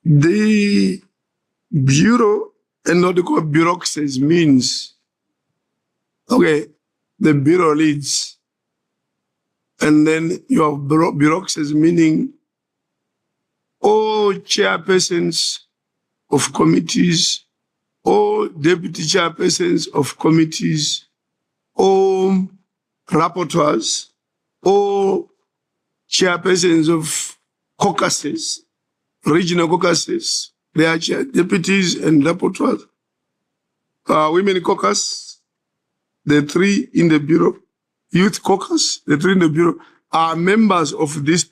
The bureau, and what they call bureaucracies means, okay, the bureau leads, and then you have bureaucracies meaning all chairpersons of committees, all deputy chairpersons of committees, all rapporteurs, all chairpersons of caucuses, regional caucuses, they are deputies and rapporteurs. Women caucus, the three in the bureau, youth caucus, the three in the bureau, are members of this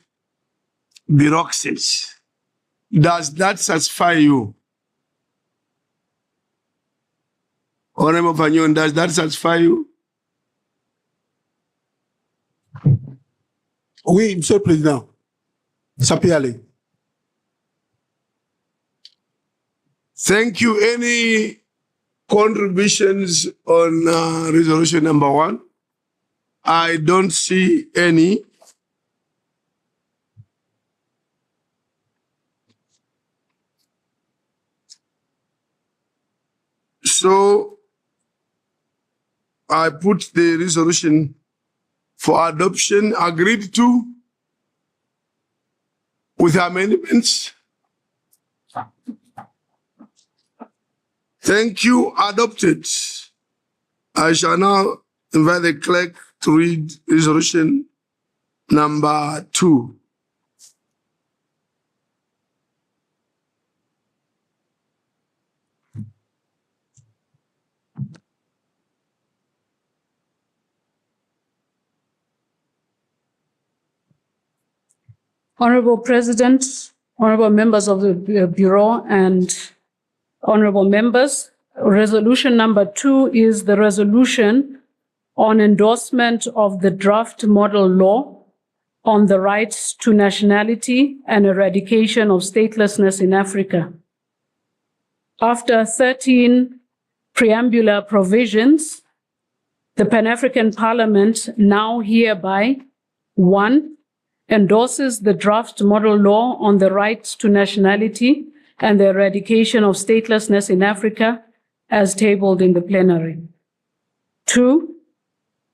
bureaucracies. Does that satisfy you? Honorable Fagnon, does that satisfy you? Oui, Monsieur le Président. Ça peut aller. Thank you. Any contributions on resolution number 1? I don't see any. So I put the resolution for adoption agreed to with amendments. Thank you, adopted. I shall now invite the clerk to read resolution number 2. Honorable President, honorable members of the Bureau, and honorable members, resolution number 2 is the resolution on endorsement of the draft model law on the right to nationality and eradication of statelessness in Africa. After 13 preambular provisions, the Pan-African Parliament now hereby 1. Endorses the draft model law on the right to nationality and the eradication of statelessness in Africa as tabled in the plenary. 2.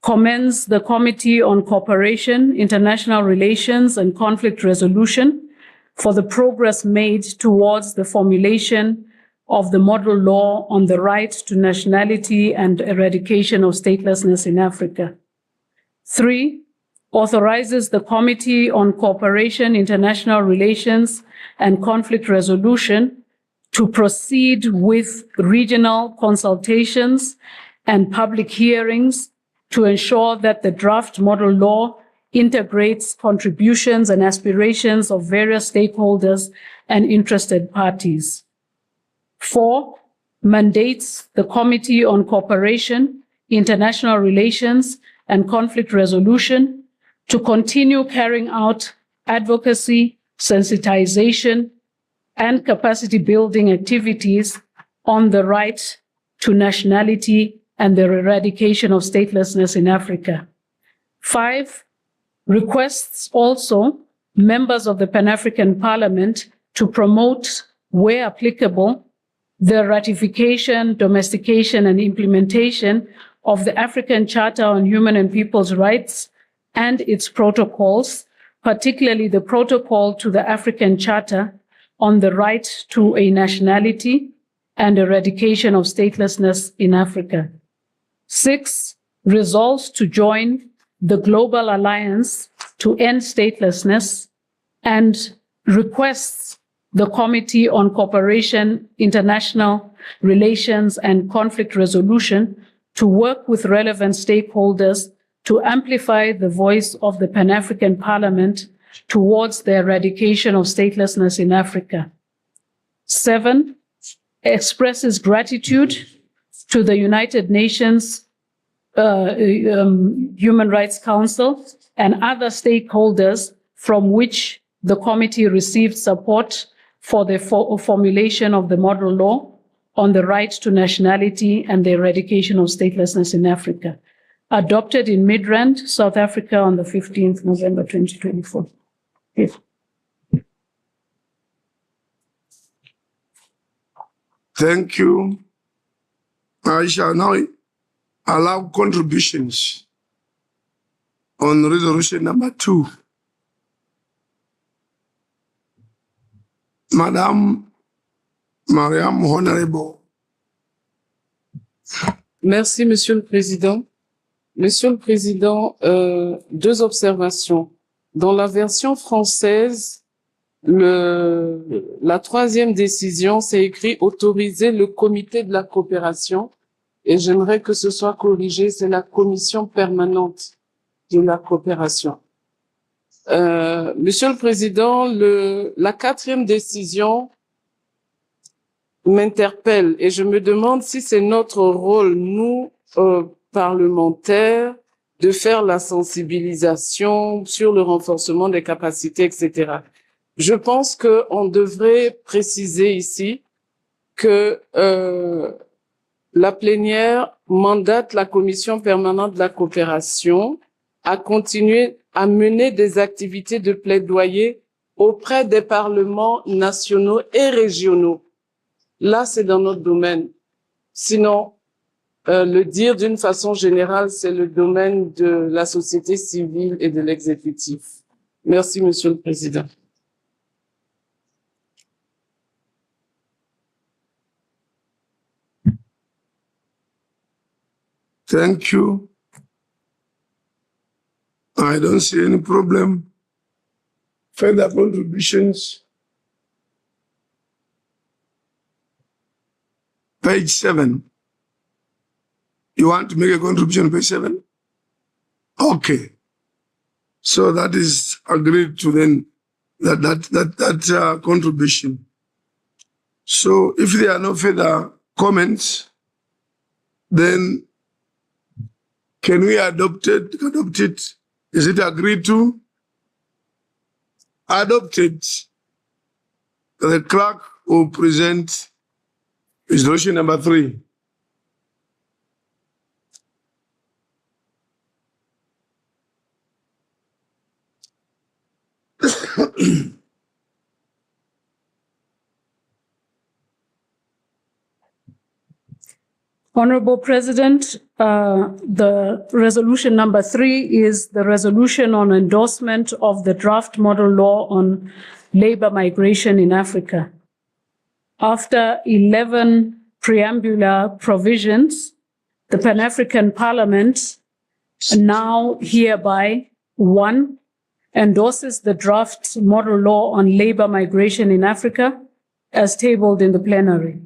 Commends the Committee on Cooperation, International Relations and Conflict Resolution for the progress made towards the formulation of the model law on the right to nationality and eradication of statelessness in Africa. 3. Authorizes the Committee on Cooperation, International Relations and Conflict Resolution to proceed with regional consultations and public hearings to ensure that the draft model law integrates contributions and aspirations of various stakeholders and interested parties. 4. Mandates the Committee on Cooperation, International Relations and Conflict Resolution to continue carrying out advocacy, sensitization, and capacity building activities on the right to nationality and the eradication of statelessness in Africa. 5. Requests also members of the Pan-African Parliament to promote, where applicable, the ratification, domestication, and implementation of the African Charter on Human and People's Rights and its protocols, particularly the protocol to the African Charter on the right to a nationality and eradication of statelessness in Africa. 6. Resolves to join the Global Alliance to End Statelessness and requests the Committee on Cooperation, International Relations and Conflict Resolution to work with relevant stakeholders to amplify the voice of the Pan-African Parliament towards the eradication of statelessness in Africa. 7. Expresses gratitude to the United Nations Human Rights Council and other stakeholders from which the committee received support for the formulation of the model law on the right to nationality and the eradication of statelessness in Africa, adopted in Midrand, South Africa on the 15th November 2024. Yes. Thank you. I shall now allow contributions on resolution number 2. Madame Mariam Honorable. Merci, Monsieur le Président. Monsieur le Président, 2 observations. Dans la version française, la 3e décision, c'est écrit « Autoriser le comité de la coopération » et j'aimerais que ce soit corrigé, c'est la commission permanente de la coopération. Monsieur le Président, la 4e décision m'interpelle et je me demande si c'est notre rôle, nous, parlementaires, de faire la sensibilisation sur le renforcement des capacités, etc. Je pense qu'on devrait préciser ici que la plénière mandate la commission permanente de la coopération à continuer à mener des activités de plaidoyer auprès des parlements nationaux et régionaux. Là, c'est dans notre domaine. Sinon, le dire d'une façon générale, c'est le domaine de la société civile et de l'exécutif. Merci, Monsieur le Président. Thank you. I don't see any problem. Further contributions? Page 7. You want to make a contribution on page 7? Okay. So that is agreed to then, that contribution. So if there are no further comments, then can we adopt it? Is it agreed to? Adopted. The clerk will present resolution number 3. Honorable President, the resolution number 3 is the resolution on endorsement of the draft model law on labor migration in Africa. After 11 preambular provisions, the Pan-African Parliament now hereby 1. Endorses the draft model law on labor migration in Africa as tabled in the plenary.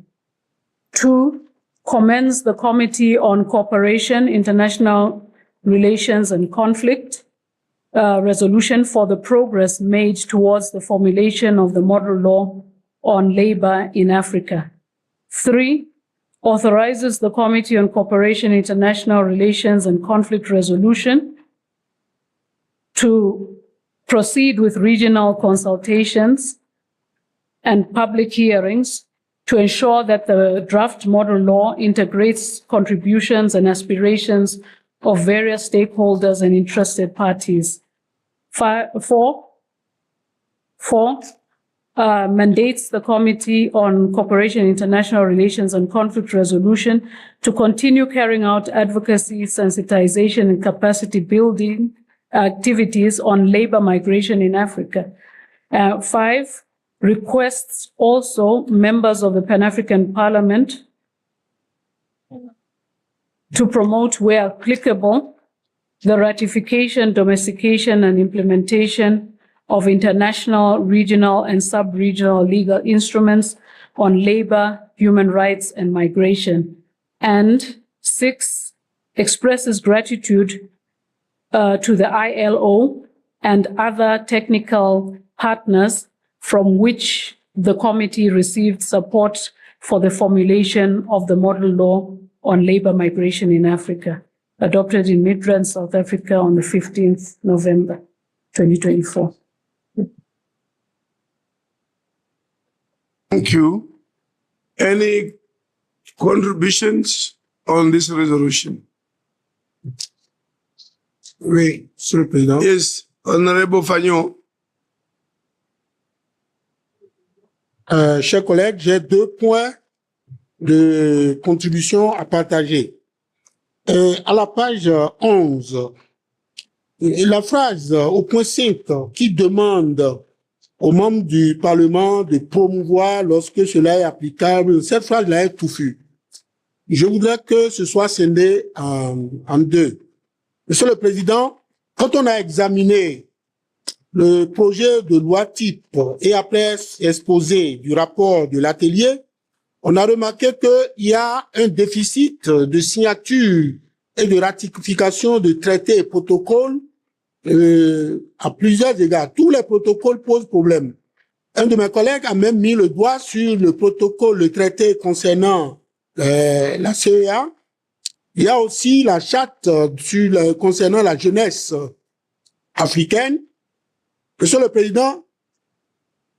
2. Commends the Committee on Cooperation, International Relations and Conflict resolution for the progress made towards the formulation of the model law on labor in Africa. 3. Authorizes the Committee on Cooperation, International Relations and Conflict resolution to proceed with regional consultations and public hearings to ensure that the draft model law integrates contributions and aspirations of various stakeholders and interested parties. 4. Mandates the Committee on Cooperation, International Relations and Conflict resolution to continue carrying out advocacy, sensitization, and capacity building activities on labor migration in Africa. 5. Requests also members of the Pan-African Parliament to promote, where applicable, the ratification, domestication, and implementation of international, regional, and sub-regional legal instruments on labor, human rights, and migration. And 6. Expresses gratitude to the ILO and other technical partners from which the committee received support for the formulation of the model law on labor migration in Africa, adopted in Midrand, South Africa on the 15th November, 2024. Thank you. Any contributions on this resolution? Oui, Monsieur le Président. Yes, Honorable Fagnon. Chers collègues, j'ai 2 points de contributions à partager. À la page 11, la phrase au point 5 qui demande aux membres du Parlement de promouvoir lorsque cela est applicable, cette phrase-là est touffue. Je voudrais que ce soit scindé en deux. Monsieur le Président, quand on a examiné le projet de loi type et après exposé du rapport de l'atelier, on a remarqué qu'il y a un déficit de signature et de ratification de traités et protocoles à plusieurs égards. Tous les protocoles posent problème. Un de mes collègues a même mis le doigt sur le protocole, le traité concernant la CEA. Il y a aussi la charte concernant la jeunesse africaine. Monsieur le Président,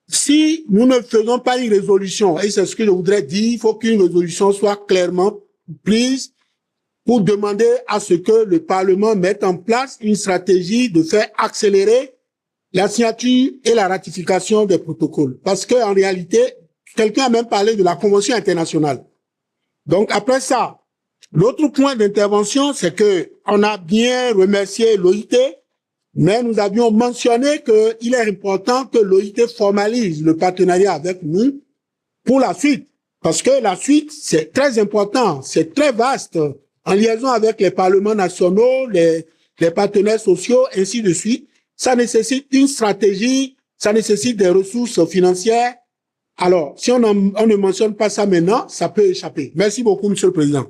si nous ne faisons pas une résolution, et c'est ce que je voudrais dire, il faut qu'une résolution soit clairement prise pour demander à ce que le Parlement mette en place une stratégie de faire accélérer la signature et la ratification des protocoles. Parce que en réalité, quelqu'un a même parlé de la Convention internationale. Donc après ça, l'autre point d'intervention, c'est que on a bien remercié l'OIT, mais nous avions mentionné qu'il est important que l'OIT formalise le partenariat avec nous pour la suite. Parce que la suite, c'est très important, c'est très vaste, en liaison avec les parlements nationaux, les partenaires sociaux, ainsi de suite. Ça nécessite une stratégie, ça nécessite des ressources financières. Alors, si on ne mentionne pas ça maintenant, ça peut échapper. Merci beaucoup, Monsieur le Président.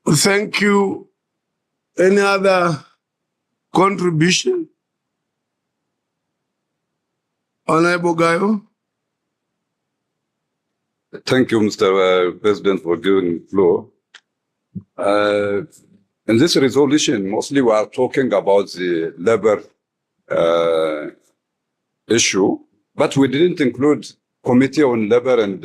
Thank you. Any other contribution? Honorable Gayo? Thank you, Mr. President, for giving the floor. In this resolution, mostly we are talking about the labor issue, but we didn't include Committee on Labor and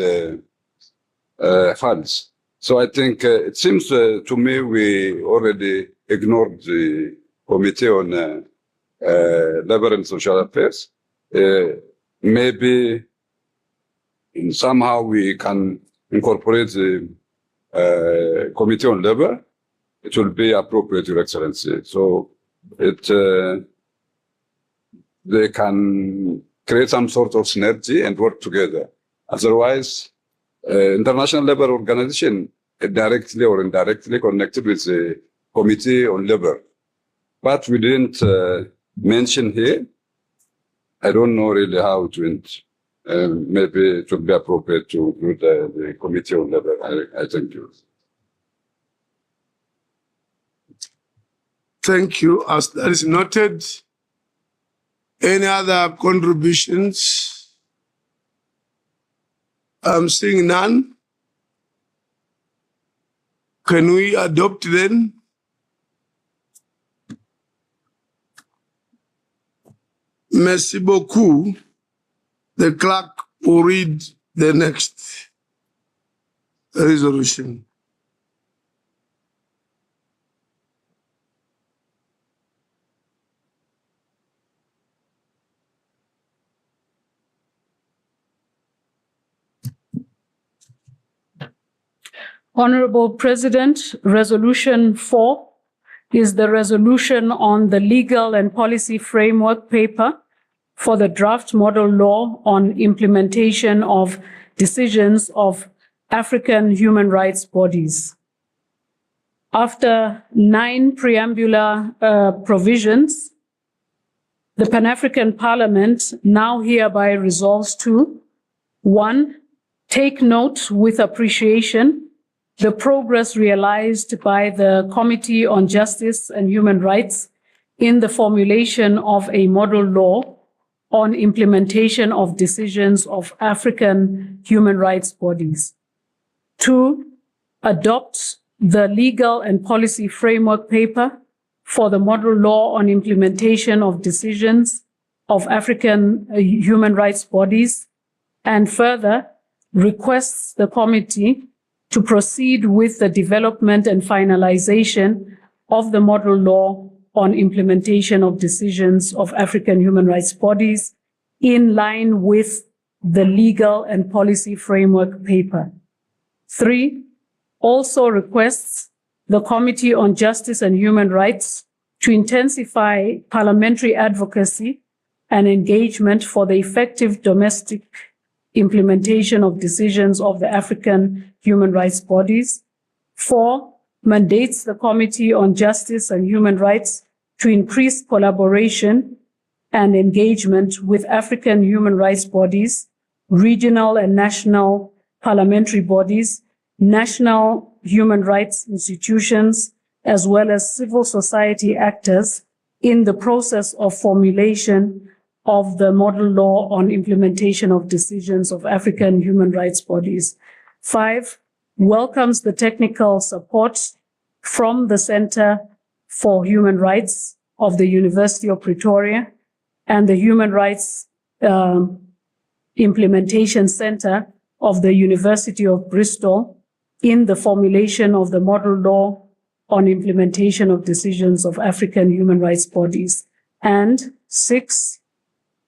Health. So I think it seems to me we already ignored the Committee on Labor and Social Affairs. Maybe somehow we can incorporate the Committee on Labor. It will be appropriate, Your Excellency. So they can create some sort of synergy and work together. Otherwise, International Labour Organization directly or indirectly connected with the Committee on Labor. But we didn't mention here. I don't know really how it went. Maybe it would be appropriate to include the Committee on Labor. I thank you. Thank you. As that is noted, any other contributions? I'm seeing none. Can we adopt then? Merci beaucoup. The clerk will read the next resolution. Honorable President, Resolution 4 is the resolution on the legal and policy framework paper for the draft model law on implementation of decisions of African human rights bodies. After 9 preambular provisions, the Pan-African Parliament now hereby resolves to 1. Take note with appreciation the progress realized by the Committee on Justice and Human Rights in the formulation of a model law on implementation of decisions of African human rights bodies. 2, adopt the legal and policy framework paper for the model law on implementation of decisions of African human rights bodies, and further requests the committee to proceed with the development and finalization of the model law on implementation of decisions of African human rights bodies in line with the legal and policy framework paper. 3, also requests the Committee on Justice and Human Rights to intensify parliamentary advocacy and engagement for the effective domestic implementation of decisions of the African human rights bodies. 4, mandates the Committee on Justice and Human Rights to increase collaboration and engagement with African human rights bodies, regional and national parliamentary bodies, national human rights institutions, as well as civil society actors in the process of formulation of the model law on implementation of decisions of African human rights bodies. 5, welcomes the technical support from the Center for Human Rights of the University of Pretoria and the Human Rights Implementation Center of the University of Bristol in the formulation of the model law on implementation of decisions of African human rights bodies. And 6,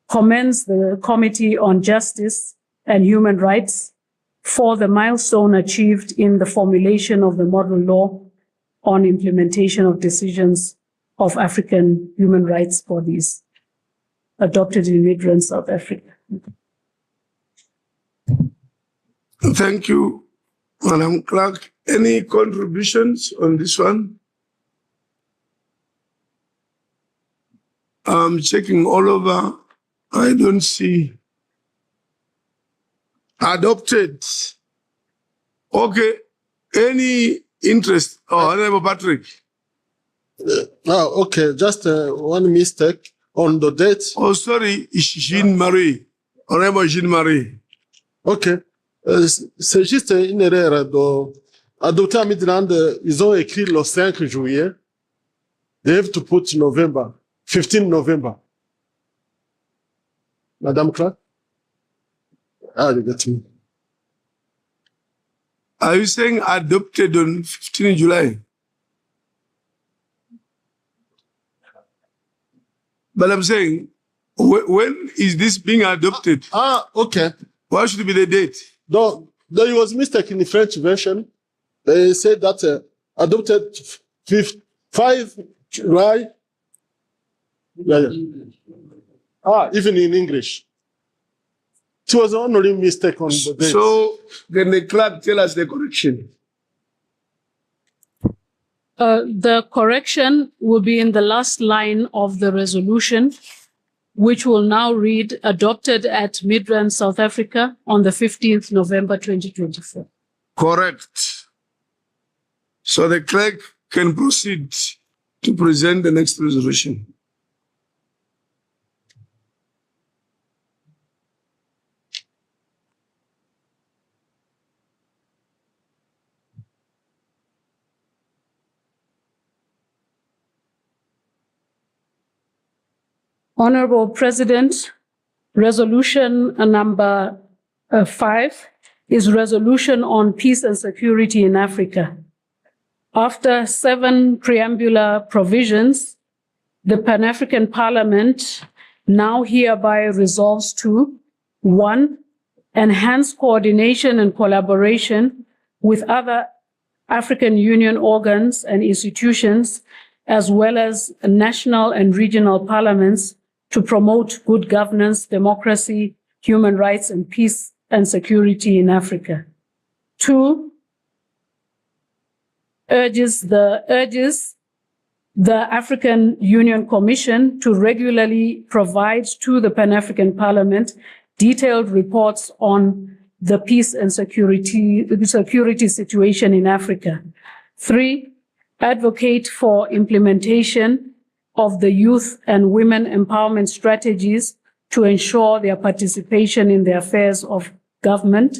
commends the Committee on Justice and Human Rights for the milestone achieved in the formulation of the model law on implementation of decisions of African human rights bodies adopted in Midrand, South Africa. Thank you, Madam Clerk. Any contributions on this one? I'm checking all over. I don't see. Adopted. Okay. Any interest? Oh, Honorable Patrick. Okay, just one mistake on the date. Oh, sorry, Jean-Marie. Honorable Jean-Marie. Ok. C'est juste une erreur. Adopté à Midrand, ils ont écrit le 5 juillet. They have to put November, 15 November. Madame Clark? You get me. Are you saying adopted on 15 July? But I'm saying, when is this being adopted? Okay. What should be the date? Though it was mistake in the French version. They said that adopted 5 July. Yeah. Even in English. It was only mistake on the date. So, can the clerk tell us the correction? The correction will be in the last line of the resolution, which will now read, adopted at Midrand, South Africa on the 15th November 2024. Correct. So the clerk can proceed to present the next resolution. Honorable President, resolution number 5 is resolution on peace and security in Africa. After 7 preambular provisions, the Pan-African Parliament now hereby resolves to 1, enhance coordination and collaboration with other African Union organs and institutions, as well as national and regional parliaments, to promote good governance, democracy, human rights, and peace and security in Africa. 2, urges the African Union Commission to regularly provide to the Pan-African Parliament detailed reports on the peace and security situation in Africa. 3, advocate for implementation of the youth and women empowerment strategies to ensure their participation in the affairs of government.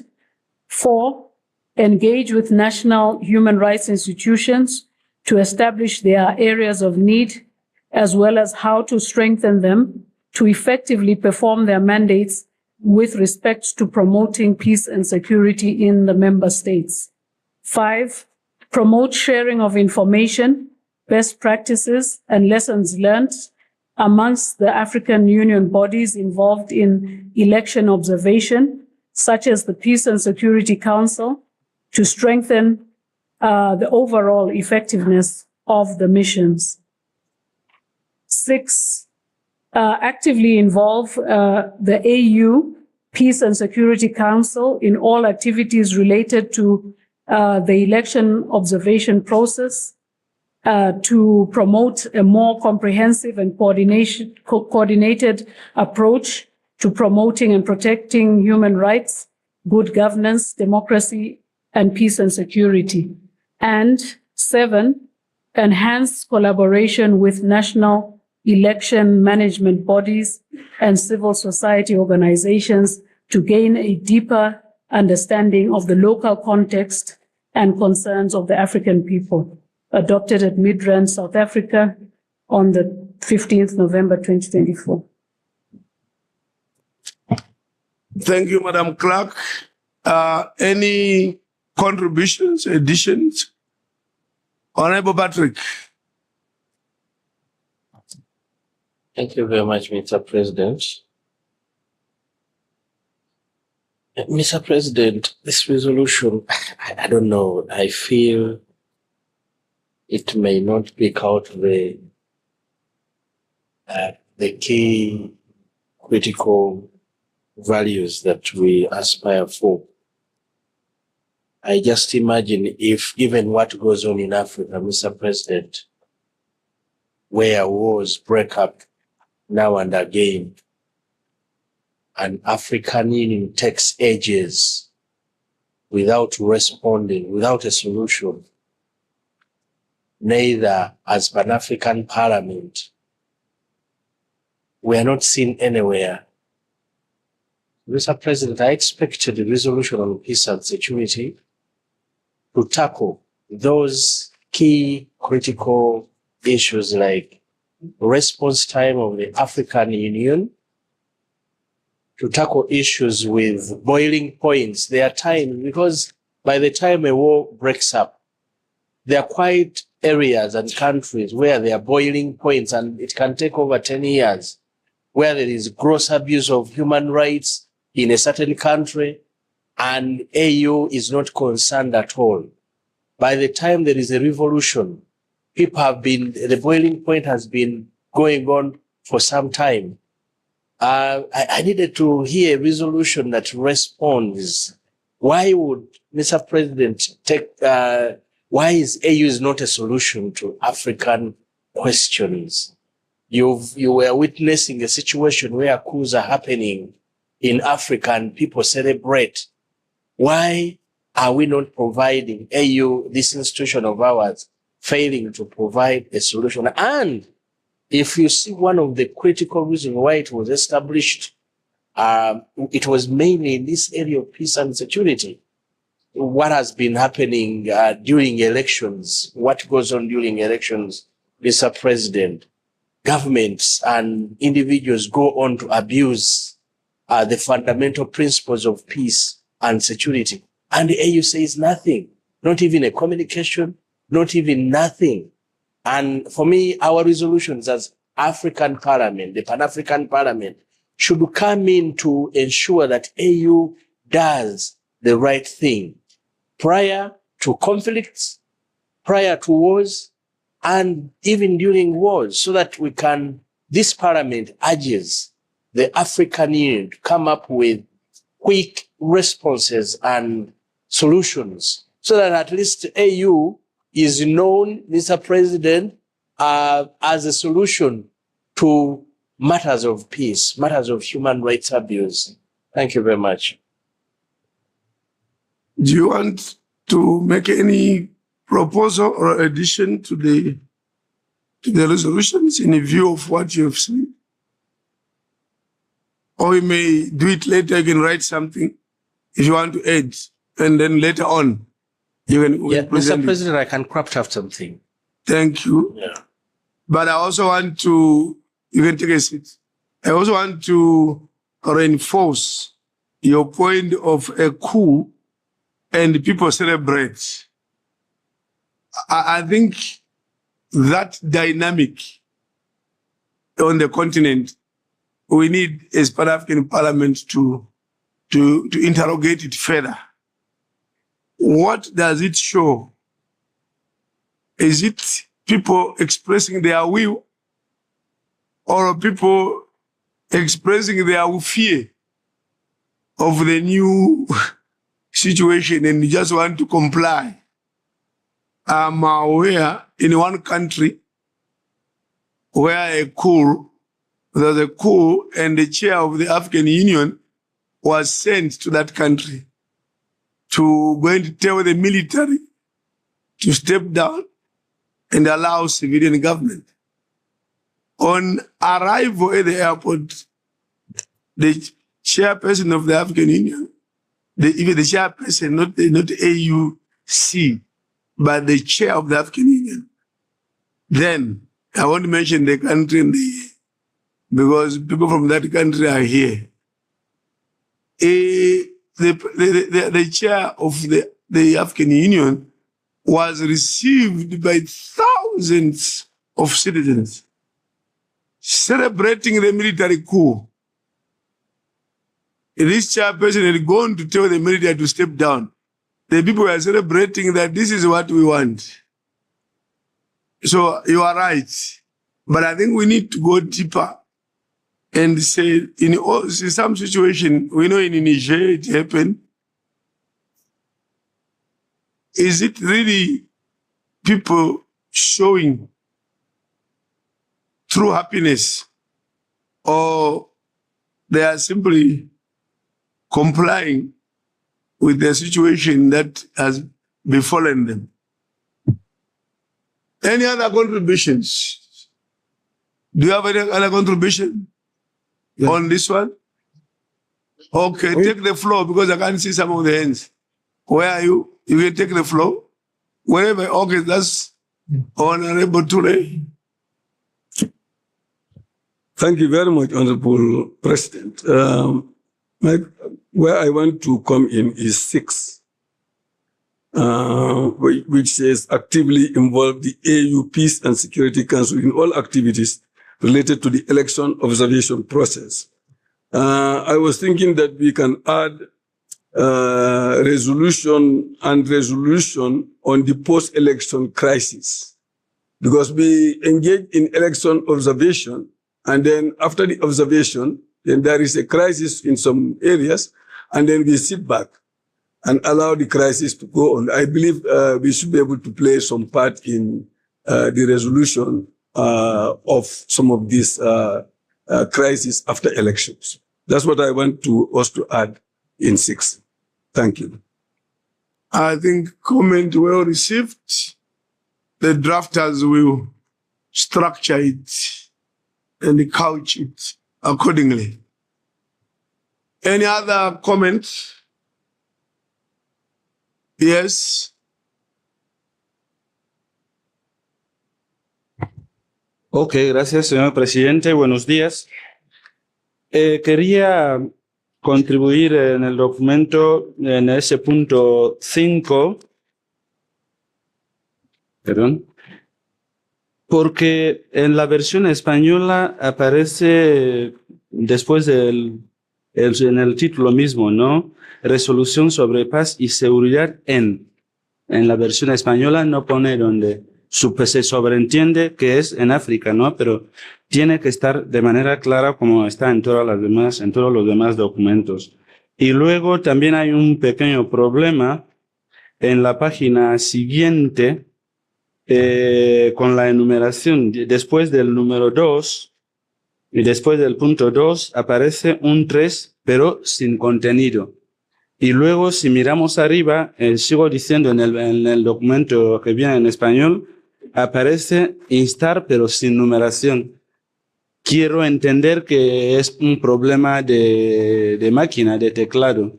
4, engage with national human rights institutions to establish their areas of need, as well as how to strengthen them to effectively perform their mandates with respect to promoting peace and security in the member states. 5, promote sharing of information, best practices, and lessons learned amongst the African Union bodies involved in election observation, such as the Peace and Security Council, to strengthen the overall effectiveness of the missions. 6, actively involve the AU Peace and Security Council in all activities related to the election observation process, to promote a more comprehensive and coordinated approach to promoting and protecting human rights, good governance, democracy, and peace and security. And 7, enhance collaboration with national election management bodies and civil society organizations to gain a deeper understanding of the local context and concerns of the African people. Adopted at Midrand, South Africa on the 15th November 2024. Thank you, Madam Clerk. Any contributions, additions? Honorable Patrick. Thank you very much, Mr. President. Mr. President, this resolution, I don't know, I feel it may not pick out the key critical values that we aspire for. I just imagine if given what goes on in Africa, Mr. President, where wars break up now and again, and African Union takes ages without responding, without a solution, neither as Pan-African Parliament, we are not seen anywhere. Mr. President, I expected the resolution on peace and security to tackle those key critical issues like response time of the African Union, to tackle issues with boiling points. There are times, because by the time a war breaks up, there are quite areas and countries where there are boiling points, and it can take over 10 years, where there is gross abuse of human rights in a certain country, and AU is not concerned at all. By the time there is a revolution, the boiling point has been going on for some time. I needed to hear a resolution that responds. Why would, Mr. President, why is AU is not a solution to African questions? You were witnessing a situation where coups are happening in Africa and people celebrate. Why are we not providing AU, this institution of ours, failing to provide a solution? And if you see one of the critical reasons why it was established, it was mainly in this area of peace and security. What has been happening during elections, what goes on during elections, Mr. President, governments and individuals go on to abuse the fundamental principles of peace and security. And the AU says nothing, not even a communication, not even nothing. And for me, our resolutions as African Parliament, the Pan-African Parliament, should come in to ensure that AU does the right thing prior to conflicts, prior to wars, and even during wars, so that this Parliament urges the African Union to come up with quick responses and solutions, so that at least AU is known, Mr. President, as a solution to matters of peace, matters of human rights abuse. Thank you very much. Do you want to make any proposal or addition to the resolutions in view of what you have seen? Or we may do it later. You can write something if you want to add, and then later on you can Mr. President, I can craft up something. Thank you. Yeah. But I also want to, you can take a seat. I also want to reinforce your point of a coup and people celebrate. I think that dynamic on the continent, we need as Pan-African Parliament to interrogate it further. What does it show? Is it people expressing their will or people expressing their fear of the new situation and just want to comply? I'm aware in one country where there was a coup and the chair of the African Union was sent to that country to go and tell the military to step down and allow civilian government. On arrival at the airport, the chairperson of the African Union, even the chairperson, not AUC, but the chair of the African Union. Then, I want to mention the country because people from that country are here. The chair of the African Union was received by thousands of citizens celebrating the military coup. This chairperson had gone to tell the military to step down. The people were celebrating that this is what we want. So you are right. But I think we need to go deeper and say, in some situation, we know in Niger it happened. Is it really people showing true happiness, or they are simply complying with the situation that has befallen them? Any other contributions? Do you have any other contribution on this one? Okay, take the floor because I can't see some of the hands. Where are you? You can take the floor. Wherever. Okay, that's Honorable Toure. Thank you very much, Honorable President. Where I want to come in is 6, which says actively involve the AU Peace and Security Council in all activities related to the election observation process. I was thinking that we can add resolution on the post-election crisis, because we engage in election observation, and then after the observation, then there is a crisis in some areas, and then we sit back and allow the crisis to go on. I believe we should be able to play some part in the resolution of some of these crises after elections. That's what I want us to add in 6. Thank you. I think comment well received. The drafters will structure it and couch it accordingly. Any other comments? Yes. Ok, gracias, señor presidente. Buenos días. Quería contribuir en el documento en ese punto 5, perdón, porque en la versión española aparece después en el título mismo, ¿no? Resolución sobre paz y seguridad en la versión española no pone donde se sobreentiende que es en África, ¿no? Pero tiene que estar de manera clara como está en todos los demás documentos. Y luego también hay un pequeño problema en la página siguiente con la enumeración. Después del número 2 y después del punto 2 aparece un 3, pero sin contenido. Y luego, si miramos arriba, sigo diciendo en el documento que viene en español, aparece instar, pero sin numeración. Quiero entender que es un problema de máquina, de teclado.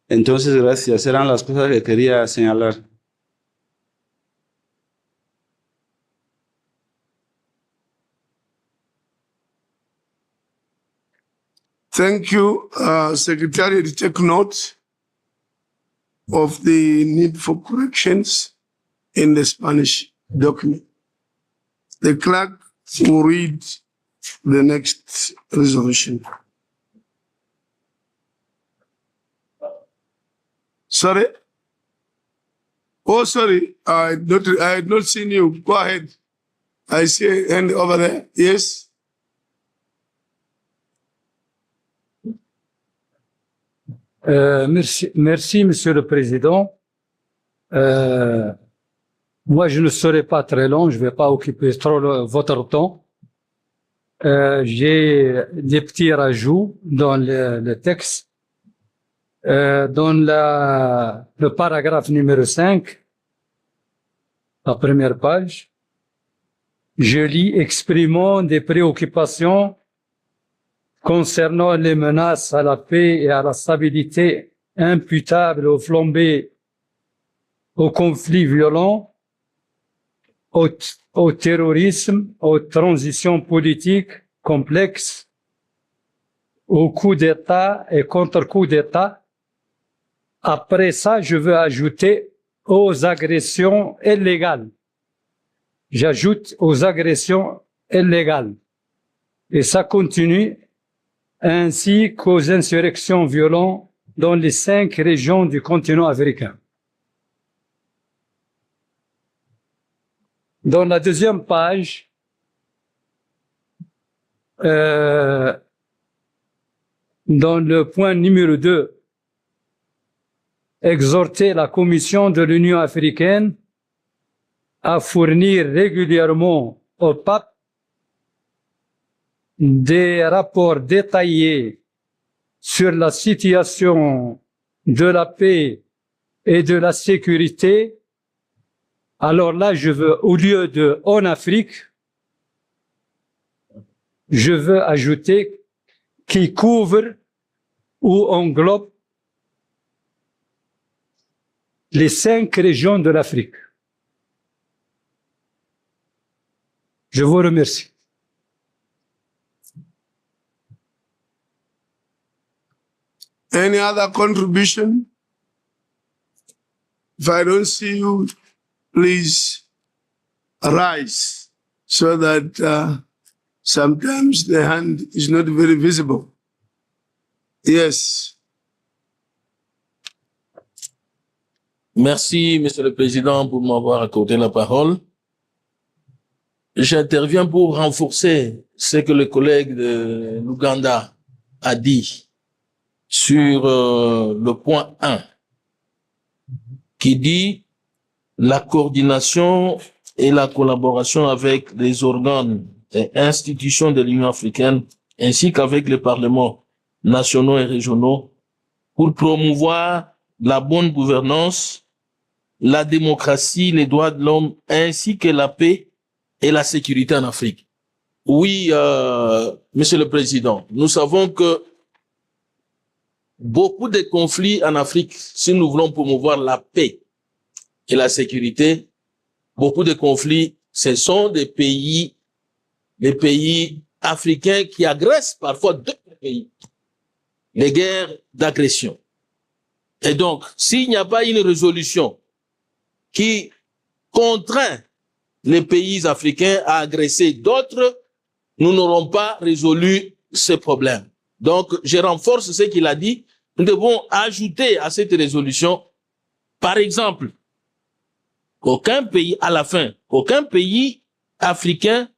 Entonces, gracias. Eran las cosas que quería señalar. Thank you, Secretary. Take note of the need for corrections in the Spanish document. The clerk will read the next resolution. Sorry? Oh, sorry. I had not seen you. Go ahead. I see a hand over there. Yes? Merci, Monsieur le Président. Moi, je ne serai pas très long, je ne vais pas occuper trop votre temps. J'ai des petits rajouts dans le texte. Dans le paragraphe numéro 5, la première page, je lis exprimant des préoccupations concernant les menaces à la paix et à la stabilité imputables aux flambées, aux conflits violents, au terrorisme, aux transitions politiques complexes, aux coups d'État et contre-coups d'État. Après ça, je veux ajouter aux agressions illégales. J'ajoute aux agressions illégales. Et ça continue, ainsi qu'aux insurrections violentes dans les 5 régions du continent africain. Dans la deuxième page, dans le point numéro 2, exhorter la Commission de l'Union africaine à fournir régulièrement au pape des rapports détaillés sur la situation de la paix et de la sécurité. Alors là, je veux, au lieu de en Afrique, je veux ajouter qui couvre ou englobe les 5 régions de l'Afrique. Je vous remercie. Any other contribution? If I don't see you, please rise so that sometimes the hand is not very visible. Yes. Merci, Monsieur le Président, pour m'avoir accordé la parole. J'interviens pour renforcer ce que le collègue de l'Ouganda a dit sur le point 1, qui dit la coordination et la collaboration avec les organes et institutions de l'Union africaine, ainsi qu'avec les parlements nationaux et régionaux, pour promouvoir la bonne gouvernance, la démocratie, les droits de l'homme, ainsi que la paix et la sécurité en Afrique. Oui, Monsieur le Président, nous savons que beaucoup de conflits en Afrique, si nous voulons promouvoir la paix et la sécurité, beaucoup de conflits, ce sont des pays africains qui agressent parfois d'autres pays. Les guerres d'agression. Et donc, s'il n'y a pas une résolution qui contraint les pays africains à agresser d'autres, nous n'aurons pas résolu ce problème. Donc, je renforce ce qu'il a dit. Nous devons ajouter à cette résolution, par exemple, qu'aucun pays, à la fin, aucun pays africain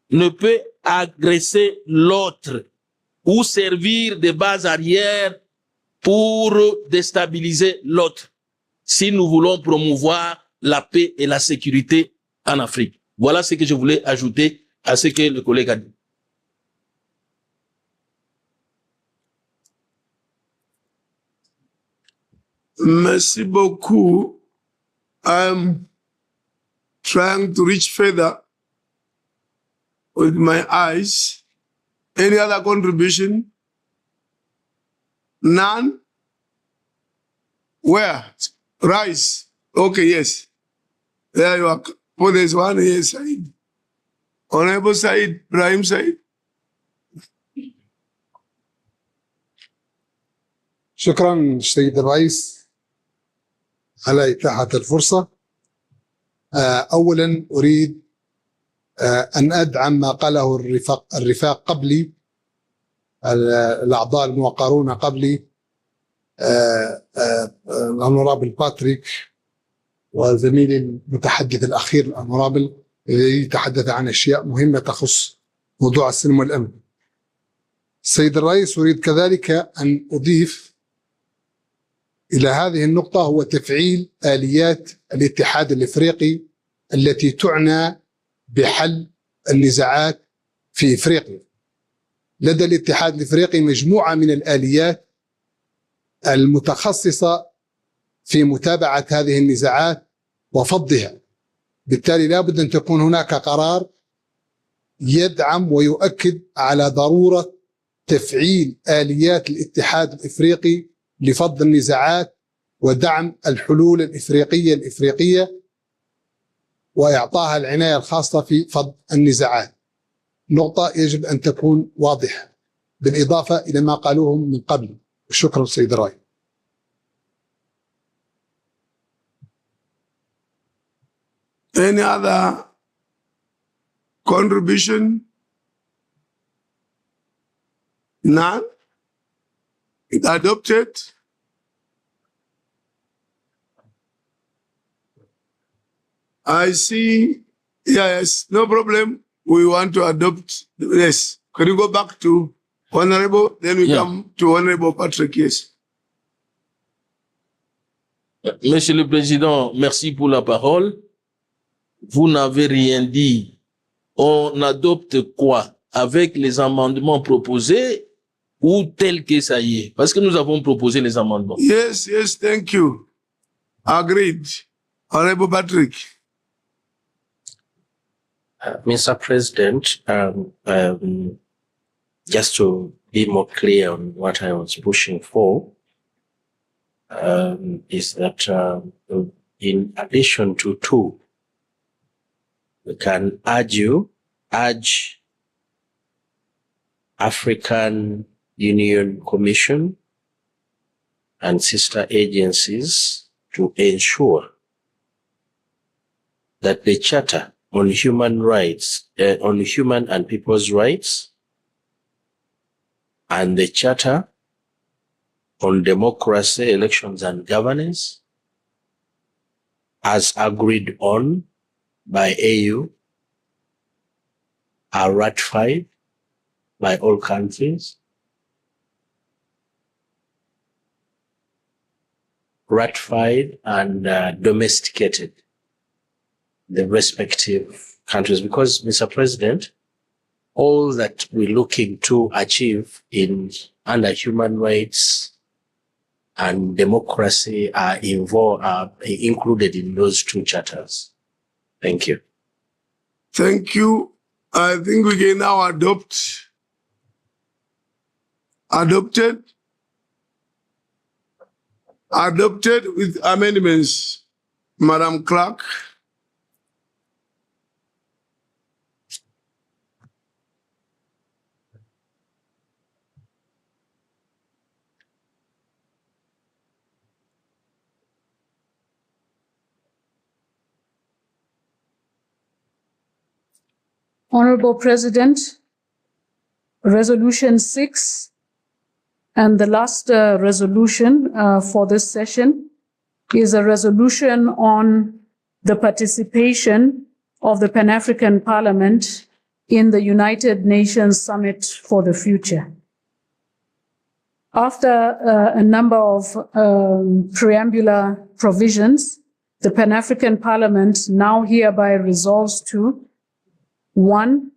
ne peut agresser l'autre ou servir de base arrière pour déstabiliser l'autre, si nous voulons promouvoir la paix et la sécurité en Afrique. Voilà ce que je voulais ajouter à ce que le collègue a dit. Merci beaucoup. I'm trying to reach further with my eyes. Any other contribution? None? Where? Rise. Okay, yes. There you are. Oh, there's one here, Said. Honorable Said, Ibrahim Said. شكرا سيد الرئيس على إتاحة الفرصة. أولا أريد أن أدعم ما قاله الرفاق قبلي، الأعضاء الموقرون قبلي، الأنورابل باتريك وزميلي المتحدث الأخير الأنورابل الذي تحدث عن أشياء مهمة تخص موضوع السلم والأمن. السيد الرئيس، أريد كذلك أن أضيف إلى هذه النقطة هو تفعيل آليات الاتحاد الإفريقي التي تعنى بحل النزاعات في إفريقيا. لدى الاتحاد الإفريقي مجموعة من الآليات المتخصصة في متابعة هذه النزاعات وفضها، بالتالي لا بد أن تكون هناك قرار يدعم ويؤكد على ضرورة تفعيل آليات الاتحاد الإفريقي لفض النزاعات ودعم الحلول الإفريقية وإعطاها العناية الخاصة في فض النزاعات. نقطة يجب أن تكون واضحة بالإضافة إلى ما قالوه من قبل. شكرا سيد الرئيس. Any other contribution? None? It adopted? I see. Yes, no problem. We want to adopt. Yes. Can you go back to Honorable? Then we come to Honorable Patrick. Yes. Monsieur le Président, merci pour la parole. Vous n'avez rien dit. On adopte quoi? Avec les amendements proposés ou tel que ça y est? Parce que nous avons proposé les amendements. Yes, yes, thank you. Agreed. Honorable Patrick. Mr. President, just to be more clear on what I was pushing for, is that in addition to two, we can urge African Union Commission and sister agencies to ensure that the Charter on Human Rights, on Human and People's Rights, and the Charter on Democracy, Elections and Governance, as agreed on by AU, are ratified by all countries, ratified and domesticated the respective countries. Because, Mr. President, all that we're looking to achieve under human rights and democracy are included in those two charters. Thank you. Thank you. I think we can now adopted with amendments. Madam Clerk. Honorable President, Resolution 6 and the last resolution for this session is a resolution on the participation of the Pan-African Parliament in the United Nations Summit for the Future. After a number of preambular provisions, the Pan-African Parliament now hereby resolves to 1,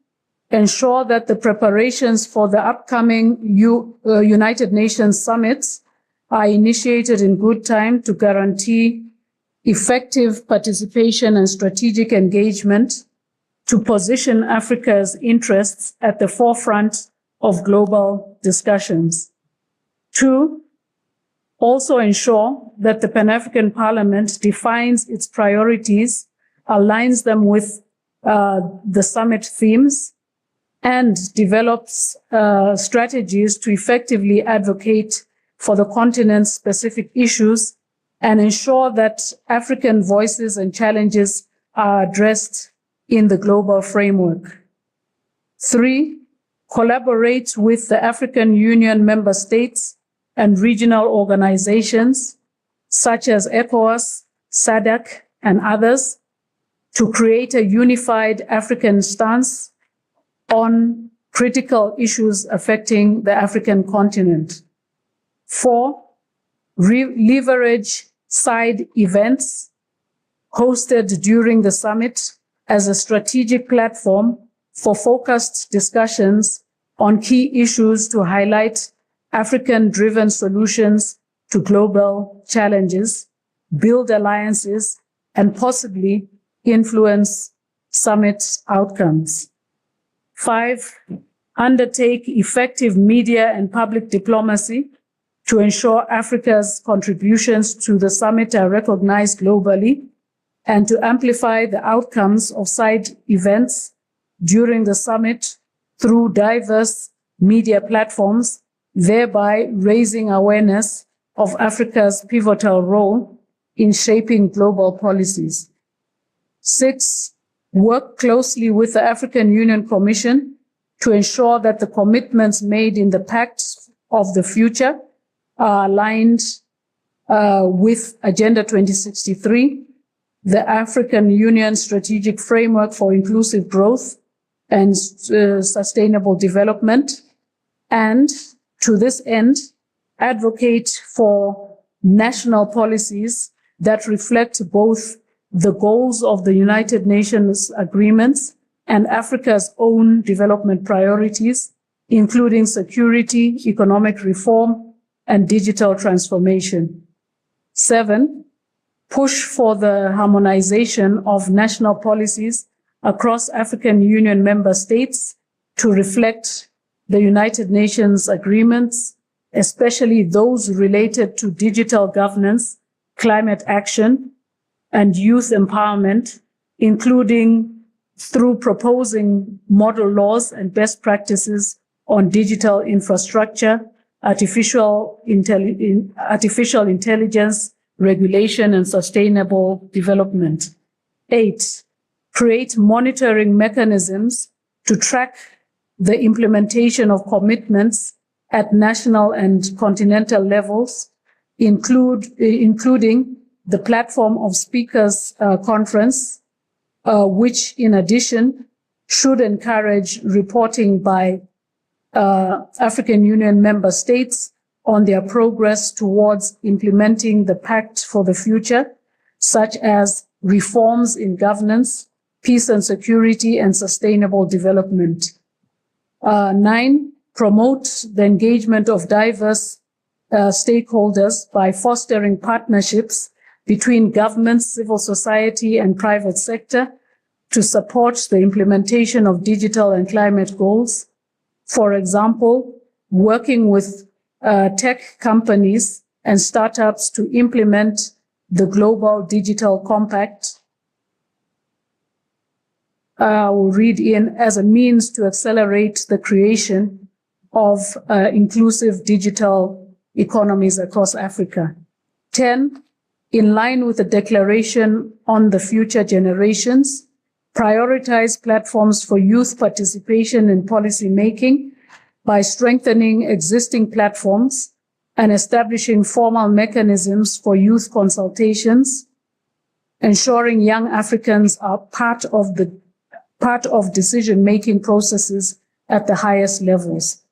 ensure that the preparations for the upcoming United Nations summits are initiated in good time to guarantee effective participation and strategic engagement to position Africa's interests at the forefront of global discussions. 2, also ensure that the Pan-African Parliament defines its priorities, aligns them with the summit themes, and develops strategies to effectively advocate for the continent's specific issues and ensure that African voices and challenges are addressed in the global framework. 3, collaborate with the African Union member states and regional organizations such as ECOWAS, SADC, and others to create a unified African stance on critical issues affecting the African continent. 4, leverage side events hosted during the summit as a strategic platform for focused discussions on key issues to highlight African-driven solutions to global challenges, build alliances, and possibly influence summit outcomes. 5, undertake effective media and public diplomacy to ensure Africa's contributions to the summit are recognized globally and to amplify the outcomes of side events during the summit through diverse media platforms, thereby raising awareness of Africa's pivotal role in shaping global policies. 6, work closely with the African Union Commission to ensure that the commitments made in the Pact of the Future are aligned with Agenda 2063, the African Union Strategic Framework for Inclusive Growth and Sustainable Development, and to this end, advocate for national policies that reflect both the goals of the United Nations agreements and Africa's own development priorities, including security, economic reform, and digital transformation. 7, push for the harmonization of national policies across African Union member states to reflect the United Nations agreements, especially those related to digital governance, climate action, and youth empowerment, including through proposing model laws and best practices on digital infrastructure, artificial intelligence, regulation, and sustainable development. 8, create monitoring mechanisms to track the implementation of commitments at national and continental levels, including the Platform of Speakers Conference, which in addition should encourage reporting by African Union member states on their progress towards implementing the Pact for the Future, such as reforms in governance, peace and security, and sustainable development. 9, promote the engagement of diverse stakeholders by fostering partnerships between governments, civil society, and private sector to support the implementation of digital and climate goals. For example, working with tech companies and startups to implement the Global Digital Compact. We'll read in as a means to accelerate the creation of inclusive digital economies across Africa. 10, in line with the Declaration on the Future Generations, prioritize platforms for youth participation in policy making by strengthening existing platforms and establishing formal mechanisms for youth consultations, ensuring young Africans are part of decision-making processes at the highest levels.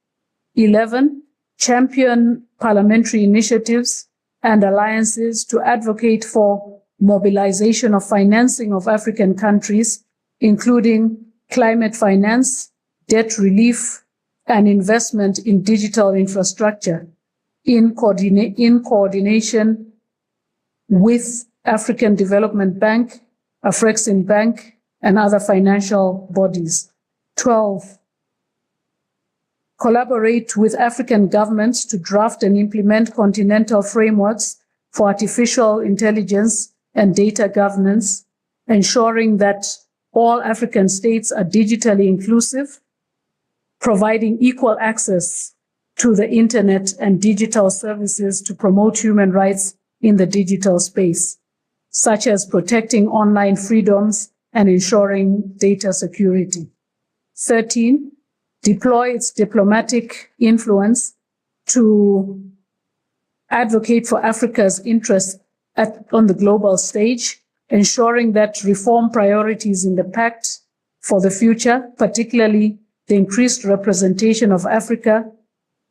11, champion parliamentary initiatives and alliances to advocate for mobilization of financing of African countries, including climate finance, debt relief, and investment in digital infrastructure in coordination with African Development Bank, Afreximbank, and other financial bodies. 12, collaborate with African governments to draft and implement continental frameworks for artificial intelligence and data governance, ensuring that all African states are digitally inclusive, providing equal access to the internet and digital services to promote human rights in the digital space, such as protecting online freedoms and ensuring data security. 13, deploy its diplomatic influence to advocate for Africa's interests on the global stage, ensuring that reform priorities in the Pact for the future, particularly the increased representation of Africa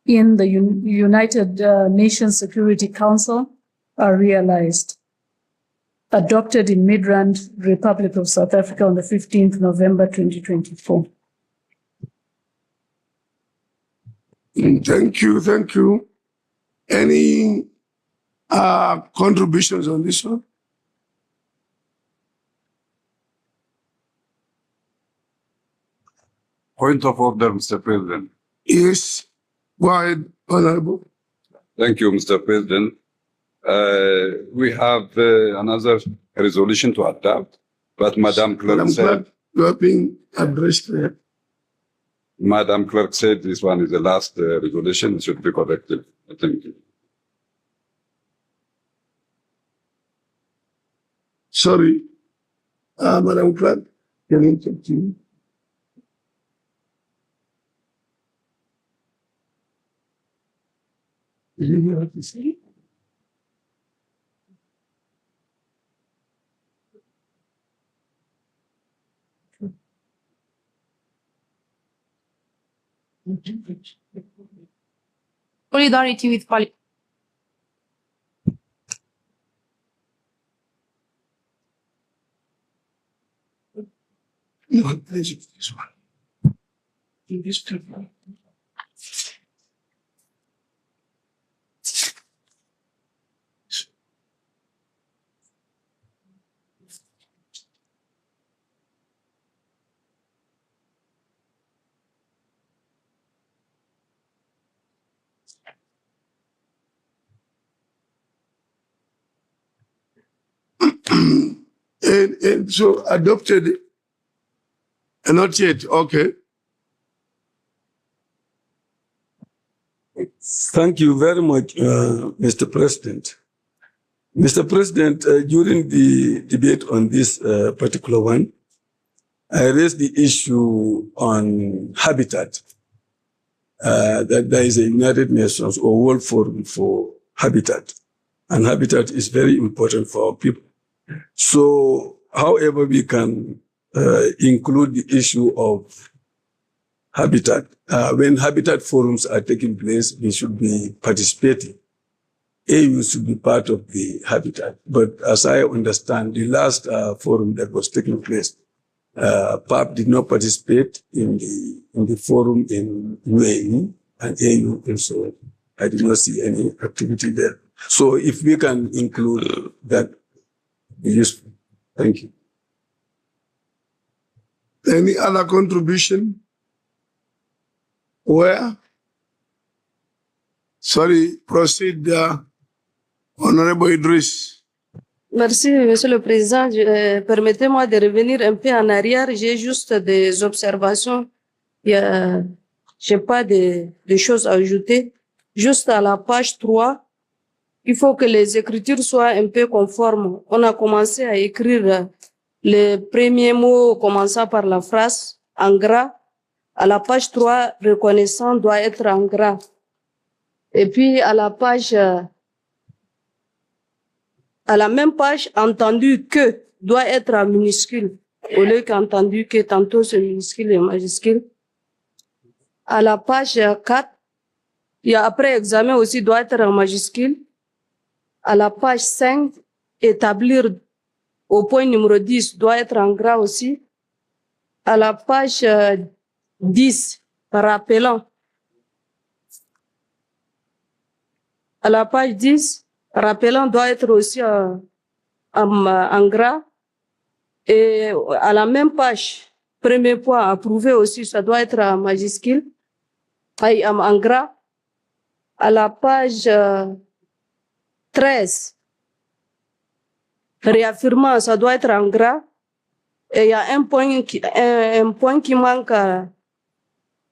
in the United Nations Security Council, are realized. Adopted in Midrand, Republic of South Africa on the 15th November 2024. Thank you, thank you. Any contributions on this one? Point of order, Mr. President. Yes, go ahead, Honorable. Thank you, Mr. President. We have another resolution to adopt, but Madam Clerk Madam said, Clerk, you are being addressed there. Madam Clerk said this one is the last resolution, it should be corrected. Thank you. Sorry, Madam Clerk, can you talk to me? Did you hear what he said? Solidarity with Palestine. No, this one. This one. And so adopted, and not yet, okay. Thank you very much, Mr. President. Mr. President, during the debate on this particular one, I raised the issue on habitat, that there is a United Nations or World Forum for Habitat, and habitat is very important for our people. So, however, we can include the issue of habitat. When habitat forums are taking place, we should be participating. AU should be part of the habitat. But as I understand, the last forum that was taking place, PAP did not participate in the forum in UAE, and AU also, I did not see any activity there. So if we can include that, useful. Thank you. Any other contribution? Where? Sorry, proceed, Honorable Idriss. Merci, Monsieur le Président. Permettez-moi de revenir un peu en arrière. J'ai juste des observations. Je n'ai pas de choses à ajouter. Juste à la page 3, il faut que les écritures soient un peu conformes. On a commencé à écrire les premiers mots commençant par la phrase en gras. À la page 3, reconnaissant doit être en gras. Et puis à la même page, entendu que doit être en minuscule. Au lieu qu'entendu que tantôt c'est minuscule et majuscule. À la page 4, il y a après examen aussi doit être en majuscule. À la page 5, établir au point numéro 10 doit être en gras aussi. À la page 10, rappelant. À la page 10, rappelant doit être aussi en gras. Et à la même page, premier point, approuvé aussi, ça doit être en majuscule, en gras. À la page 13, réaffirmant, ça doit être en gras. Et il y a un point qui manque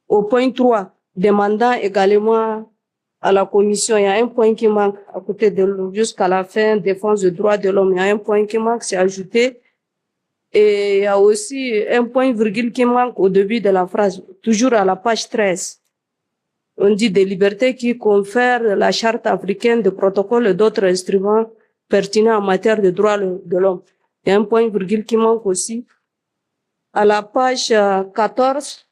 au point 3, demandant également à la commission, il y a un point qui manque à côté de l'eau, jusqu'à la fin, défense des droits de l'homme. Il y a un point qui manque, c'est ajouté Et il y a aussi un point virgule qui manque au début de la phrase, toujours à la page 13. On dit des libertés qui confèrent la charte africaine de protocoles et d'autres instruments pertinents en matière de droits de l'homme. Il y a un point virgule qui manque aussi. À la page 14,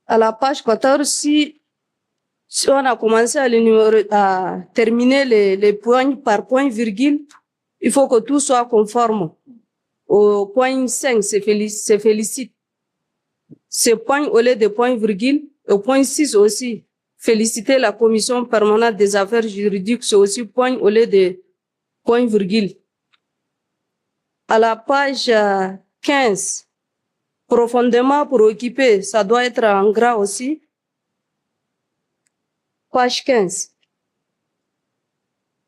à la page 14, si on a commencé à terminer les points par point virgule, il faut que tout soit conforme. Au point 5, c'est félicite. Ce point au lieu de point virgule. Au point 6 aussi, féliciter la commission permanente des affaires juridiques, c'est aussi point au lieu de point virgule. À la page 15, profondément préoccupé, ça doit être en gras aussi. Page 15.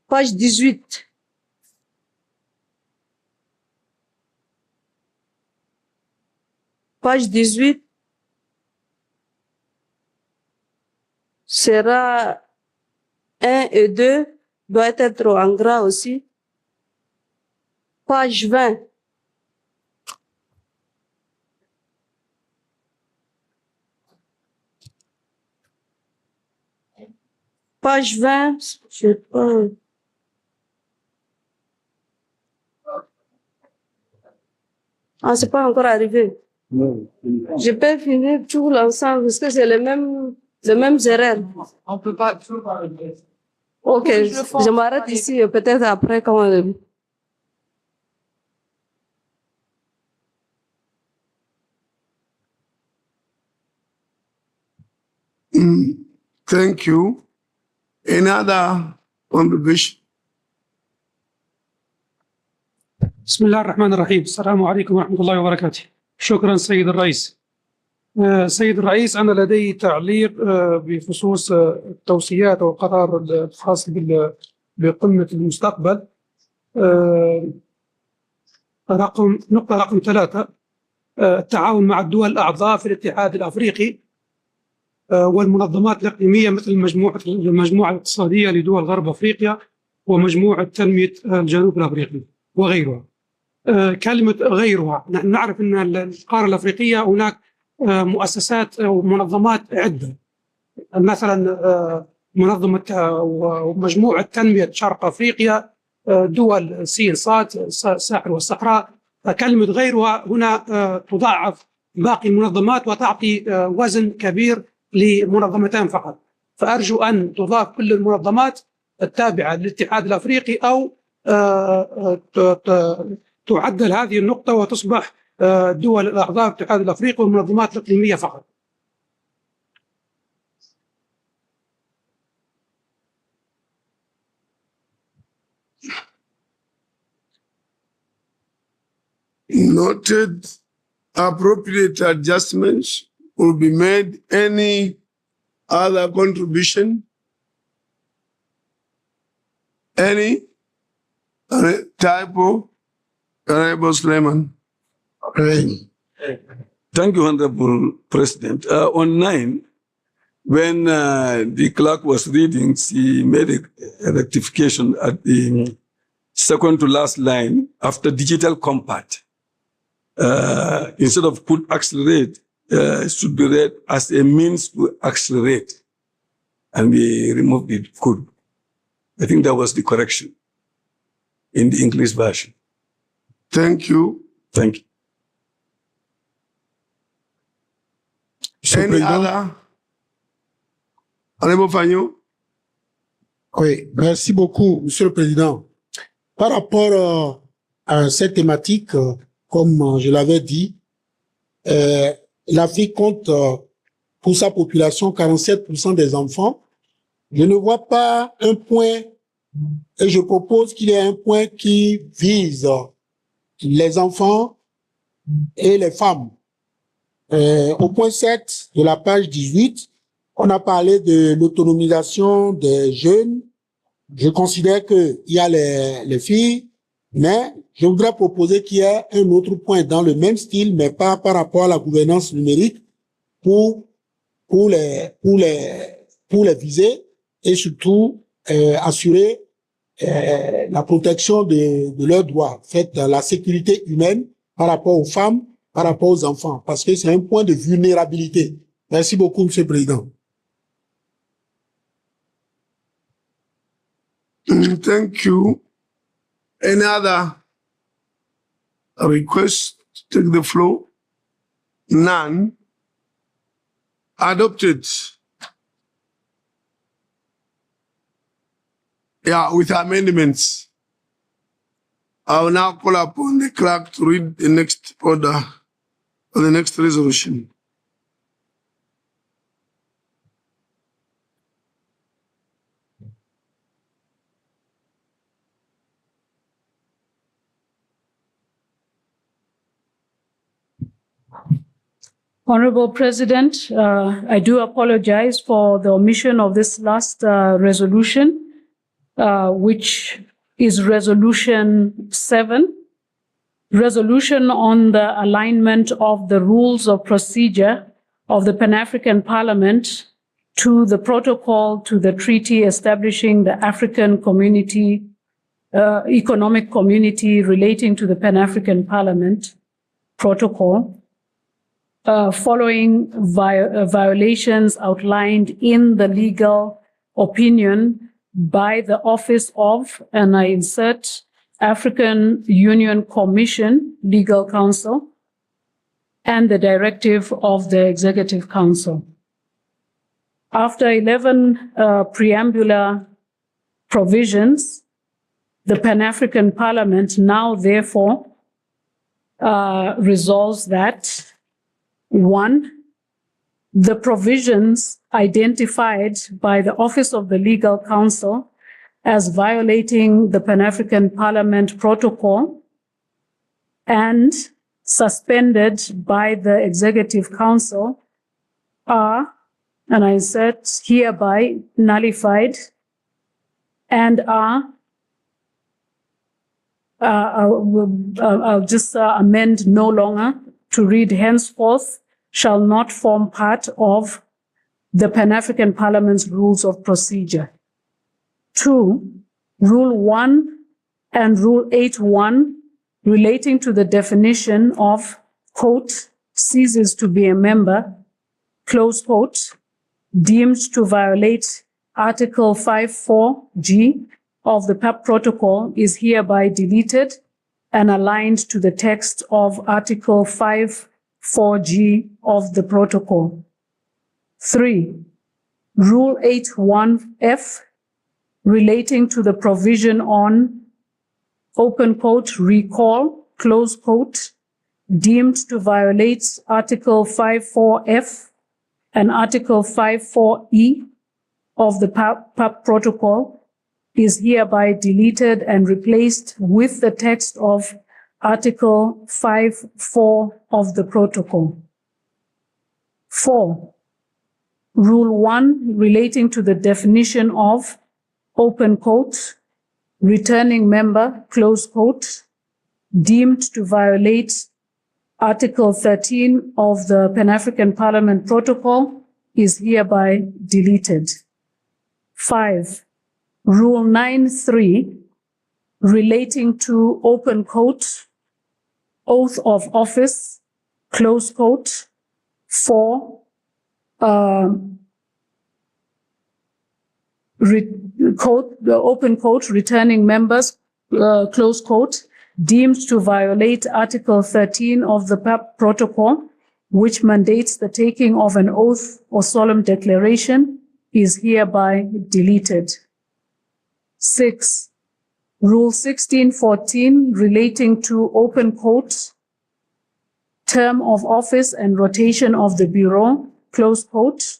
Page 18. Page 18 sera 1 et 2, doit être en gras aussi. Page 20. Page 20, je sais pas. Ah, c'est pas encore arrivé. Je peux finir tout l'ensemble parce que c'est les mêmes erreurs. On peut pas. Ok, je m'arrête ici et peut-être après quand on... Thank you. Any other contribution? بسم الله الرحمن الرحيم. السلام عليكم ورحمة الله وبركاته. شكرا سيد الرئيس. سيد الرئيس، أنا لدي تعليق بخصوص التوصيات والقرار الخاص بقمة المستقبل. نقطة رقم 3، التعاون مع الدول الأعضاء في الاتحاد الأفريقي والمنظمات الإقليمية مثل المجموعة الاقتصادية لدول غرب أفريقيا ومجموعة تنمية الجنوب الأفريقي وغيرها. كلمة غيرها، نحن نعرف أن القارة الأفريقية هناك مؤسسات ومنظمات عدة، مثلا منظمة ومجموعة تنمية شرق أفريقيا، دول سين صاد، الساحل والصحراء. كلمة غيرها هنا تضاعف باقي المنظمات وتعطي وزن كبير لمنظمتين فقط. فأرجو أن تضاف كل المنظمات التابعة للاتحاد الأفريقي أو تعدل هذه النقطة وتصبح دول الأعضاء في الاتحاد الأفريقي والمنظمات الإقليمية فقط. Noted. Appropriate adjustments will be made. Any other contribution? Any typo? Honorable Suleiman. Thank you, Honorable President. On 9, when the clerk was reading, she made a rectification at the second to last line after digital compact. Instead of put accelerate, it should be read as a means to accelerate. And we removed it could. I think that was the correction in the English version. Thank you. Thank you. Any other? Honorable Fagnon. Oui, merci beaucoup, Monsieur le Président. Par rapport à cette thématique, comme je l'avais dit, l'Afrique compte pour sa population 47% des enfants. Je ne vois pas un point, et je propose qu'il y ait un point qui vise les enfants et les femmes. Au point 7 de la page 18, on a parlé de l'autonomisation des jeunes. Je considère qu'il y a les filles, mais je voudrais proposer qu'il y ait un autre point dans le même style, mais pas par rapport à la gouvernance numérique pour les viser et surtout assurer la protection de leurs droits, en fait, la sécurité humaine par rapport aux femmes, par rapport aux enfants, parce que c'est un point de vulnérabilité. Merci beaucoup, Monsieur le Président. Thank you. Any other request to take the floor? None. Adopted. Yeah, with amendments. I will now call upon the clerk to read the next order or the next resolution. Honorable President, I do apologize for the omission of this last resolution, which is Resolution 7, resolution on the alignment of the rules of procedure of the Pan-African Parliament to the protocol to the treaty establishing the African Community, Economic Community relating to the Pan-African Parliament Protocol. Following violations outlined in the legal opinion by the Office of, and I insert, African Union Commission Legal Counsel, and the directive of the Executive Council. After 11 preambular provisions, the Pan-African Parliament now therefore resolves that 1, the provisions identified by the Office of the Legal Counsel as violating the Pan-African Parliament Protocol and suspended by the Executive Council are, and I insert, hereby nullified and are, I'll just amend no longer to read henceforth shall not form part of the Pan-African Parliament's rules of procedure. 2, Rule 1 and Rule 8.1 relating to the definition of, quote, ceases to be a member, close quote, deemed to violate Article 5.4G of the PAP Protocol is hereby deleted and aligned to the text of Article 5.4G of the Protocol. 3, Rule 8.1F relating to the provision on, open quote, recall, close quote, deemed to violate Article 5.4F and Article 5.4E of the PAP Protocol is hereby deleted and replaced with the text of Article 5.4 of the Protocol. 4, Rule 1 relating to the definition of, open quote, returning member, close quote, deemed to violate Article 13 of the Pan-African Parliament Protocol is hereby deleted. 5, Rule 9.3 relating to, open quote, oath of office, close quote, for open quote, returning members, close quote, deemed to violate Article 13 of the PAP Protocol, which mandates the taking of an oath or solemn declaration, is hereby deleted. 6, Rule 16.14 relating to, open quote, term of office and rotation of the Bureau, close quote,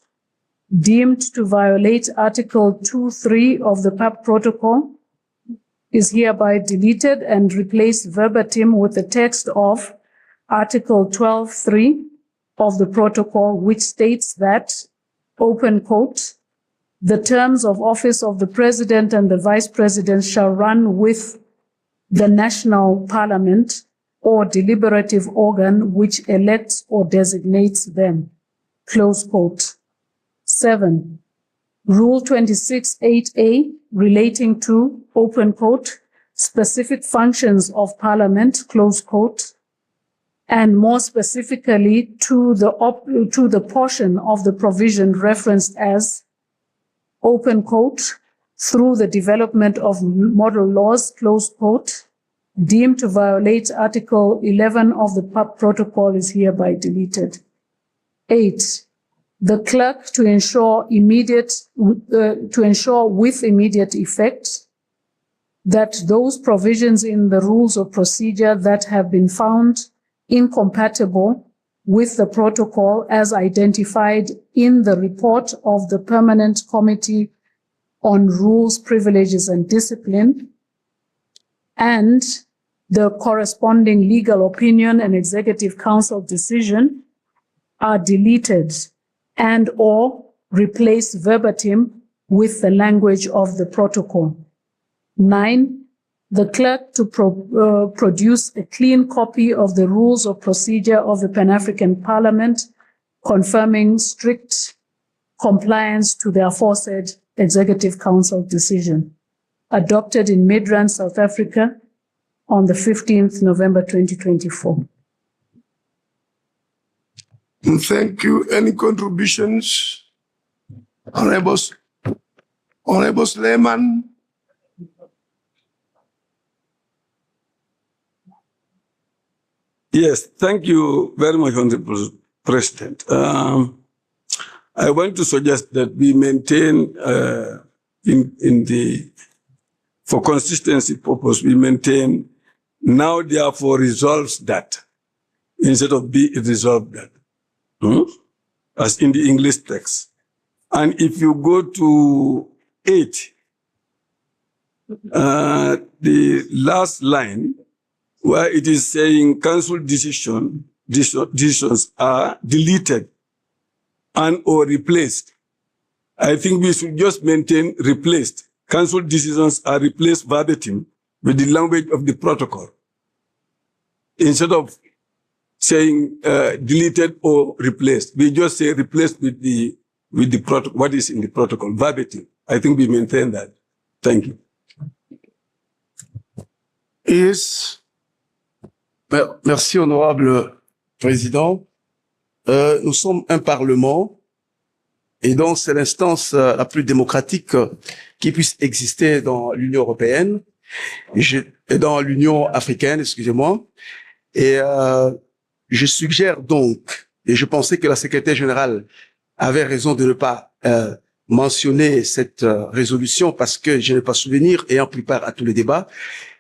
deemed to violate Article 2.3 of the PAP Protocol, is hereby deleted and replaced verbatim with the text of Article 12.3 of the Protocol, which states that, open quote, the terms of office of the President and the Vice President shall run with the National Parliament or deliberative organ which elects or designates them, close quote. 7, Rule 26(8)(a) relating to, open quote, specific functions of Parliament, close quote, and more specifically to the portion of the provision referenced as, open quote, through the development of model laws, close quote, deemed to violate Article 11 of the protocol is hereby deleted. 8. The clerk to ensure with immediate effect that those provisions in the rules of procedure that have been found incompatible with the protocol as identified in the report of the Permanent Committee on Rules, Privileges and Discipline, and the corresponding legal opinion and Executive Council decision are deleted and or replaced verbatim with the language of the protocol. 9, the clerk to produce a clean copy of the rules of procedure of the Pan-African Parliament, confirming strict compliance to the aforesaid Executive Council decision, adopted in Midrand, South Africa, on the 15th November 2024. Thank you. Any contributions? Honorable Suleiman. Yes, thank you very much, Honorable President. I want to suggest that we maintain, for consistency purpose, we maintain now therefore resolves that instead of be resolved that, as in the English text. And if you go to 8, the last line, where it is saying council decisions are deleted and or replaced. I think we should just maintain replaced. Council decisions are replaced verbatim with the language of the protocol, instead of saying deleted or replaced. We just say replaced with the protocol, what is in the protocol, verbatim. I think we maintain that. Thank you. Yes. Merci, honorable président. Nous sommes un parlement et donc c'est l'instance la plus démocratique qui puisse exister dans l'Union européenne et dans l'Union africaine, excusez-moi. Et je suggère donc, et je pensais que la secrétaire générale avait raison de ne pas mentionner cette résolution parce que je n'ai pas souvenir, ayant pris part à tous les débats,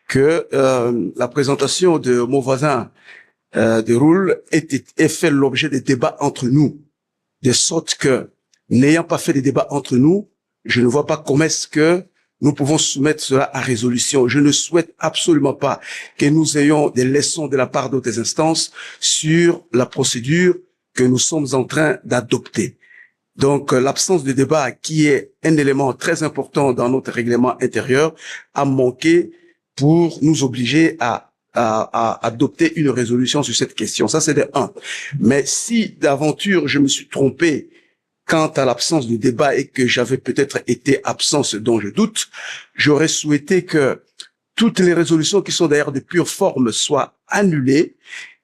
que la présentation de mon voisin de Roule ait fait l'objet des débats entre nous, de sorte que, n'ayant pas fait des débats entre nous, je ne vois pas comment est-ce que nous pouvons soumettre cela à résolution. Je ne souhaite absolument pas que nous ayons des leçons de la part d'autres instances sur la procédure que nous sommes en train d'adopter. Donc, l'absence de débat, qui est un élément très important dans notre règlement intérieur, a manqué pour nous obliger à adopter une résolution sur cette question. Ça, c'est de 1. Mais si d'aventure je me suis trompé quant à l'absence de débat et que j'avais peut-être été absent, ce dont je doute, j'aurais souhaité que toutes les résolutions qui sont d'ailleurs de pure forme soient annulées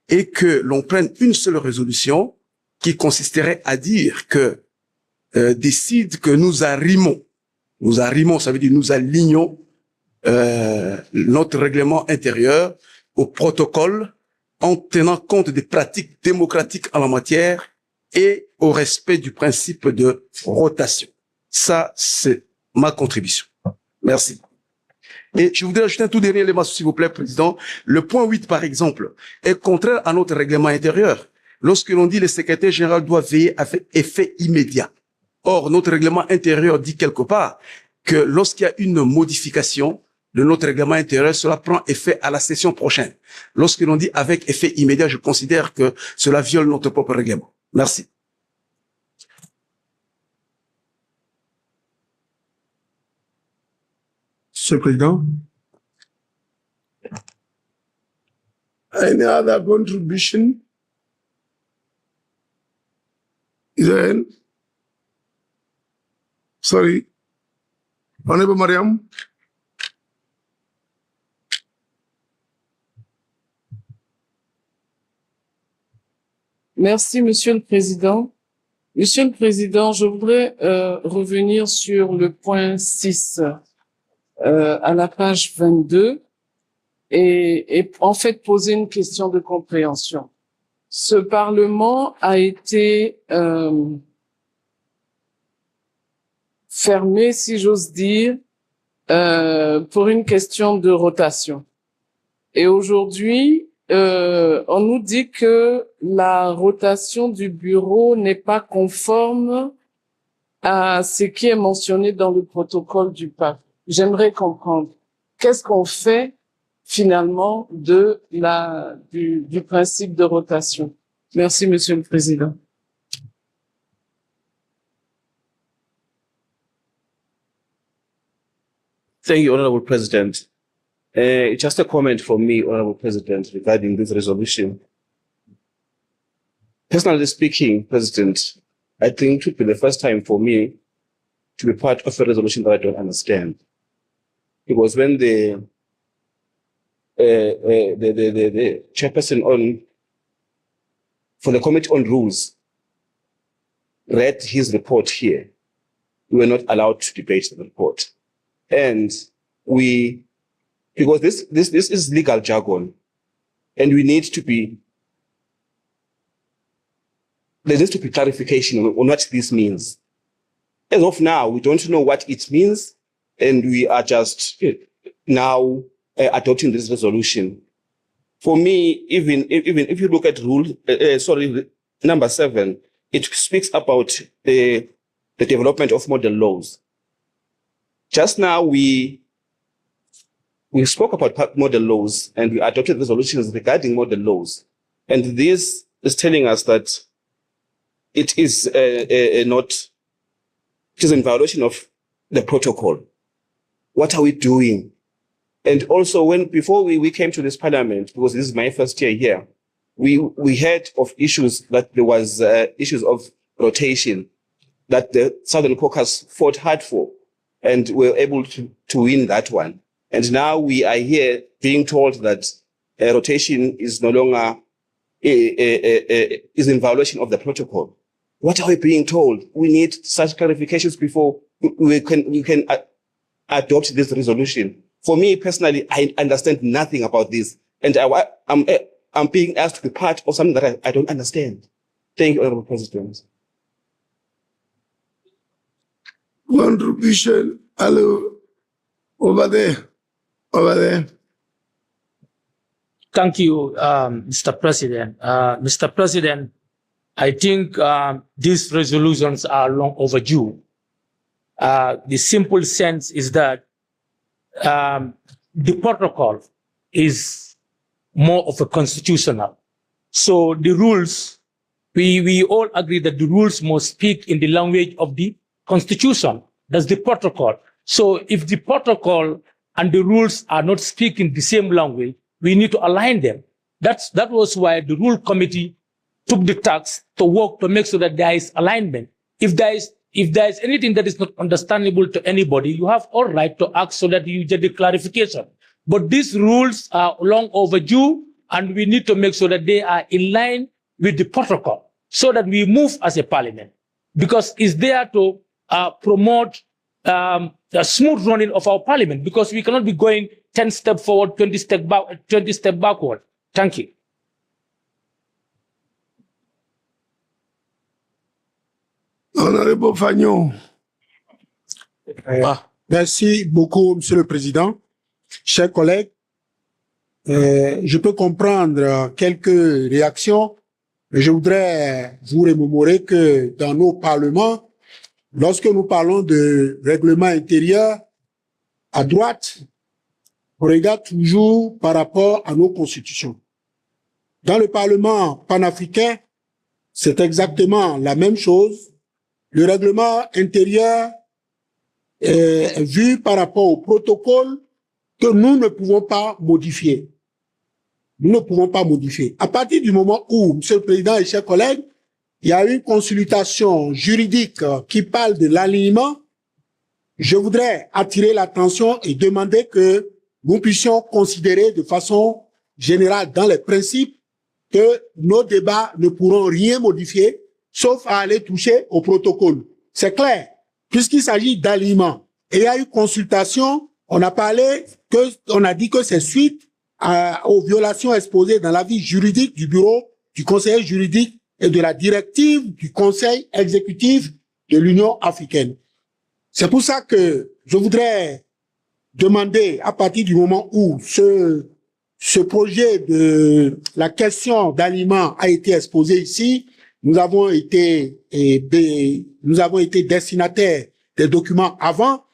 et que l'on prenne une seule résolution qui consisterait à dire que décide que nous arrimons, ça veut dire nous alignons notre règlement intérieur au protocole en tenant compte des pratiques démocratiques en la matière et au respect du principe de rotation. Ça, c'est ma contribution. Merci. Et je voudrais ajouter un tout dernier élément, s'il vous plaît, Président. Le point 8, par exemple, est contraire à notre règlement intérieur. Lorsque l'on dit le secrétaire général doit veiller avec effet immédiat. Or, notre règlement intérieur dit quelque part que lorsqu'il y a une modification de notre règlement intérieur, cela prend effet à la session prochaine. Lorsque l'on dit avec effet immédiat, je considère que cela viole notre propre règlement. Merci. Monsieur le Président. Any other contribution? Is there any? Sorry. Honorable Mariam. Merci, Monsieur le Président. Monsieur le Président, je voudrais revenir sur le point 6 à la page 22 et en fait poser une question de compréhension. Ce Parlement a été fermé, si j'ose dire, pour une question de rotation. Et aujourd'hui, on nous dit que la rotation du bureau n'est pas conforme à ce qui est mentionné dans le protocole du PAF. J'aimerais comprendre qu'est-ce qu'on fait finalement du principe de rotation. Merci, Monsieur le Président. Thank you, Honorable President. Just a comment from me, Honorable President, regarding this resolution. Personally speaking, President, I think it would be the first time for me to be part of a resolution that I don't understand. Because when the chairperson for the Committee on Rules read his report here, we were not allowed to debate the report. And because this is legal jargon, and there needs to be clarification on what this means. As of now, we don't know what it means, and we are just now adopting this resolution. For me, even if you look at number 7, it speaks about the development of model laws. Just now, we spoke about model laws and we adopted resolutions regarding model laws. And this is telling us that it is it is in violation of the protocol. What are we doing? And also before we came to this parliament, because this is my first year here, we heard of issues that there was issues of rotation that the Southern Caucus fought hard for and were able to win that one. And now we are here being told that rotation is no longer is in violation of the protocol. What are we being told? We need such clarifications before we can adopt this resolution. For me personally, I understand nothing about this, and I'm being asked to be part of something that I don't understand. Thank you, Honorable President. Contribution, hello, over there. Thank you, Mr. President. Mr. President, I think these resolutions are long overdue. The simple sense is that the protocol is more of a constitutional. So the rules, we all agree that the rules must speak in the language of the Constitution. That's the protocol. So if the protocol and the rules are not speaking the same language, we need to align them. That was why the rule committee took the task to work to make sure that there is alignment. If there is anything that is not understandable to anybody, you have all right to ask so that you get the clarification. But these rules are long overdue, and we need to make sure that they are in line with the protocol so that we move as a parliament. Because it's there to promote the smooth running of our parliament, because we cannot be going 10 steps forward, 20 steps backward. Thank you. Honorable Fagnon. Merci beaucoup, Monsieur le Président. Chers collègues, je peux comprendre quelques réactions, mais je voudrais vous remémorer que dans nos parlements, lorsque nous parlons de règlement intérieur, à droite, on regarde toujours par rapport à nos constitutions. Dans le Parlement panafricain, c'est exactement la même chose. Le règlement intérieur est vu par rapport au protocole que nous ne pouvons pas modifier. Nous ne pouvons pas modifier. À partir du moment où, Monsieur le Président et chers collègues, il y a une consultation juridique qui parle de l'alignement, je voudrais attirer l'attention et demander que nous puissions considérer de façon générale dans les principes que nos débats ne pourront rien modifier sauf à aller toucher au protocole. C'est clair, puisqu'il s'agit d'aliments. Et il y a eu consultation, on a dit que c'est suite aux violations exposées dans l'avis juridique du bureau, du conseiller juridique et de la directive du conseil exécutif de l'Union africaine. C'est pour ça que je voudrais demander, à partir du moment où ce projet de la question d'aliments a été exposé ici, nous avons été destinataires des documents avant,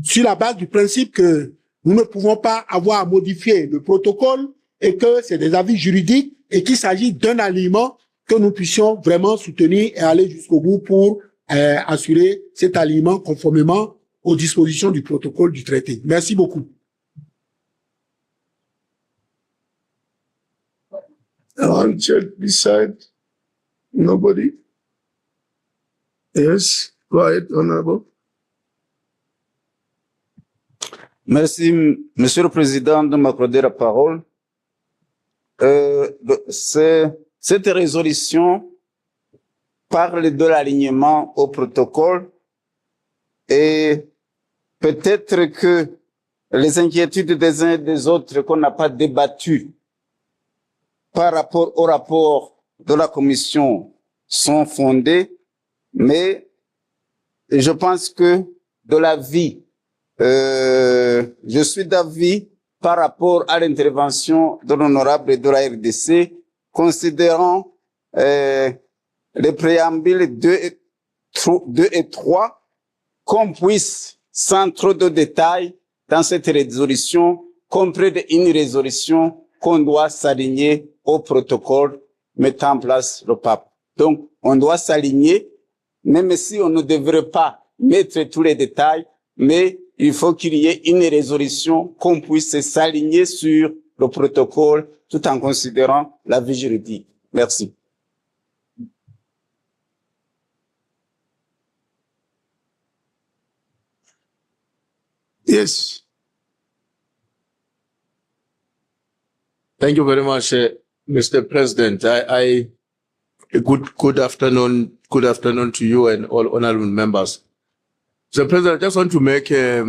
sur la base du principe que nous ne pouvons pas avoir à modifier le protocole et que c'est des avis juridiques et qu'il s'agit d'un aliment que nous puissions vraiment soutenir et aller jusqu'au bout pour assurer cet aliment conformément aux dispositions du protocole du traité. Merci beaucoup. One check beside. Nobody? Yes, go ahead, Honorable. Merci, Monsieur le Président, de m'accorder la parole. Cette résolution parle de l'alignement au protocole et peut-être que les inquiétudes des uns et des autres qu'on n'a pas débattues par rapport au rapport de la Commission sont fondées, mais je pense que de l'avis, je suis d'avis par rapport à l'intervention de l'honorable de la RDC, considérant les préambules 2 et 3, qu'on puisse, sans trop de détails, dans cette résolution, comprendre une résolution qu'on doit s'aligner au protocole mettant en place le pape. Donc, on doit s'aligner, même si on ne devrait pas mettre tous les détails, mais il faut qu'il y ait une résolution qu'on puisse s'aligner sur le protocole tout en considérant la vie juridique. Merci. Yes. Thank you very much, Mr. President. Good afternoon. Good afternoon to you and all honorable members. Mr. President, I just want to make a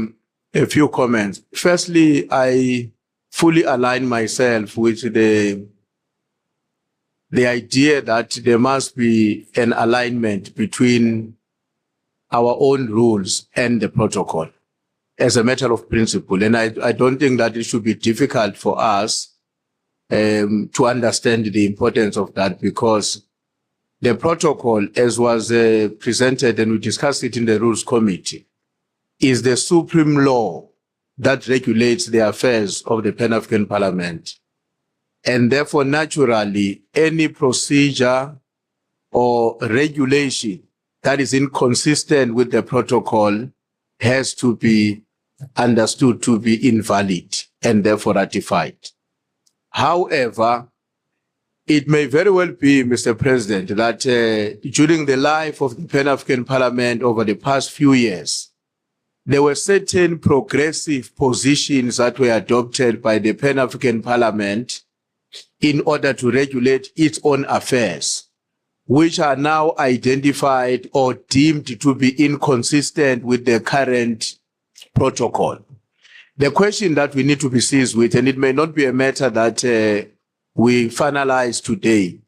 few comments. Firstly, I fully align myself with the idea that there must be an alignment between our own rules and the protocol as a matter of principle. And I don't think that it should be difficult for us to understand the importance of that, because the protocol, as was presented and we discussed it in the Rules Committee, is the supreme law that regulates the affairs of the Pan-African Parliament. And therefore, naturally, any procedure or regulation that is inconsistent with the protocol has to be understood to be invalid and therefore ratified. However, it may very well be, Mr. President, that during the life of the Pan-African Parliament over the past few years, there were certain progressive positions that were adopted by the Pan-African Parliament in order to regulate its own affairs, which are now identified or deemed to be inconsistent with the current protocol. The question that we need to be seized with, and it may not be a matter that we finalize today,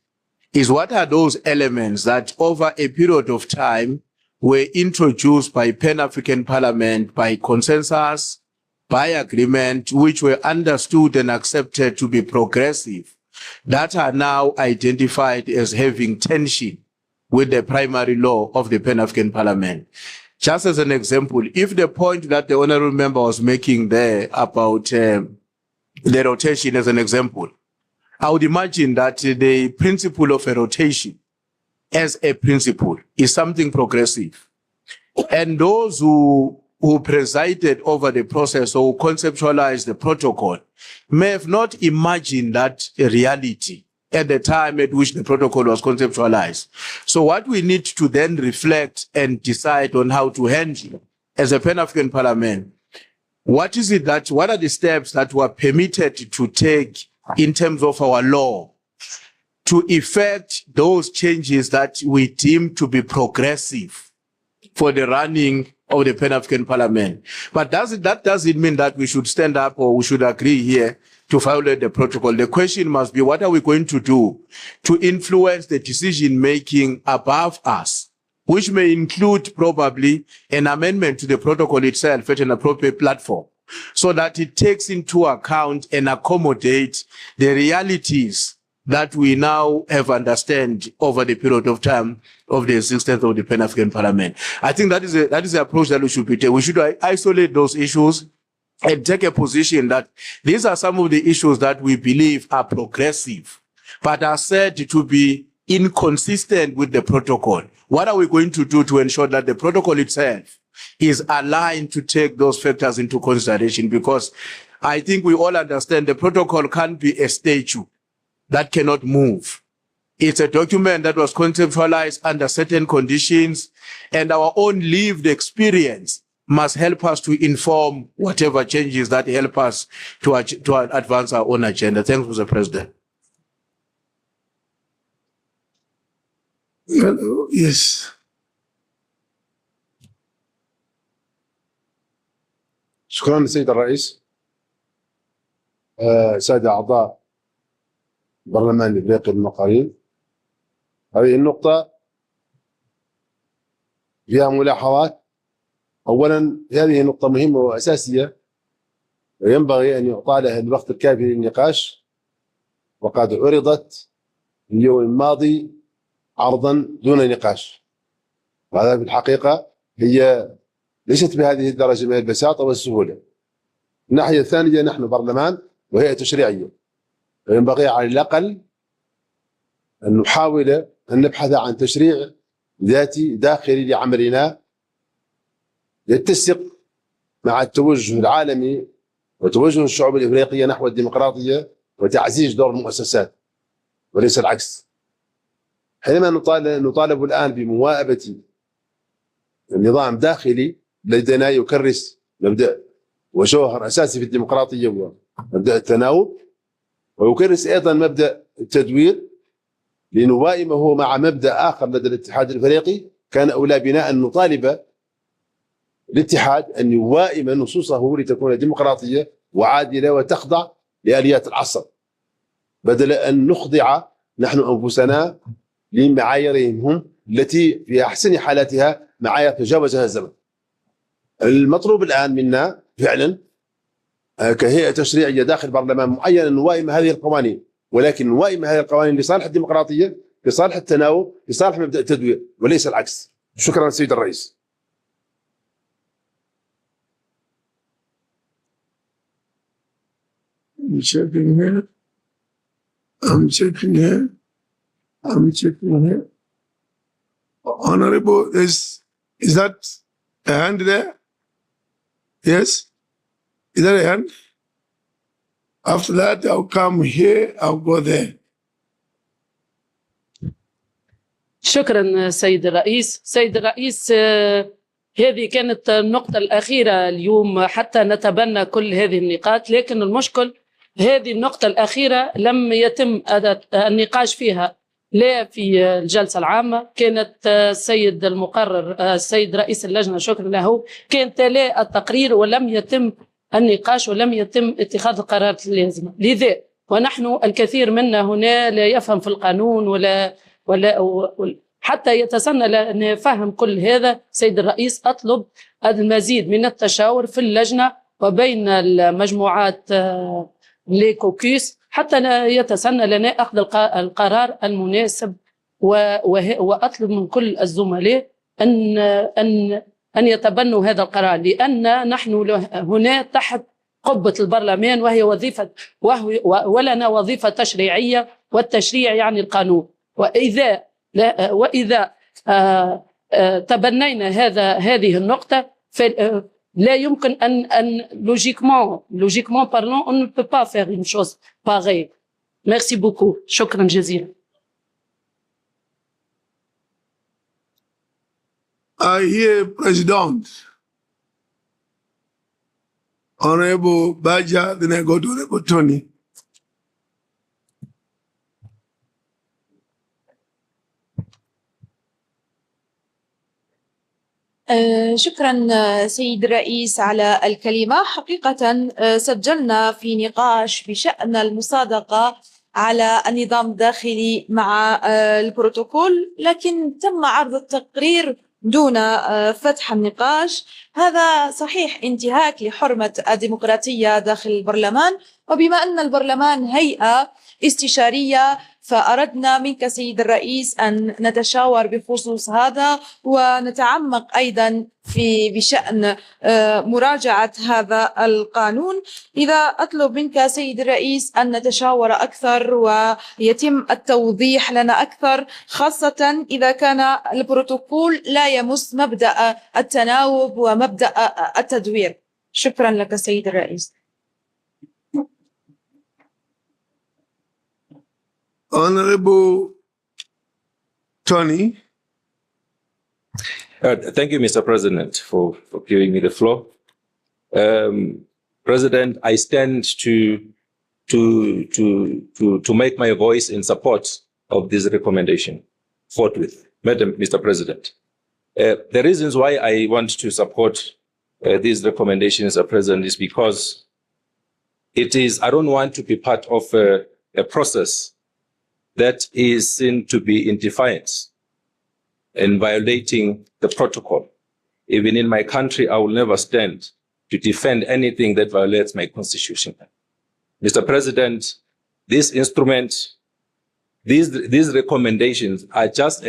is what are those elements that over a period of time were introduced by Pan-African Parliament by consensus, by agreement, which were understood and accepted to be progressive, that are now identified as having tension with the primary law of the Pan-African Parliament. Just as an example, if the point that the honorable member was making there about the rotation as an example, I would imagine that the principle of a rotation as a principle is something progressive. And those who presided over the process or who conceptualized the protocol may have not imagined that reality at the time at which the protocol was conceptualized. So what we need to then reflect and decide on how to handle as a Pan-African Parliament, what are the steps that were permitted to take in terms of our law to effect those changes that we deem to be progressive for the running of the Pan-African Parliament? But that doesn't mean that we should stand up or we should agree here to violate the protocol. The question must be, what are we going to do to influence the decision-making above us, which may include probably an amendment to the protocol itself at an appropriate platform, so that it takes into account and accommodates the realities that we now have understand over the period of time of the existence of the Pan-African Parliament. I think that is the approach that we should be taking. We should isolate those issues and take a position that these are some of the issues that we believe are progressive, but are said to be inconsistent with the protocol. What are we going to do to ensure that the protocol itself is aligned to take those factors into consideration? Because I think we all understand the protocol can't be a statue that cannot move. It's a document that was conceptualized under certain conditions, and our own lived experience must help us to inform whatever changes that help us to advance our own agenda. Thanks, Mr. President. Yes. شكرا سيد الرئيس. سادة أعضاء البرلمان الإفريقي المقرين، هذه النقطة فيها ملاحظات. أولا هذه نقطة مهمة وأساسية وينبغي أن يعطى لها الوقت الكافي للنقاش، وقد عرضت اليوم الماضي عرضا دون نقاش، وهذا في الحقيقة هي ليست بهذه الدرجة من البساطة والسهولة. الناحية الثانية نحن برلمان وهيئة تشريعية، وينبغي على الأقل أن نحاول أن نبحث عن تشريع ذاتي داخلي لعملنا يتسق مع التوجه العالمي وتوجه الشعوب الإفريقية نحو الديمقراطية وتعزيز دور المؤسسات وليس العكس. حينما نطالب الآن بمواءبة النظام داخلي لدينا يكرس مبدأ وجوهر أساسي في الديمقراطية ومبدأ التناوب، ويكرس أيضا مبدأ التدوير لنوائمه مع مبدأ آخر لدى الاتحاد الإفريقي. كان أولى بنا أن نطالب الاتحاد أن يوائم نصوصه لتكون ديمقراطية وعادلة وتخضع لآليات العصر، بدل أن نخضع نحن أنفسنا لمعاييرهم هم التي في أحسن حالاتها معايير تجاوزها الزمن. المطلوب الآن منا فعلا كهيئة تشريعية داخل برلمان معين أن نوائم هذه القوانين، ولكن نوائم هذه القوانين لصالح الديمقراطية، لصالح التناوب، لصالح مبدأ التدوير وليس العكس. شكرا سيد الرئيس. I'm checking here. I'm checking here. I'm checking here. Honorable, is that a hand there? Yes? Is that a hand? After that, I'll come here, I'll go there. شكرا سيد الرئيس. سيد الرئيس، هذه كانت النقطة الأخيرة اليوم حتى نتبنى كل هذه النقاط، لكن المشكل هذه النقطة الأخيرة لم يتم النقاش فيها لا في الجلسة العامة. كانت السيد المقرر السيد رئيس اللجنة شكرا له كان تلا التقرير ولم يتم النقاش ولم يتم اتخاذ القرارات اللازمة. لذا ونحن الكثير منا هنا لا يفهم في القانون ولا حتى يتسنى نفهم كل هذا. سيد الرئيس أطلب المزيد من التشاور في اللجنة وبين المجموعات ليكوكيس حتى يتسنى لنا أخذ القرار المناسب، وأطلب من كل الزملاء أن يتبنوا هذا القرار، لأن نحن هنا تحت قبة البرلمان وهي وظيفة ولنا وظيفة تشريعية، والتشريع يعني القانون. وإذا تبنينا هذه النقطة لا يمكن أن logiquement parlant on ne peut pas faire une chose pareille. Merci beaucoup. شكرا جزيلا. I hear President Honorable Baja, then I go to Honorable Tony. شكرا سيد الرئيس على الكلمة. حقيقة سجلنا في نقاش بشأن المصادقة على النظام الداخلي مع البروتوكول، لكن تم عرض التقرير دون فتح النقاش. هذا صحيح انتهاك لحرمة الديمقراطية داخل البرلمان، وبما أن البرلمان هيئة استشارية فأردنا منك سيد الرئيس أن نتشاور بخصوص هذا ونتعمق أيضا بشأن مراجعة هذا القانون. إذا أطلب منك سيد الرئيس أن نتشاور أكثر ويتم التوضيح لنا أكثر، خاصة إذا كان البروتوكول لا يمس مبدأ التناوب ومبدأ التدوير. شكرا لك سيد الرئيس. Honorable Tony. Thank you, Mr. President, for giving me the floor. President, I stand to make my voice in support of this recommendation forthwith. Mr. President, the reasons why I want to support these recommendations, Mr. President, is because I don't want to be part of a process that is seen to be in defiance and violating the protocol. Even in my country, I will never stand to defend anything that violates my constitution. Mr. President, this instrument, these recommendations are just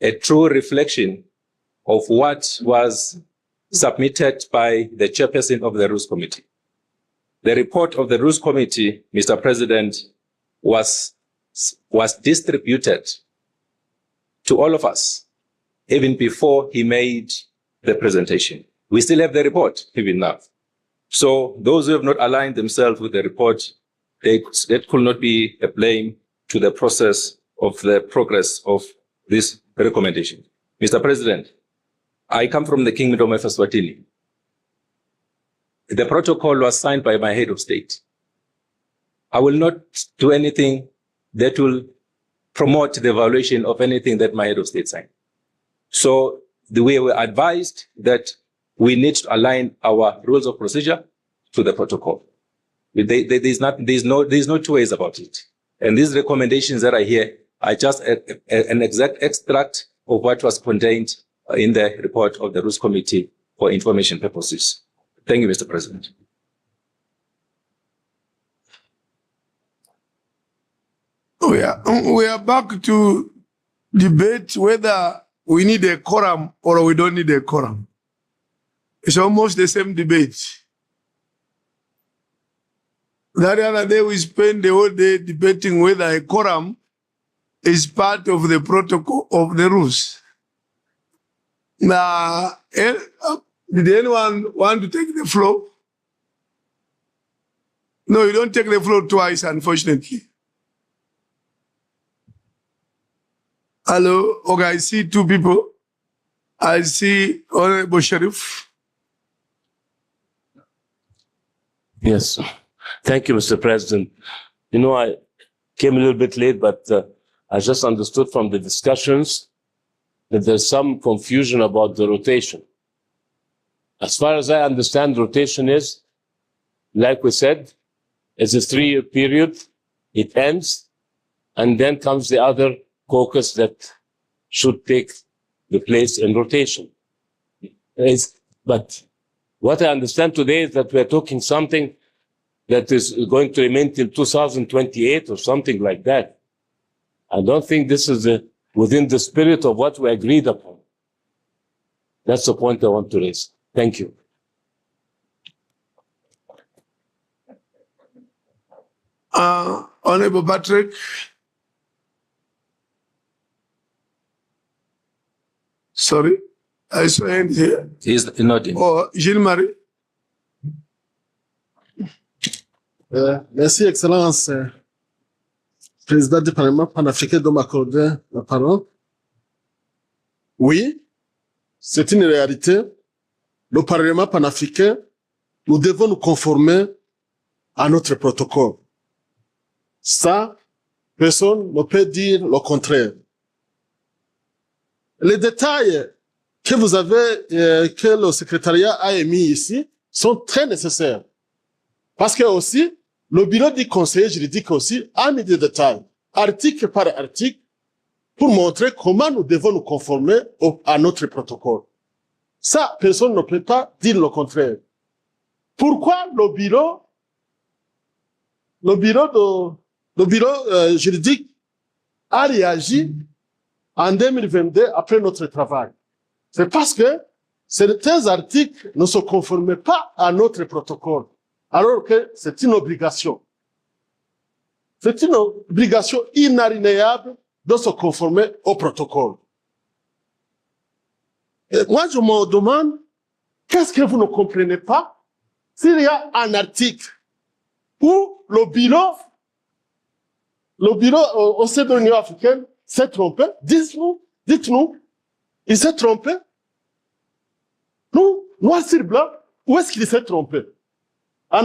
a true reflection of what was submitted by the chairperson of the Rules Committee. The report of the Rules Committee, Mr. President, was distributed to all of us even before he made the presentation. We still have the report even now. So those who have not aligned themselves with the report, that could not be a blame to the process of the progress of this recommendation. Mr. President, I come from the Kingdom of Eswatini. The protocol was signed by my head of state. I will not do anything that will promote the violation of anything that my head of state signed. So we were advised that we need to align our rules of procedure to the protocol. There's no two ways about it. And these recommendations that are here are just an exact extract of what was contained in the report of the Rules Committee for information purposes. Thank you, Mr. President. We are back to debate whether we need a quorum or we don't need a quorum. It's almost the same debate. That other day we spent the whole day debating whether a quorum is part of the protocol of the rules. Now, did anyone want to take the floor? No, you don't take the floor twice, unfortunately. Hello, okay, I see two people. I see Honorable Sharif. Yes, thank you, Mr. President. You know, I came a little bit late, but I just understood from the discussions that there's some confusion about the rotation. As far as I understand, rotation is, like we said, it's a 3-year period. It ends, and then comes the other caucus that should take the place in rotation. But what I understand today is that we're talking something that is going to remain till 2028 or something like that. I don't think this is within the spirit of what we agreed upon. That's the point I want to raise. Thank you. Honorable Patrick. Sorry, I saw hand here. He's not in. Oh, Gilles-Marie. Merci, Excellence, Président du Parlement panafricain de m'accorder la parole. Oui, c'est une réalité. Le Parlement panafricain nous devons nous conformer à notre protocole. Ça, personne ne peut dire le contraire. Les détails que vous avez, que le secrétariat a émis ici, sont très nécessaires. Parce que aussi, le bureau du conseiller juridique aussi a mis des détails, article par article, pour montrer comment nous devons nous conformer à notre protocole. Ça, personne ne peut pas dire le contraire. Pourquoi le bureau juridique a réagi en 2022 après notre travail? C'est parce que certains articles ne se conformaient pas à notre protocole, alors que c'est une obligation. C'est une obligation inaliénable de se conformer au protocole. Et moi, je me demande, qu'est-ce que vous ne comprenez pas? S'il y a un article où le bureau au sein de l'Union africaine s'est trompé, dites-nous, il s'est trompé? Nous, noir sur blanc, où est-ce qu'il s'est trompé? En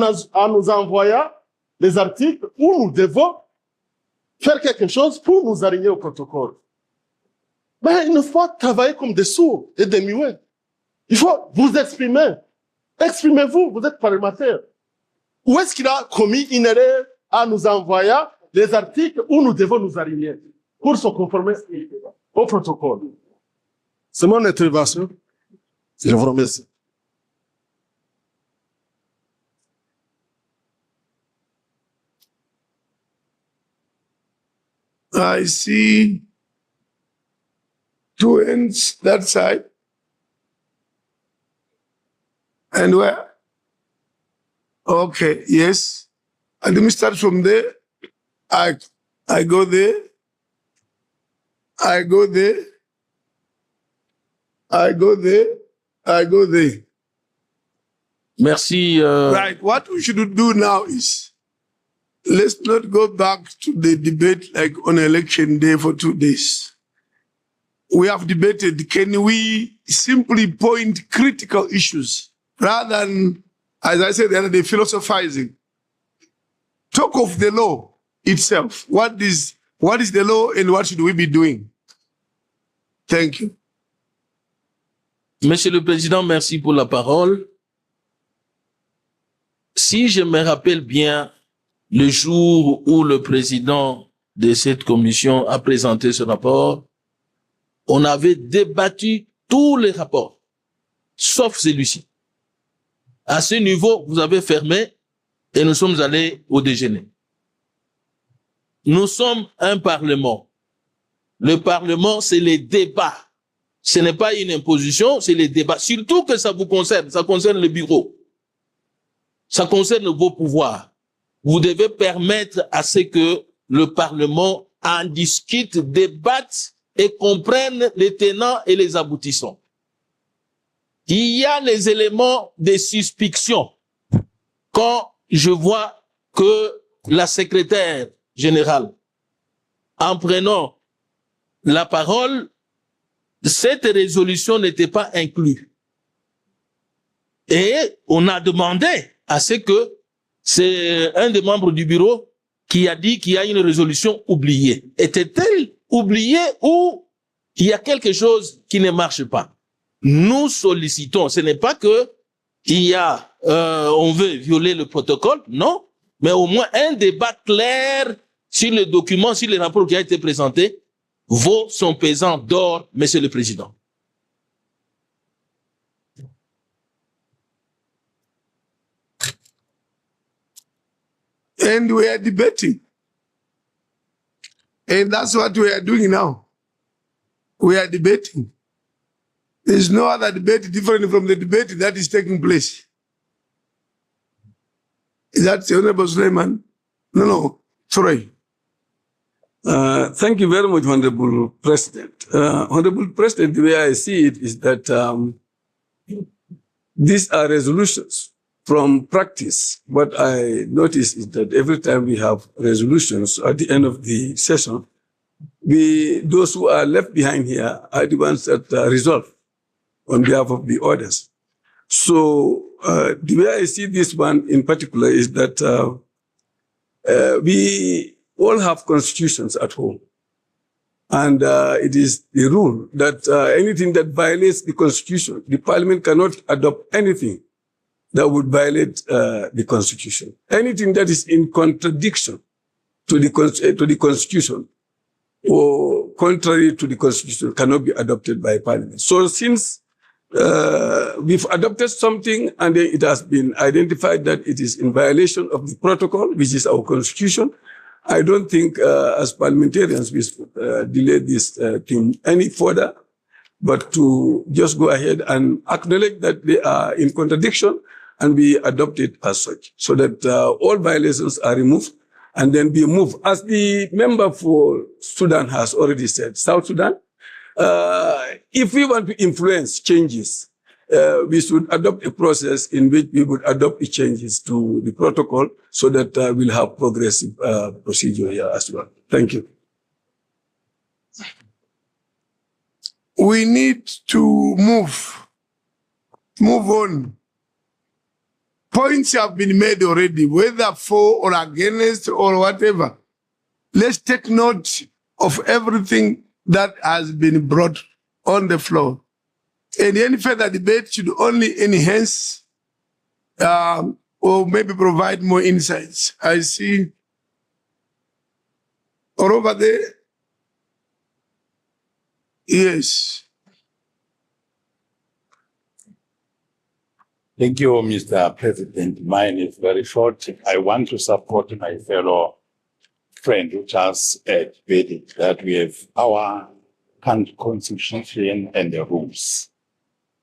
nous envoyant les articles où nous devons faire quelque chose pour nous aligner au protocole. Mais il ne faut pas travailler comme des sourds et des muets. Il faut vous exprimer. Exprimez-vous, vous êtes parlementaire. Où est-ce qu'il a commis une erreur en nous envoyant les articles où nous devons nous aligner pour se conformer au protocole? C'est mon intervention. Je vous remercie. I see two ends that side. And where? Okay, yes. And let me start from there. I go there. I go there. I go there. I go there. Merci. Right. What we should do now is, let's not go back to the debate like on election day for 2 days. We have debated, can we simply point critical issues rather than, as I said the other day, philosophizing? Talk of the law itself. What is the law and what should we be doing? Thank you. Monsieur le Président, merci pour la parole. Si je me rappelle bien, le jour où le président de cette commission a présenté ce rapport, on avait débattu tous les rapports, sauf celui-ci. À ce niveau, vous avez fermé et nous sommes allés au déjeuner. Nous sommes un parlement. Le parlement, c'est les débats. Ce n'est pas une imposition, c'est les débats. Surtout que ça vous concerne, ça concerne le bureau. Ça concerne vos pouvoirs. Vous devez permettre à ce que le Parlement en discute, débatte et comprenne les tenants et les aboutissants. Il y a les éléments de suspicion. Quand je vois que la secrétaire générale, en prenant la parole, cette résolution n'était pas inclue. Et on a demandé à ce que c'est un des membres du bureau qui a dit qu'il y a une résolution oubliée. Était-elle oubliée ou il y a quelque chose qui ne marche pas? Nous sollicitons, ce n'est pas que on veut violer le protocole, non, mais au moins un débat clair sur le document, sur le rapport qui a été présenté, vaut son pesant d'or, Monsieur le Président. And we are debating. And that's what we are doing now. We are debating. There's no other debate different from the debate that is taking place. Is that the Honorable Suleiman? No, sorry. Thank you very much, Honorable President. Honorable President, the way I see it is that these are resolutions from practice. What I notice is that every time we have resolutions at the end of the session, those who are left behind here are the ones that resolve on behalf of the others. So the way I see this one in particular is that we all have constitutions at home. And it is the rule that anything that violates the constitution, the parliament cannot adopt anything that would violate the constitution. Anything that is in contradiction to the constitution or contrary to the constitution cannot be adopted by parliament. So since we've adopted something and then it has been identified that it is in violation of the protocol, which is our constitution, I don't think as parliamentarians we should delay this thing any further, but to just go ahead and acknowledge that they are in contradiction and we adopt it as such, so that all violations are removed and then be moved. As the member for Sudan has already said, South Sudan, if we want to influence changes, we should adopt a process in which we would adopt the changes to the protocol so that we'll have progressive procedure here as well. Thank you. We need to move on. Points have been made already, whether for or against or whatever. Let's take note of everything that has been brought on the floor. And any further debate should only enhance or maybe provide more insights. I see, or over there, yes. Thank you, Mr. President. Mine is very short. I want to support my fellow friend who just debated that we have our constitution and the rules.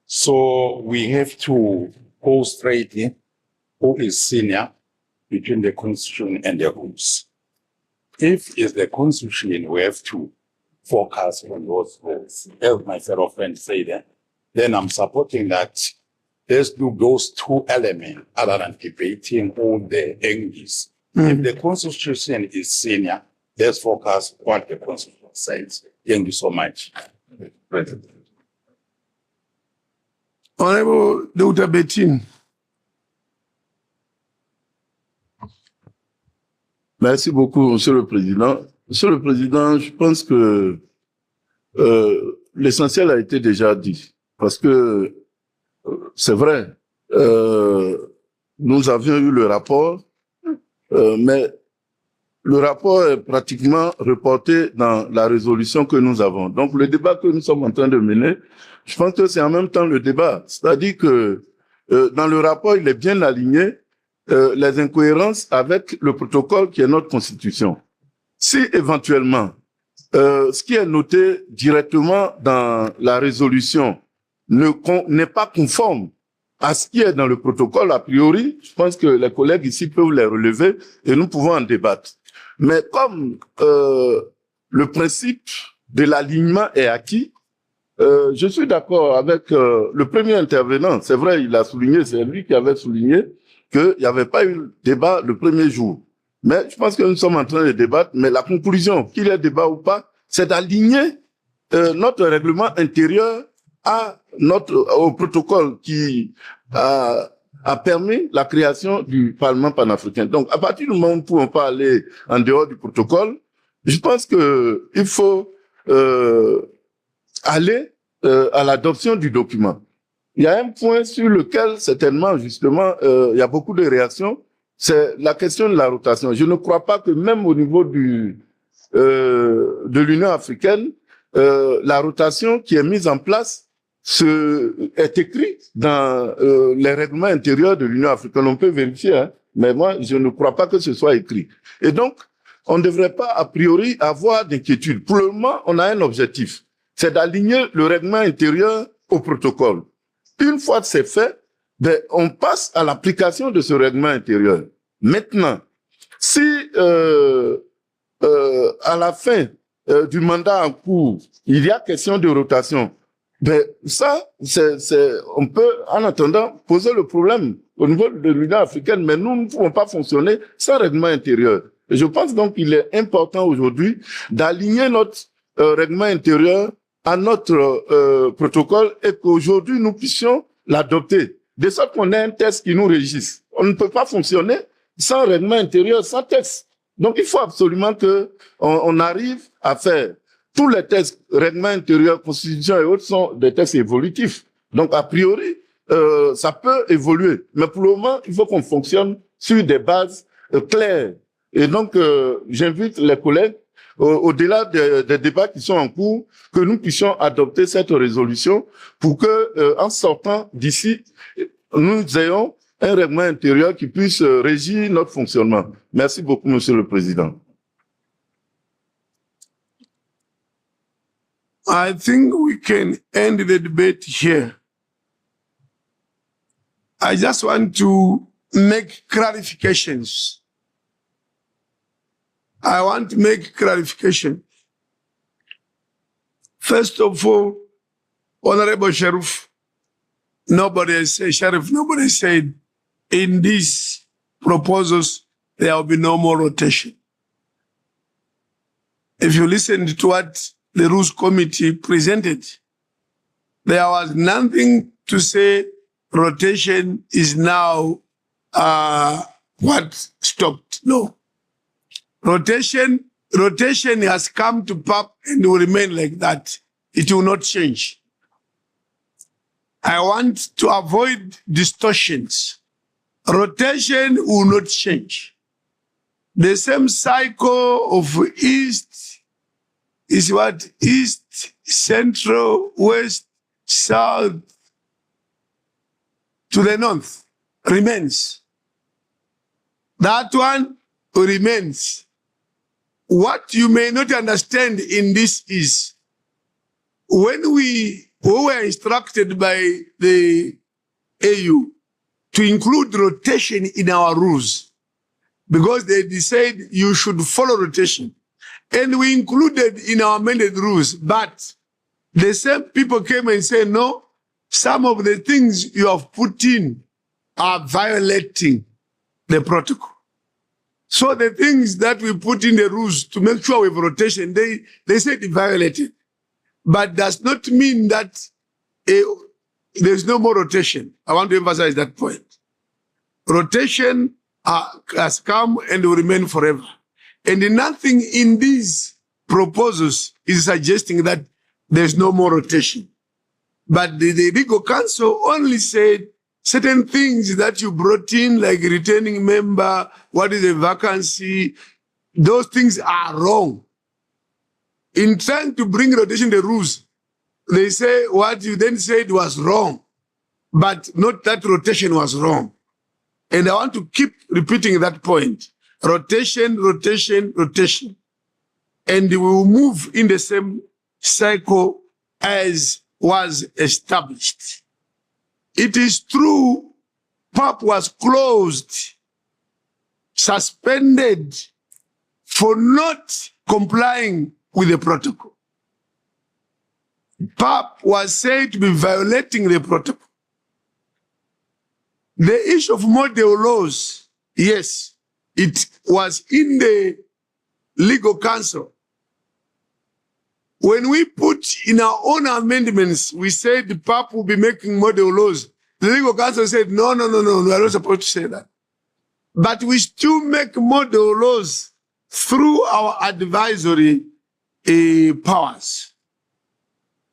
So we have to go straight in who is senior between the constitution and the rules. If it's the constitution, we have to focus on those rules. As my fellow friend said, then I'm supporting that. Let's do those two elements other than debating all the angles. If the constitution is senior, let's focus on what the constitution says. Thank you so much, President. Honorable Dr. Bettin. Merci beaucoup, Monsieur le Président. Monsieur le Président, je pense que l'essentiel a été déjà dit. Parce que c'est vrai, nous avions eu le rapport, mais le rapport est pratiquement reporté dans la résolution que nous avons. Donc, le débat que nous sommes en train de mener, je pense que c'est en même temps le débat. C'est-à-dire que dans le rapport, il est bien aligné les incohérences avec le protocole qui est notre constitution. Si éventuellement, ce qui est noté directement dans la résolution n'est pas conforme à ce qui est dans le protocole, a priori, je pense que les collègues ici peuvent les relever et nous pouvons en débattre. Mais comme le principe de l'alignement est acquis, je suis d'accord avec le premier intervenant. C'est vrai, il a souligné, c'est lui qui avait souligné qu'il n'y avait pas eu débat le premier jour. Mais je pense que nous sommes en train de débattre, mais la conclusion, qu'il y ait débat ou pas, c'est d'aligner notre règlement intérieur au protocole qui a permis la création du Parlement panafricain. Donc, à partir du moment où nous ne pouvons pas aller en dehors du protocole, je pense que il faut aller à l'adoption du document. Il y a un point sur lequel, certainement, justement, il y a beaucoup de réactions, c'est la question de la rotation. Je ne crois pas que même au niveau de l'Union africaine, la rotation qui est mise en place est écrite dans les règlements intérieurs de l'Union africaine. On peut vérifier, hein, mais moi, je ne crois pas que ce soit écrit. Et donc, on ne devrait pas, a priori, avoir d'inquiétude. Pour le moment, on a un objectif, c'est d'aligner le règlement intérieur au protocole. Une fois que c'est fait, ben, on passe à l'application de ce règlement intérieur. Maintenant, si à la fin du mandat en cours, il y a question de rotation, ben ça, on peut, en attendant, poser le problème au niveau de l'Union africaine, mais nous ne pouvons pas fonctionner sans règlement intérieur. Et je pense donc qu'il est important aujourd'hui d'aligner notre règlement intérieur à notre protocole et qu'aujourd'hui nous puissions l'adopter. de sorte qu'on ait un texte qui nous régisse. On ne peut pas fonctionner sans règlement intérieur, sans texte. Donc, il faut absolument que on arrive à faire tous les textes, règlement intérieur, constitution et autres sont des textes évolutifs. Donc, a priori, ça peut évoluer. Mais pour le moment, il faut qu'on fonctionne sur des bases claires. Et donc, j'invite les collègues, au-delà des débats qui sont en cours, que nous puissions adopter cette résolution pour que, en sortant d'ici, nous ayons un règlement intérieur qui puisse régir notre fonctionnement. Merci beaucoup, Monsieur le Président. I think we can end the debate here. I just want to make clarifications. I want to make clarification. First of all, Honorable Sheriff, nobody said in these proposals there will be no more rotation. If you listen to what the Rules Committee presented, there was nothing to say rotation is now what stopped. No. Rotation has come to PAP and will remain like that. It will not change. I want to avoid distortions. Rotation will not change. The same cycle of East is what? East, Central, West, South, to the North remains. That one remains. What you may not understand in this is, when we were instructed by the AU to include rotation in our rules, because they decided you should follow rotation, and we included in our amended rules, but the same people came and said, no, some of the things you have put in are violating the protocol. So the things that we put in the rules to make sure we have rotation, they said it violated. But does not mean that there's no more rotation. I want to emphasize that point. Rotation has come and will remain forever. And nothing in these proposals is suggesting that there's no more rotation. But the legal counsel only said certain things that you brought in, like returning member, what is a vacancy, those things are wrong. In trying to bring rotation the rules, they say what you then said was wrong, but not that rotation was wrong. And I want to keep repeating that point. Rotation, rotation, rotation. And we will move in the same cycle as was established. It is true, PAP was closed, suspended for not complying with the protocol. PAP was said to be violating the protocol. The issue of model laws, yes, it was in the legal counsel. When we put in our own amendments, we said the PAP will be making model laws. The legal counsel said, no, we are not supposed to say that. But we still make model laws through our advisory powers.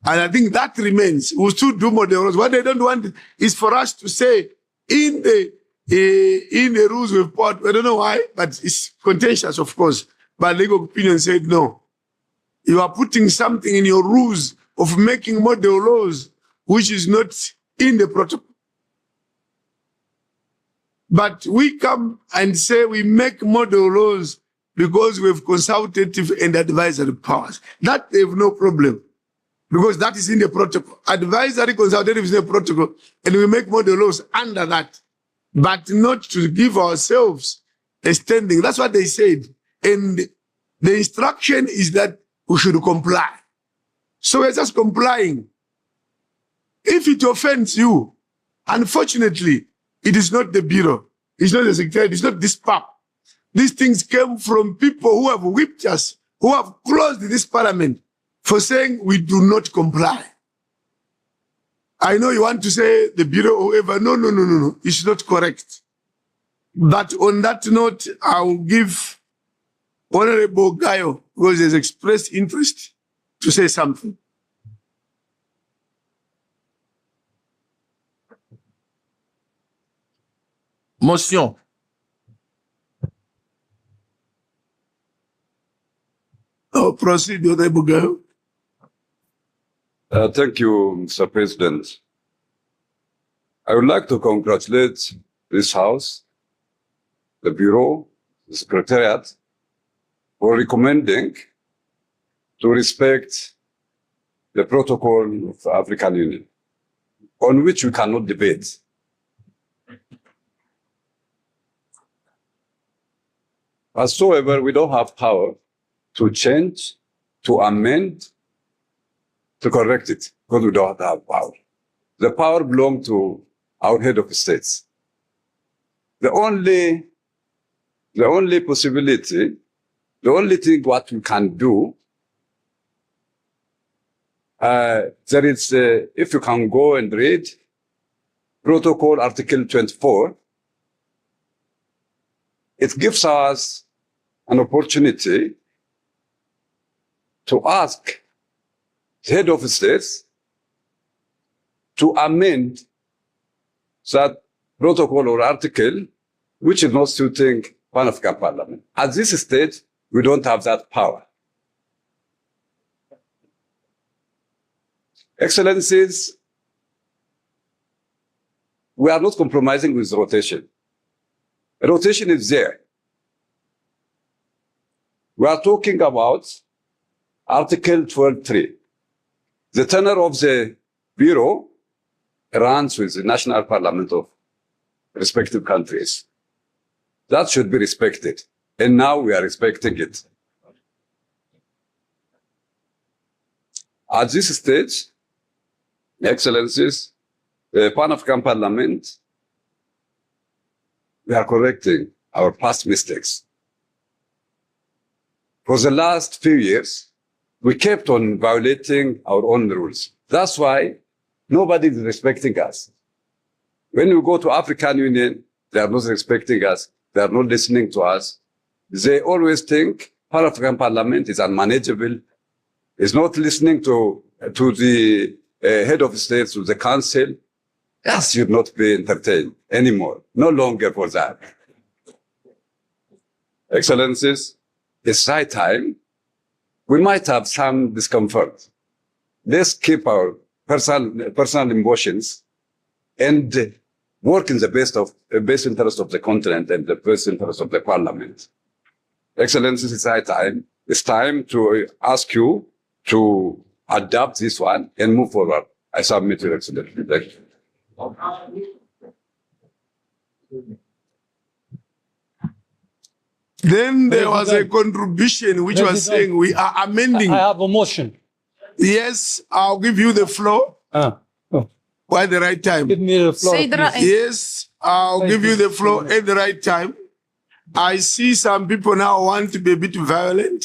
And I think that remains. We'll still do model laws. What they don't want is for us to say in the rules we've put, I don't know why, but it's contentious, of course. But legal opinion said no. You are putting something in your rules of making model laws, which is not in the protocol. But we come and say we make model laws because we have consultative and advisory powers. That they have no problem, because that is in the protocol. Advisory, consultative is in the protocol, and we make model laws under that, but not to give ourselves a standing. That's what they said. And the instruction is that we should comply. So we're just complying. If it offends you, unfortunately, it is not the Bureau. It's not the Secretariat. It's not this PAP. These things came from people who have whipped us, who have closed this parliament for saying we do not comply. I know you want to say the Bureau, whoever. No. It's not correct. But on that note, I'll give Honorable Gayo, who has expressed interest, to say something. Motion. Oh, proceed, Honorable Gayo. Thank you, Mr. President. I would like to congratulate this House, the Bureau, the Secretariat, for recommending to respect the protocol of the African Union, on which we cannot debate. Whatsoever, we don't have power to change, to amend, to correct it, because we don't have power. The power belongs to our head of states. The only possibility, the only thing what we can do, there is, if you can go and read Protocol Article 24, it gives us an opportunity to ask the head of states to amend that protocol or article which is not suiting Pan-African Parliament. At this stage, we don't have that power. Excellencies, we are not compromising with rotation. Rotation is there. We are talking about Article 12.3. The tenure of the Bureau runs with the national parliament of respective countries. That should be respected. And now we are respecting it. At this stage, Excellencies, the Pan-African Parliament, we are correcting our past mistakes. For the last few years, we kept on violating our own rules. That's why nobody is respecting us. When we go to African Union, they are not respecting us. They are not listening to us. They always think Pan-African Parliament is unmanageable, is not listening to the head of states, to the council. That should not be entertained anymore. No longer for that. Excellencies, it's high time. We might have some discomfort. Let's keep our personal emotions and work in the best interest of the continent and the best interest of the parliament. Excellencies, it's high time. It's time to ask you to adapt this one and move forward. I submit to Excellency. Thank you. Then there was a contribution which was saying we are amending. I have a motion. Yes, I'll give you the floor. By the right time. Give me the floor. Yes, I'll give you the floor at the right time. I see some people now want to be a bit violent.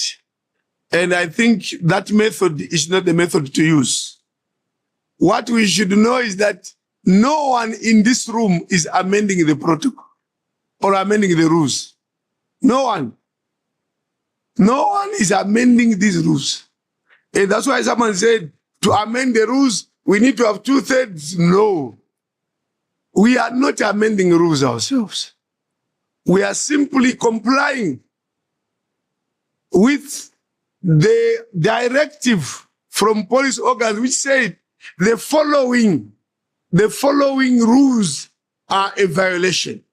And I think that method is not the method to use. What we should know is that no one in this room is amending the protocol or amending the rules. No one. No one is amending these rules. And that's why someone said, to amend the rules, we need to have 2/3. No. We are not amending rules ourselves. We are simply complying with the directive from police organs which said the following rules are a violation.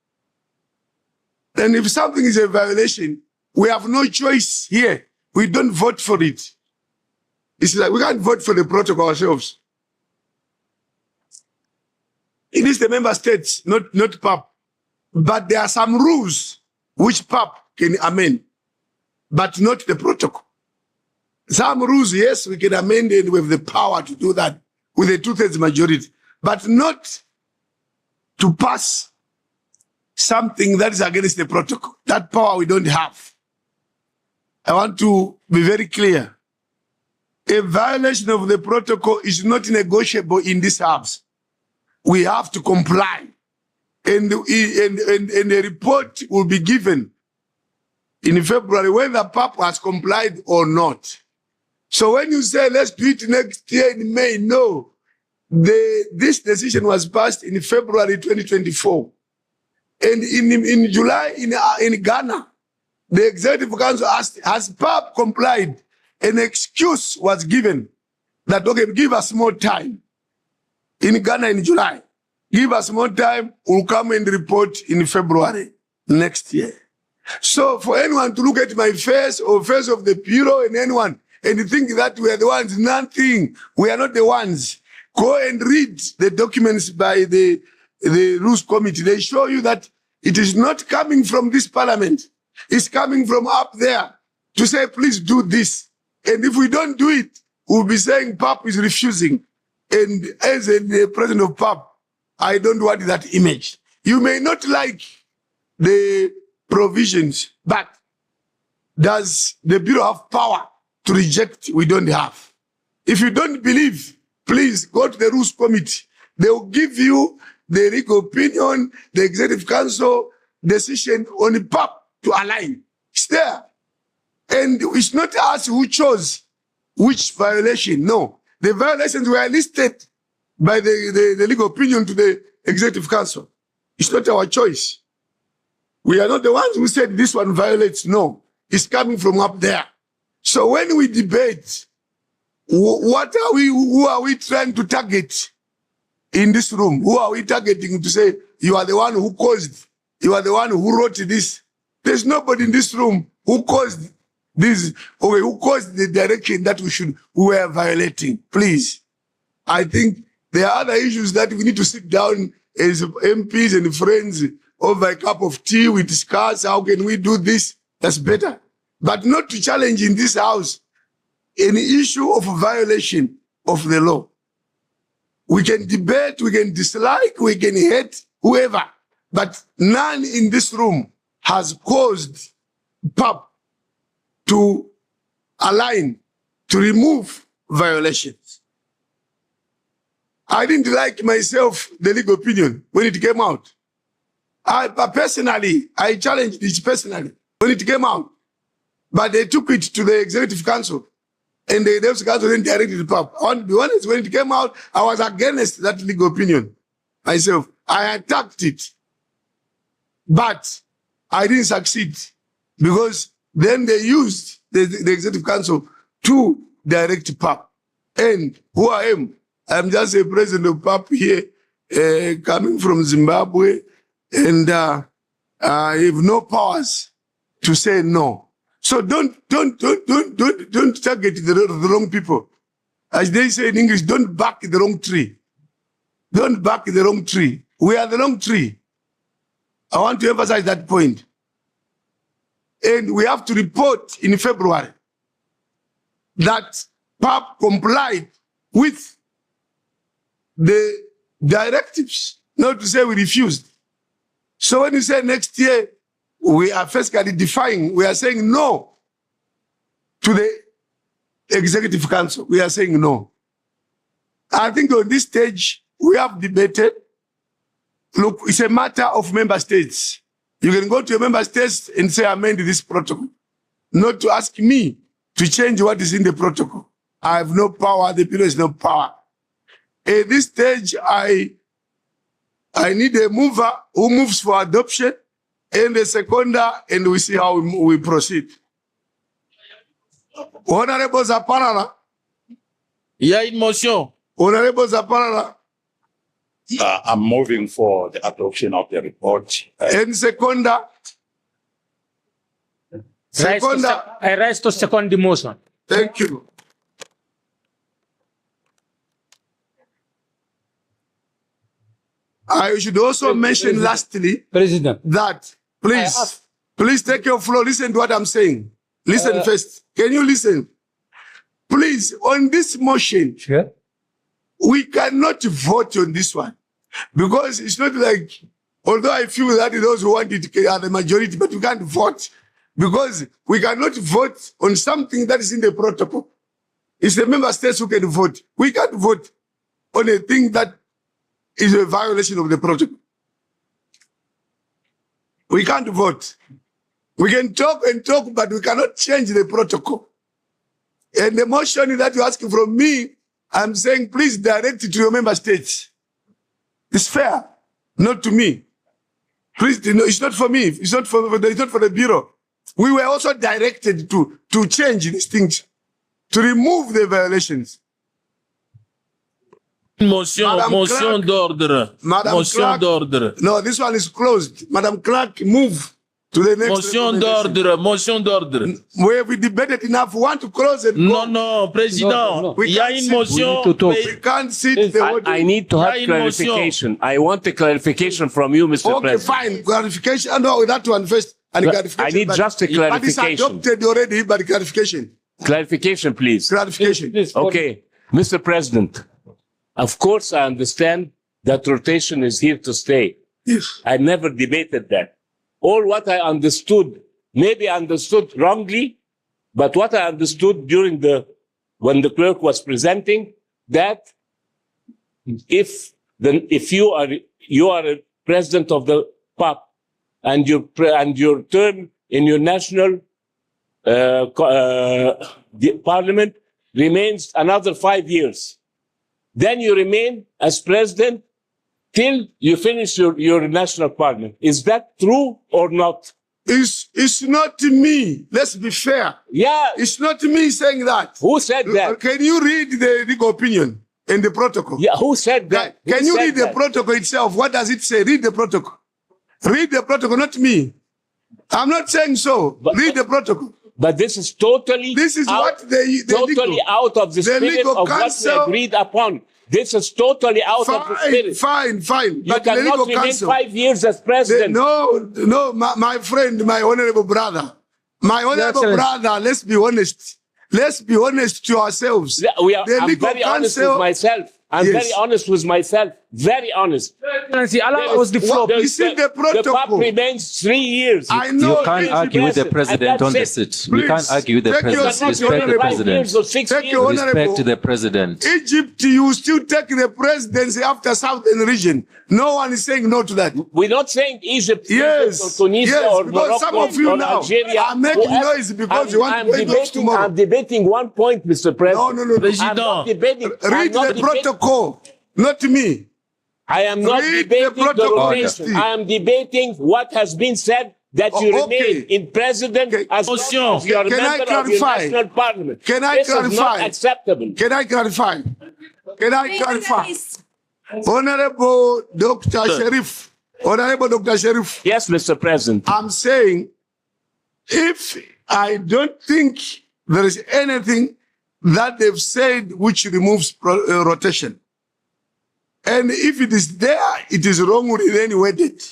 And if something is a violation, we have no choice here. We don't vote for it. It's like we can't vote for the protocol ourselves. It is the member states, not PAP. But there are some rules which PAP can amend, but not the protocol. Some rules, yes, we can amend it with the power to do that with a 2/3 majority, but not to pass something that is against the protocol. That power we don't have. I want to be very clear. A violation of the protocol is not negotiable in this house. we have to comply. And a report will be given in February whether PAP has complied or not. So when you say, let's do it next year in May, no. This decision was passed in February 2024. And in July, in Ghana, the Executive Council asked, has PAP complied? An excuse was given that, okay, give us more time. In Ghana in July, give us more time, we'll come and report in February next year. So for anyone to look at my face or face of the Bureau and anyone and think that we are the ones, nothing, we are not the ones. Go and read the documents by the Rules Committee. They show you that it is not coming from this parliament. It's coming from up there to say, please do this. And if we don't do it, we'll be saying PAP is refusing. And as the president of PAP, I don't want that image. You may not like the provisions, but does the Bureau have power to reject? We don't have. If you don't believe, please go to the Rules Committee. They will give you the legal opinion, the Executive Council decision on the PAP to align. It's there. And it's not us who chose which violation. No. The violations were listed by the legal opinion to the Executive Council. It's not our choice. We are not the ones who said this one violates. No. It's coming from up there. So when we debate, who are we trying to target in this room? Who are we targeting to say, you are the one who caused, you are the one who wrote this? There's nobody in this room who caused this, or who caused the direction that we were violating. Please. I think there are other issues that we need to sit down as MPs and friends over a cup of tea. We discuss how can we do this. That's better. But not to challenge in this house any issue of violation of the law. We can debate, we can dislike, we can hate whoever, but none in this room has caused PAP to align, to remove violations. I didn't like myself the legal opinion when it came out. I challenged it personally when it came out. But they took it to the Executive Council. And the Executive Council then directed the PAP. I want to be honest, when it came out, I was against that legal opinion myself. I attacked it. But I didn't succeed. Because then they used the Executive Council to direct PAP. And who I am? I'm just a president of PAP here, coming from Zimbabwe. And I have no powers to say no. So don't target the wrong people. As they say in English, don't back the wrong tree. Don't back the wrong tree. We are the wrong tree. I want to emphasize that point. And we have to report in February that PAP complied with the directives, not to say we refused. So when you say next year, we are fiscally defying, we are saying no to the Executive Council. We are saying no. I think on this stage, we have debated. Look, it's a matter of member states. You can go to your member states and say, amend this protocol. Not to ask me to change what is in the protocol. I have no power, the Bureau has no power. At this stage, I need a mover who moves for adoption and a seconder, and we see how we proceed. Honorable Zaparala. Il y a une motion. Honorable Zaparala. I'm moving for the adoption of the report. And seconder. I rise to second the motion. Thank you. I should also mention lastly, President, that please take your floor. Listen to what I'm saying. Listen first. Can you listen? Please, on this motion, sure, we cannot vote on this one because it's not like, although I feel that those who want it are the majority, but we can't vote because we cannot vote on something that is in the protocol. It's the member states who can vote. We can't vote on a thing that is a violation of the protocol. We can't vote. We can talk and talk, but we cannot change the protocol. And the motion that you're asking from me, I'm saying, please direct it to your member states. It's fair, not to me. Please, it's not for me. It's not for the Bureau. We were also directed to change these things, to remove the violations. Motion d'ordre. Motion d'ordre. No, this one is closed. Madam Clerk, move to the next. Motion d'ordre. We debated enough. We want to close it. Non, Président. Il y a une motion. We can't sit. I need to have clarification. I want a clarification from you, Mr. Okay, President. fine. Clarification. No, that one first. And clarification. I need just a clarification. But it's adopted already, but clarification. Clarification, please. Clarification. Okay. Mr. President, of course I understand that rotation is here to stay. Yes. I never debated that. All what I understood, maybe I understood wrongly, but what I understood when the clerk was presenting, that if you are a president of the PAP and your term in your national parliament remains another 5 years, then you remain as president till you finish your national parliament. Is that true or not? It's not me. Let's be fair. Yeah. It's not me saying that. Who said that? Can you read the legal opinion in the protocol? Yeah, who said that? Can you read the protocol itself? What does it say? Read the protocol. Read the protocol, not me. I'm not saying so. Read the protocol. But this is totally out of the spirit of what we agreed upon. This is totally out of the spirit. Fine. You cannot remain 5 years as president. No, my friend, my honorable brother. My honorable brother, let's be honest. Let's be honest to ourselves. I'm very honest with myself. I'm very honest with myself. Very honest. Allow us the floor. This is the protocol. The PAP remains 3 years. I know. You can't argue with the president on this. You can't argue with the president. Respect the president. Respect the president. Egypt, you still take the presidency after Southern region. No one is saying no to that. We're not saying Egypt, yes, or Tunisia, or because Morocco, some of you or now Algeria. are making noise because you want to wait tomorrow. I'm debating one point, Mr. President. No. I'm not debating. Read the protocol, not me. I am not debating the rotation. I am debating what has been said, that you remain in president as long as you are a member of your national parliament. Can I clarify? This is not acceptable. Can I clarify? Honorable Dr. Sharif. Honorable Dr. Sharif. Yes, Mr. President. I'm saying, if I don't think there is anything that they've said which removes rotation, and if it is there, it is wrongly then worded.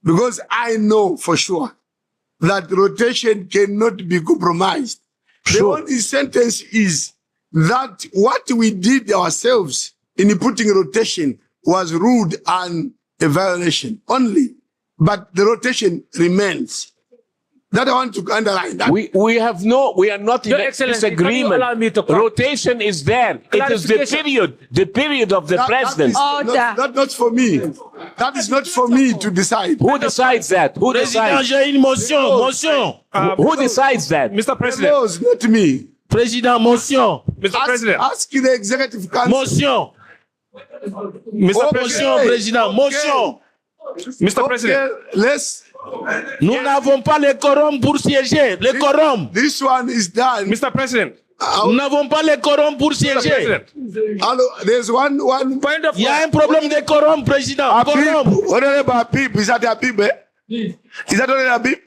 Because I know for sure that rotation cannot be compromised. Sure. The only sentence is that what we did ourselves in putting rotation was rude and a violation only. But the rotation remains. That I want to underline that. We are not in disagreement. Rotation is there. It is the period of the president. Not for me. That is not for me to decide. Who decides that? Who decides? Who decides that? Mr. President. No, not me. Président, motion. Mr. President. Ask the executive council. Motion. Mr. President. Président, motion. Mr. President. Let's. Nous n'avons pas le quorum pour siéger. Le quorum. This one is done. Mr. President. Nous n'avons pas le quorum pour siéger. There's one point of. Il y a un problème de quorum, président. Honorable Habib, is that Habib? Is that Habib?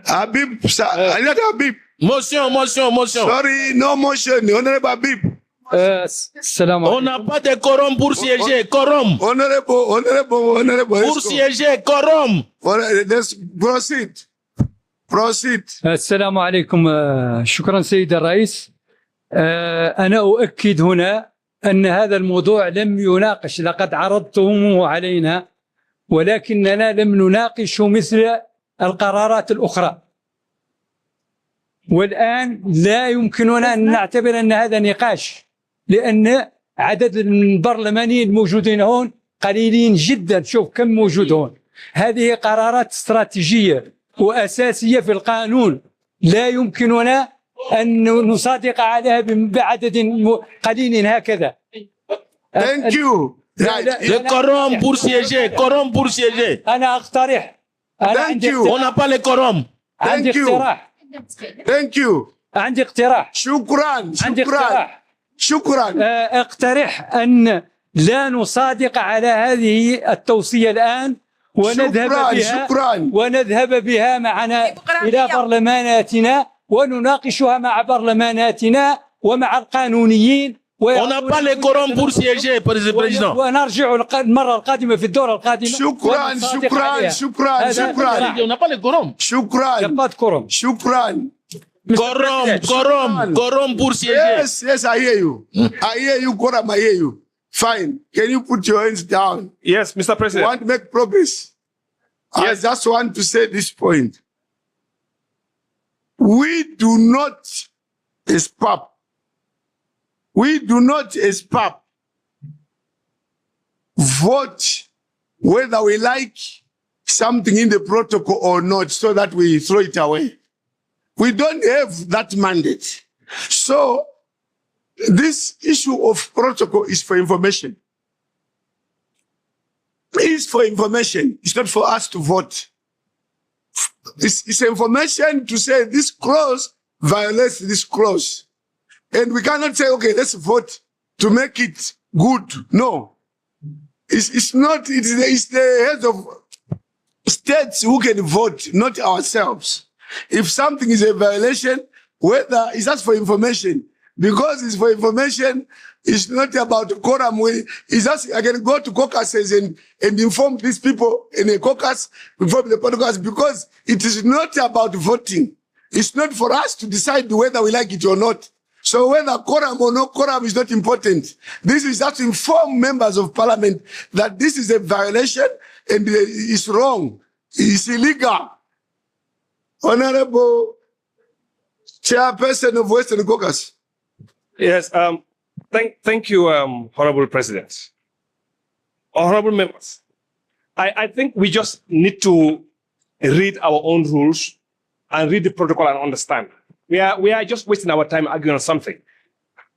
Habib, is that Habib? Motion. Sorry, no motion. Honorable Habib. On n'a pas de quorum pour siéger. Quorum. Honorable. Pour siéger, quorum. Let's proceed. السلام عليكم. شكرا سيد الرئيس. أنا أؤكد هنا أن هذا الموضوع لم يناقش. لقد عرضتموه علينا ولكننا لم نناقش مثل القرارات الأخرى. والآن لا يمكننا أن نعتبر أن هذا نقاش، لأن عدد البرلمانيين الموجودين هون قليلين جدا. شوف كم موجود هون. هذه قرارات استراتيجية وأساسية في القانون، لا يمكننا أن نصادق عليها بعدد قليل هكذا. Thank you. Les quorums pour siéger, quorum pour siéger. أنا أقترح. Thank you. On n'a pas les quorums. عندي اقتراح. Thank you. عندي اقتراح. شكرا. عندي اقتراح. شكرا. اقترح أن لا نصادق على هذه التوصية الآن ونذهب بها معنا إلى برلماناتنا ونناقشها مع برلماناتنا ومع القانونيين. On n'a pas les quorums pour siéger, président. ونرجع المرة القادمة في الدورة القادمة. شكرا. On n'a pas les quorums. شكرا. Quorum pour siéger. Yes, I hear you. I hear you, quorum, I hear you. Fine. Can you put your hands down? Yes, Mr. President. Want to make progress? Yes. I just want to say this point. We do not spap. We do not spap vote whether we like something in the protocol or not so that we throw it away. We don't have that mandate. So this issue of protocol is for information. It's for information. It's not for us to vote. It's information to say this clause violates this clause. And we cannot say, okay, let's vote to make it good. No. It's not, it's the heads of states who can vote, not ourselves. If something is a violation, whether it's just for information, because it's for information, it's not about quorum. It's just, I can go to caucuses and inform these people in a caucus, inform the caucus, because it is not about voting. It's not for us to decide whether we like it or not. So whether quorum or no quorum is not important. This is just to inform members of parliament that this is a violation and it's wrong. It's illegal. Honorable Chairperson of Western Caucus. Yes, thank you, Honorable President. Honorable members, I think we just need to read our own rules and read the protocol and understand. We are just wasting our time arguing on something.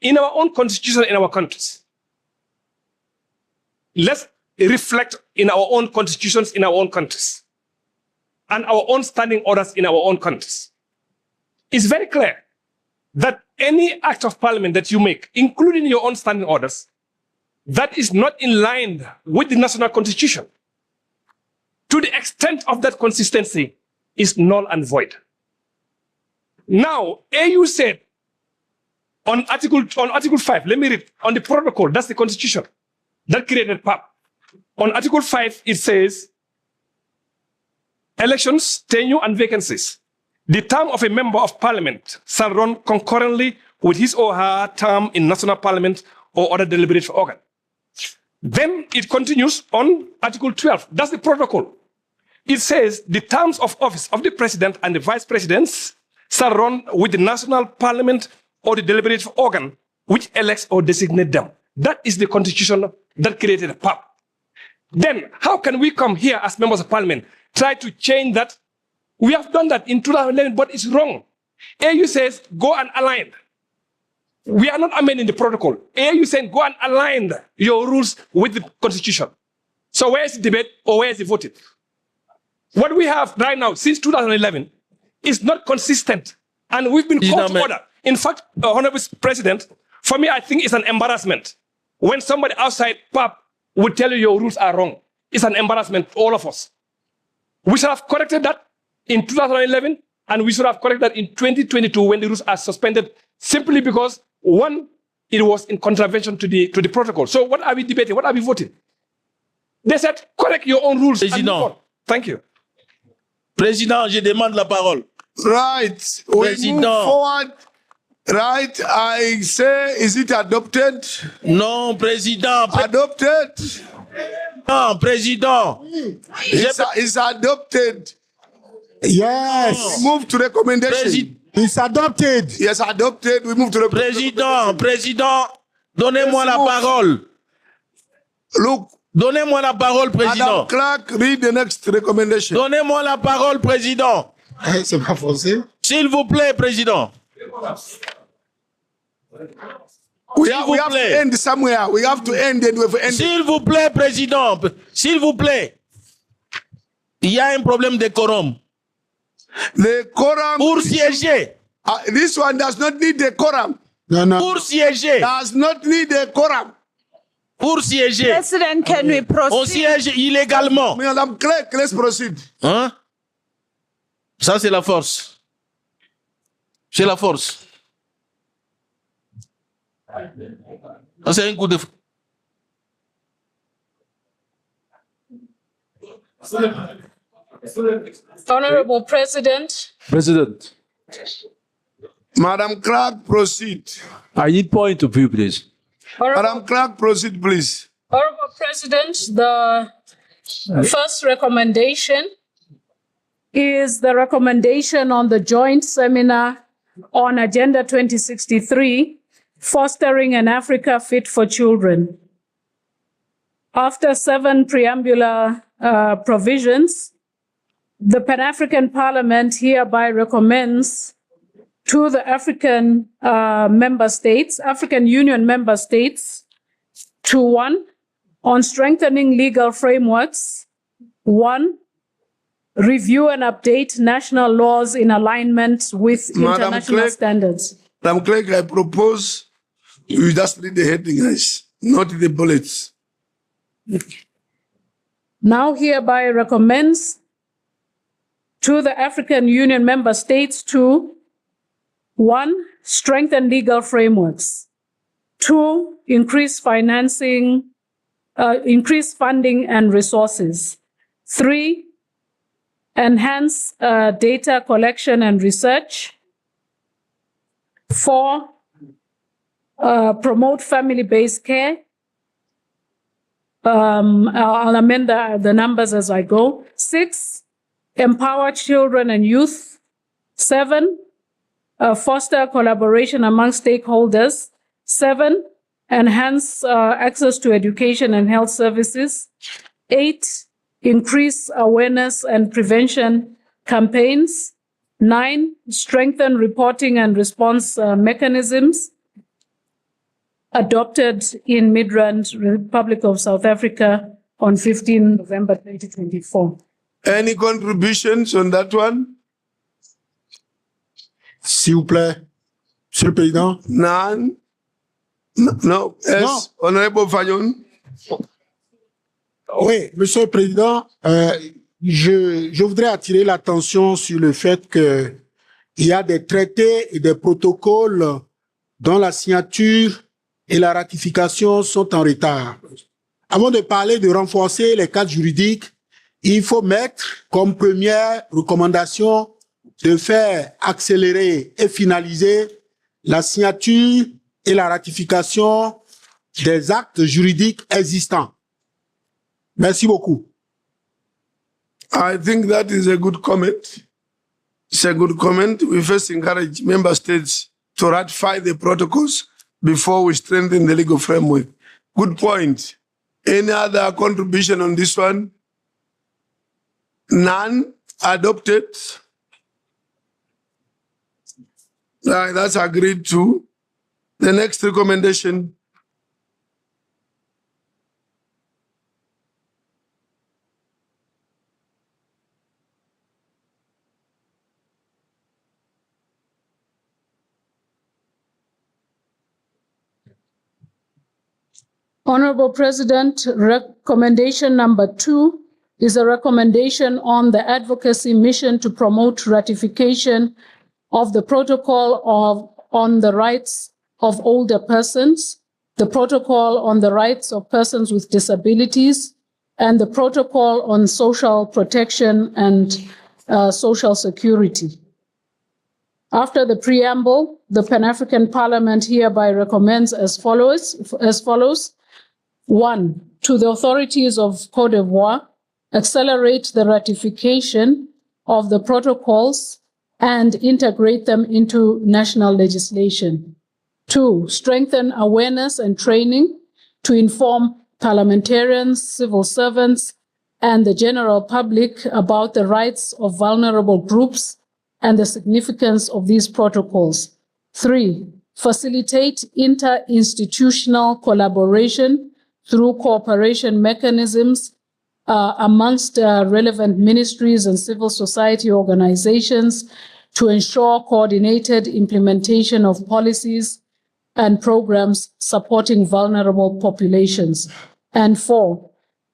In our own constitution, in our countries, let's reflect in our own constitutions, in our own countries, and our own standing orders in our own countries. It's very clear that any act of parliament that you make, including your own standing orders, that is not in line with the national constitution, to the extent of that consistency, is null and void. Now, AU said on Article 5, let me read, on the protocol, that's the constitution that created PAP. On Article 5, it says, elections, tenure, and vacancies. The term of a member of parliament shall run concurrently with his or her term in national parliament or other deliberative organ. Then it continues on Article 12. That's the protocol. It says the terms of office of the president and the vice presidents shall run with the national parliament or the deliberative organ which elects or designates them. That is the constitution that created a PAP. Then how can we come here as members of parliament, try to change that? We have done that in 2011, but it's wrong. AU says, go and align. We are not amending the protocol. AU saying, go and align your rules with the constitution. So where is the debate or where is the voting? What we have right now since 2011 is not consistent. And we've been called to order. In fact, Honorable President, for me, I think it's an embarrassment. When somebody outside PAP would tell you your rules are wrong, it's an embarrassment to all of us. We should have corrected that in 2011, and we should have corrected that in 2022 when the rules are suspended, simply because, one, it was in contravention to the protocol. So what are we debating? What are we voting? They said, correct your own rules. Président. Thank you. Président, je demande la parole. Right. We move forward. Right. I say, is it adopted? Non, Président. Adopted? Non, Président. It's adopted. Yes. We move to recommendation. It's adopted. Yes, adopted. We move to recommendation. Président, Donnez-moi la parole. Look. Donnez-moi la parole, Président. Madam Clerk, read the next recommendation. Donnez-moi la parole, Président. C'est pas français. S'il vous plaît, Président. We have to end somewhere. We have to end and we've ended. S'il vous plaît, Président. S'il vous plaît. Il y a un problème de quorum. The quorum. Pour siéger. This one does not need the quorum. No, no. Pour siéger. Does not need the quorum. Pour siéger. President, can we proceed? On siège illégalement. Madam Clerk, let's proceed. Hein? Ça, c'est la force. C'est la force. Ça, c'est un coup de... Honorable President. President, Madam Clerk, proceed. I need point of view, please. Madam Clerk, proceed, please. Honorable President, the first recommendation is the recommendation on the joint seminar on Agenda 2063, Fostering an Africa Fit for Children. After 7 preambular provisions, the Pan-African Parliament hereby recommends to the African Union member states to 1, on strengthening legal frameworks, 1, review and update national laws in alignment with international standards. Madam Clerk, I propose you just read the heading, guys, not the bullets. Now hereby recommends to the African Union member states to 1, strengthen legal frameworks, 2, increase financing, increase funding and resources, 3, enhance data collection and research, 4, promote family-based care. I'll amend the numbers as I go. 6, empower children and youth. 7, foster collaboration among stakeholders. 7, enhance access to education and health services. 8, increase awareness and prevention campaigns. 9, strengthen reporting and response mechanisms adopted in Midrand, Republic of South Africa on 15 November 2024. Any contributions on that one? S'il vous plaît, Monsieur le Président. None? No. Yes. Non. Honorable Fayon. Oui, Monsieur le Président, je voudrais attirer l'attention sur le fait que il y a des traités et des protocoles dont la signature et la ratification sont en retard. Avant de parler de renforcer les cadres juridiques, il faut mettre comme première recommandation de faire accélérer et finaliser la signature et la ratification des actes juridiques existants. Merci beaucoup. I think that is a good comment. It's a good comment. We first encourage member states to ratify the protocols before we strengthen the legal framework. Good point. Any other contribution on this one? None. Adopted. That's agreed to. The next recommendation. Honorable President, recommendation number 2 is a recommendation on the advocacy mission to promote ratification of the protocol on the rights of older persons, the protocol on the rights of persons with disabilities, and the protocol on social protection and social security. After the preamble, the Pan-African Parliament hereby recommends as follows. 1, to the authorities of Cote d'Ivoire, accelerate the ratification of the protocols and integrate them into national legislation. 2, strengthen awareness and training to inform parliamentarians, civil servants, and the general public about the rights of vulnerable groups and the significance of these protocols. 3, facilitate interinstitutional collaboration through cooperation mechanisms amongst relevant ministries and civil society organizations to ensure coordinated implementation of policies and programs supporting vulnerable populations. And 4,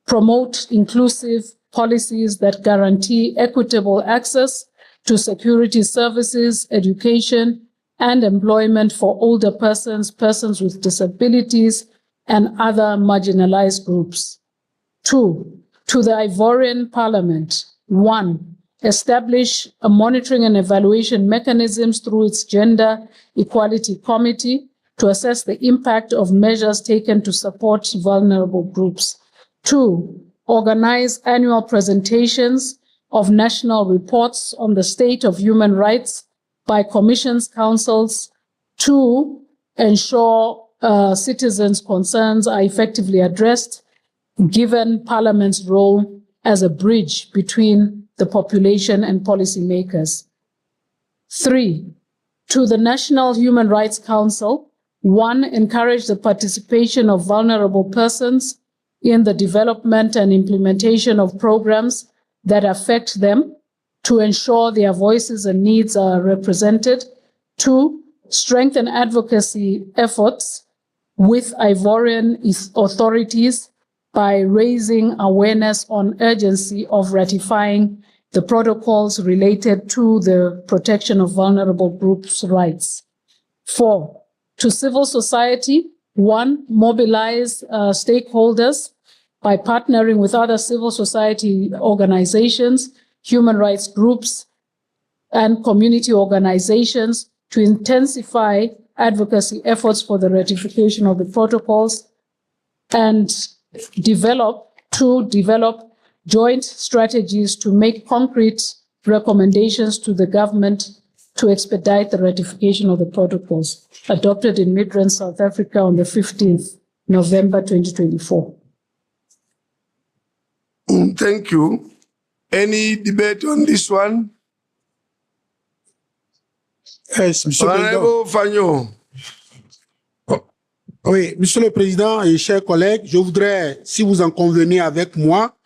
promote inclusive policies that guarantee equitable access to security services, education, and employment for older persons, persons with disabilities, and other marginalized groups. 2, to the Ivorian Parliament. 1, establish a monitoring and evaluation mechanisms through its Gender Equality Committee to assess the impact of measures taken to support vulnerable groups. 2, organize annual presentations of national reports on the state of human rights by commissions, councils, to ensure citizens' concerns are effectively addressed, given Parliament's role as a bridge between the population and policymakers. 3, to the National Human Rights Council. 1, encourage the participation of vulnerable persons in the development and implementation of programs that affect them to ensure their voices and needs are represented. 2, strengthen advocacy efforts with Ivorian authorities by raising awareness on urgency of ratifying the protocols related to the protection of vulnerable groups' rights. 4, to civil society. 1, mobilize stakeholders by partnering with other civil society organizations, human rights groups, and community organizations to intensify advocacy efforts for the ratification of the protocols, and develop joint strategies to make concrete recommendations to the government to expedite the ratification of the protocols, adopted in Midrand, South Africa on the 15th November 2024. Thank you. Any debate on this one? Yes, Monsieur le Honorable Président. Fagnon. Oui, Monsieur le Président et chers collègues, je voudrais, si vous en convenez avec moi,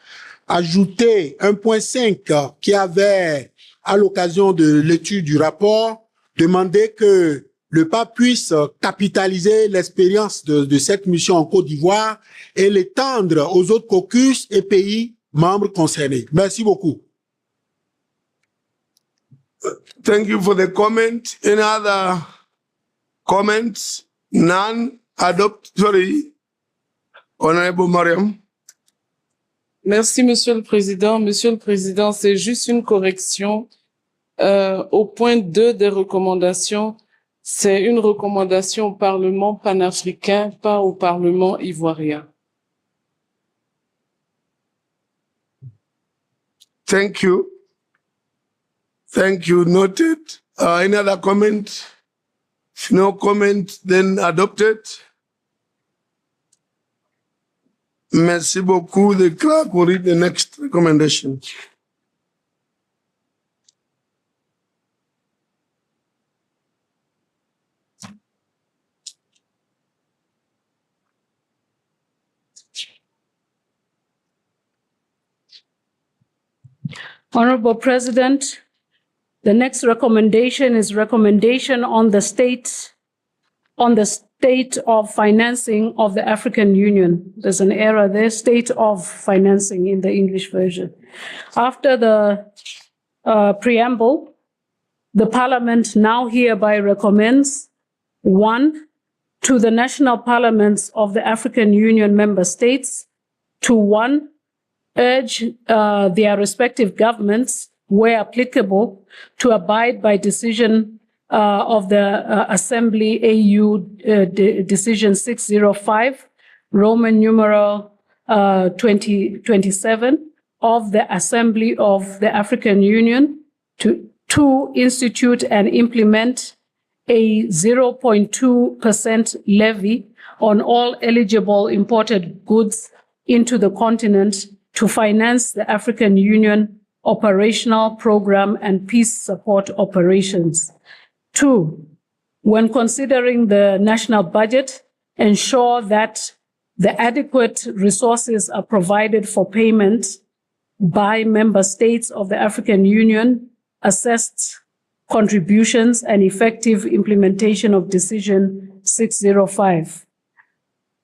ajouter un point 5 qui avait, à l'occasion de l'étude du rapport, demandé que le pape puisse capitaliser l'expérience de cette mission en Côte d'Ivoire et l'étendre aux autres caucus et pays membres concernés. Merci beaucoup. Thank you for the comment. Any other comments? None. Sorry. Honorable Mariam. Merci, Monsieur le Président. Monsieur le Président, c'est juste une correction. Au point 2 des recommandations, c'est une recommandation au Parlement panafricain, pas au Parlement ivoirien. Thank you. Thank you. Noted. Any other comment? If no comment, then adopted. Merci beaucoup. The clerk will read the next recommendation. Honorable President, the next recommendation is recommendation on the state of financing of the African Union. There's an error there, state of financing in the English version. After the preamble, the Parliament now hereby recommends 1, to the national parliaments of the African Union member states to 1, urge their respective governments, where applicable, to abide by decision of the Assembly AU Decision 605, Roman numeral 2027 of the Assembly of the African Union to institute and implement a 0.2% levy on all eligible imported goods into the continent to finance the African Union operational program and peace support operations. 2, when considering the national budget, ensure that the adequate resources are provided for payment by member states of the African Union, assessed contributions and effective implementation of Decision 605.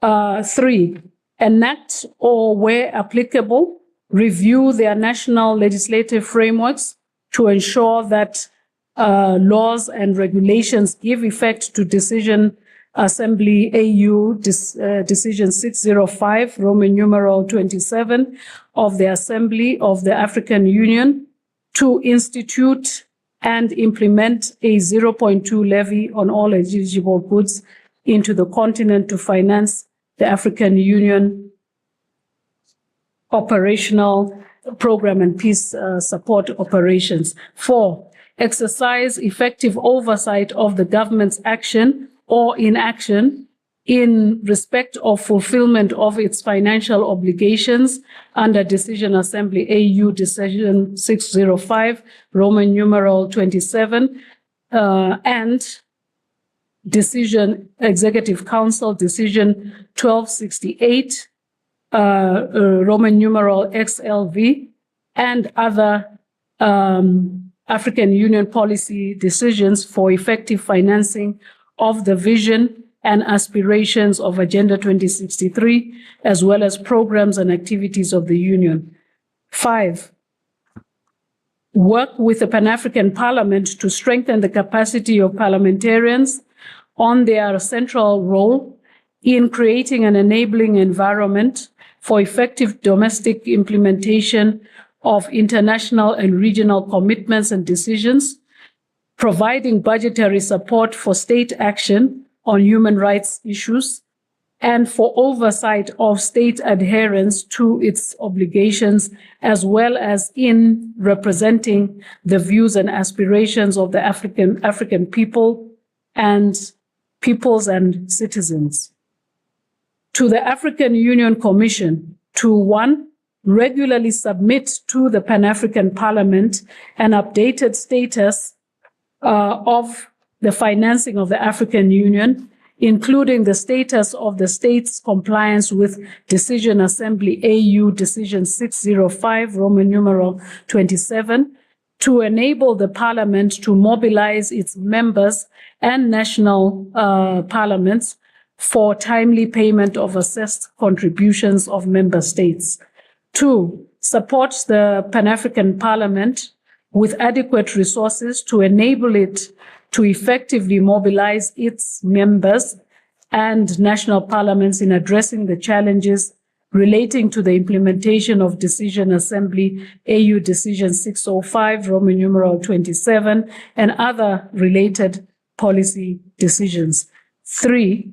3, enact or, where applicable, review their national legislative frameworks to ensure that laws and regulations give effect to Decision Assembly AU Decision 605, Roman numeral 27, of the Assembly of the African Union to institute and implement a 0.2 levy on all eligible goods into the continent to finance the African Union operational program and peace support operations. 4, exercise effective oversight of the government's action or inaction in respect of fulfillment of its financial obligations under Decision Assembly AU Decision 605, Roman numeral 27, and Decision Executive Council Decision 1268, Roman numeral XLV, and other African Union policy decisions for effective financing of the vision and aspirations of Agenda 2063, as well as programs and activities of the Union. 5, work with the Pan-African Parliament to strengthen the capacity of parliamentarians on their central role in creating an enabling environment for effective domestic implementation of international and regional commitments and decisions, providing budgetary support for state action on human rights issues, and for oversight of state adherence to its obligations, as well as in representing the views and aspirations of the African people and peoples and citizens. To the African Union Commission, to 1, regularly submit to the Pan-African Parliament an updated status of the financing of the African Union, including the status of the state's compliance with Decision Assembly AU Decision 605, Roman numeral 27, to enable the Parliament to mobilize its members and national parliaments for timely payment of assessed contributions of member states. 2, support the Pan-African Parliament with adequate resources to enable it to effectively mobilize its members and national parliaments in addressing the challenges relating to the implementation of Decision Assembly AU Decision 605, Roman numeral 27, and other related policy decisions. 3,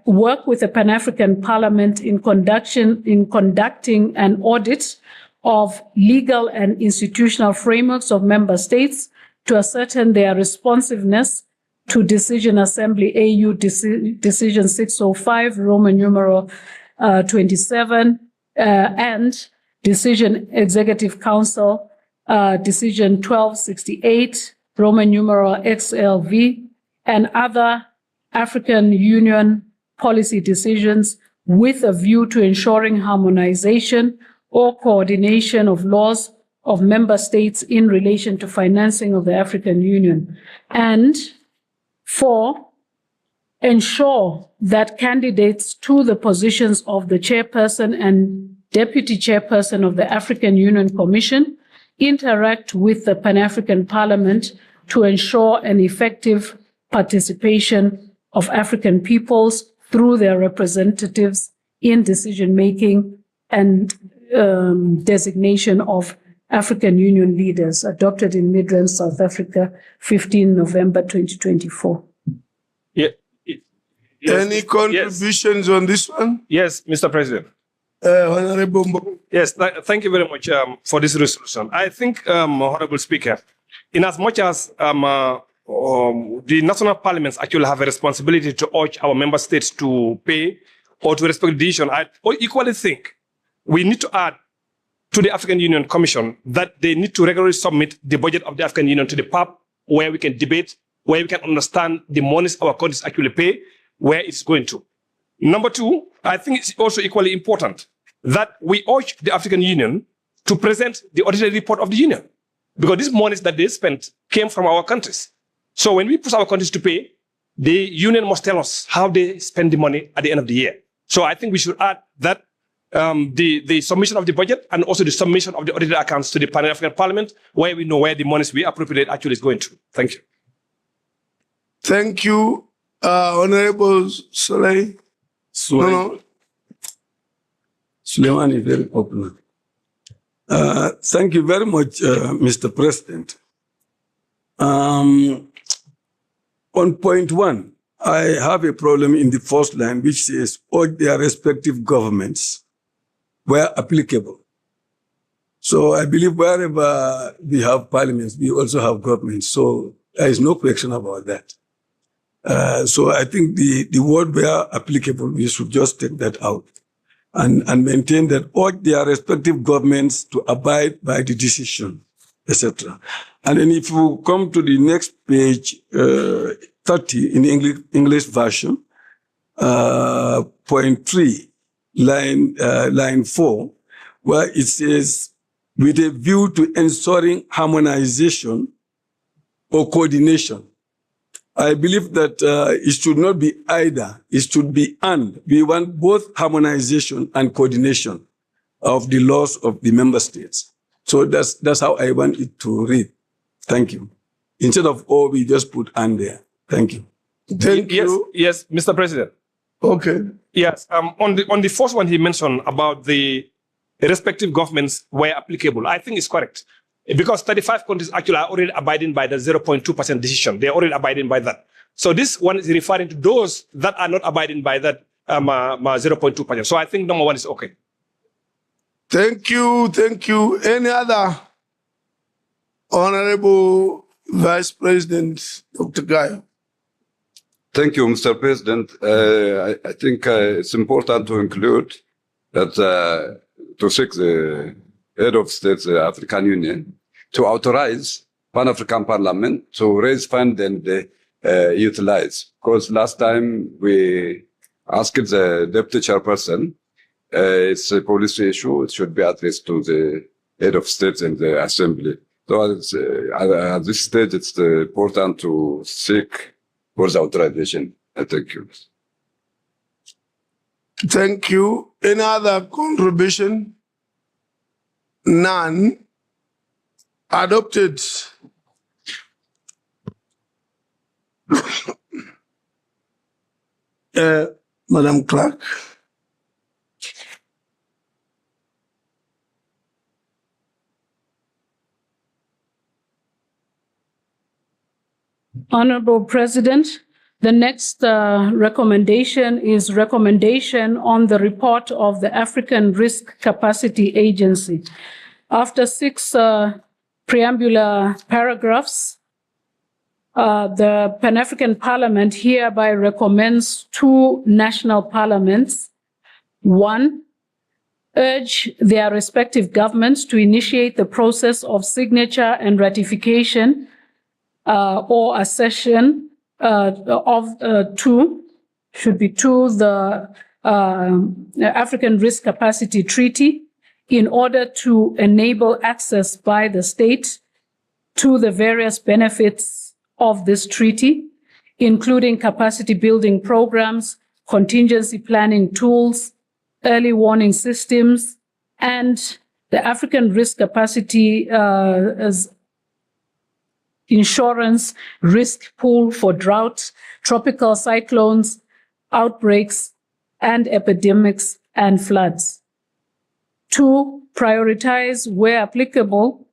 work with the Pan-African Parliament in conducting an audit of legal and institutional frameworks of member states to ascertain their responsiveness to Decision Assembly AU Decision 605, Roman numeral 27, and Decision Executive Council Decision 1268, Roman numeral XLV, and other African Union policy decisions with a view to ensuring harmonization or coordination of laws of member states in relation to financing of the African Union. And 4, ensure that candidates to the positions of the chairperson and deputy chairperson of the African Union Commission interact with the Pan-African Parliament to ensure an effective participation of African peoples through their representatives in decision-making and designation of African Union leaders, adopted in Midrand, South Africa, 15 November 2024. Yeah. Any contributions on this one? Yes, Mr. President. Honorable Mbo. Yes, thank you very much for this resolution. I think, Honorable Speaker, in as much as the national parliaments actually have a responsibility to urge our member states to pay or to respect the decision. I equally think we need to add to the African Union Commission that they need to regularly submit the budget of the African Union to the PAP, where we can debate, where we can understand the monies our countries actually pay, where it's going to. Number two, I think it's also equally important that we urge the African Union to present the audited report of the Union, because these monies that they spent came from our countries. So when we push our countries to pay, the Union must tell us how they spend the money at the end of the year. So I think we should add that the submission of the budget and also the submission of the audited accounts to the Pan-African Parliament, where we know where the monies we appropriate actually is going to. Thank you. Thank you, Honorable Soleil. No. Suleiman is very popular. Thank you very much, Mr. President. On point one, I have a problem in the first line, which says, urge their respective governments where applicable. So I believe wherever we have parliaments, we also have governments. So there is no question about that. So I think the word where applicable, we should just take that out and maintain that urge their respective governments to abide by the decision, etc. And then if you come to the next page, 30 in English version, point 3, line 4, where it says, with a view to ensuring harmonization or coordination. I believe that it should not be either, it should be and. We want both harmonization and coordination of the laws of the member states. So that's how I want it to read. Thank you. Instead of or, we just put and there. Thank you. Thank you. Yes, Mr. President. Okay. Yes, on the first one he mentioned about the respective governments where applicable, I think it's correct. Because 35 countries actually are already abiding by the 0.2% decision. They're already abiding by that. So this one is referring to those that are not abiding by that 0.2%. So I think number one is okay. Thank you. Thank you. Any other? Honorable Vice President Dr. Gayo. Thank you, Mr. President. I think it's important to include that to seek the head of state, the African Union, to authorize Pan-African Parliament to raise funds and utilize. Because last time we asked the deputy chairperson, it's a policy issue, it should be addressed to the head of state and the assembly. So at this stage, it's important to seek for the authorization. Thank you. Thank you. Any other contribution? None. Adopted. Madam Clerk. Honorable President, the next recommendation is recommendation on the report of the African Risk Capacity Agency. After 6 preambular paragraphs, the Pan-African Parliament hereby recommends 2 national parliaments. 1, urge their respective governments to initiate the process of signature and ratification or accession should be to the African Risk Capacity Treaty in order to enable access by the state to the various benefits of this treaty, including capacity building programs, contingency planning tools, early warning systems, and the African Risk Capacity insurance risk pool for drought, tropical cyclones, outbreaks, and epidemics and floods. 2, prioritize, where applicable,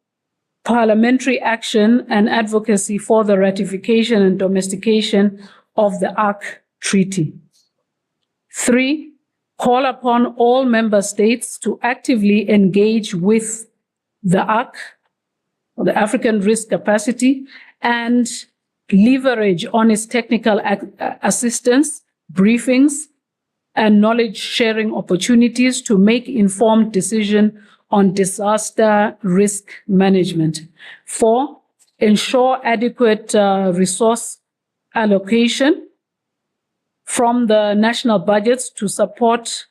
parliamentary action and advocacy for the ratification and domestication of the ARC Treaty. 3, call upon all member states to actively engage with the ARC, the African Risk Capacity, and leverage on its technical assistance, briefings, and knowledge sharing opportunities to make informed decisions on disaster risk management. 4, ensure adequate resource allocation from the national budgets to support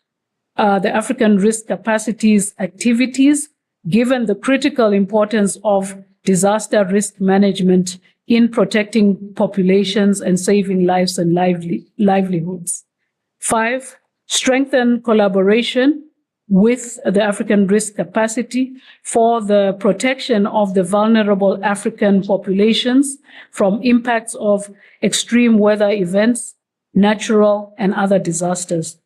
the African risk capacities activities, given the critical importance of disaster risk management in protecting populations and saving lives and livelihoods. 5, strengthen collaboration with the African risk capacity for the protection of the vulnerable African populations from impacts of extreme weather events, natural and other disasters.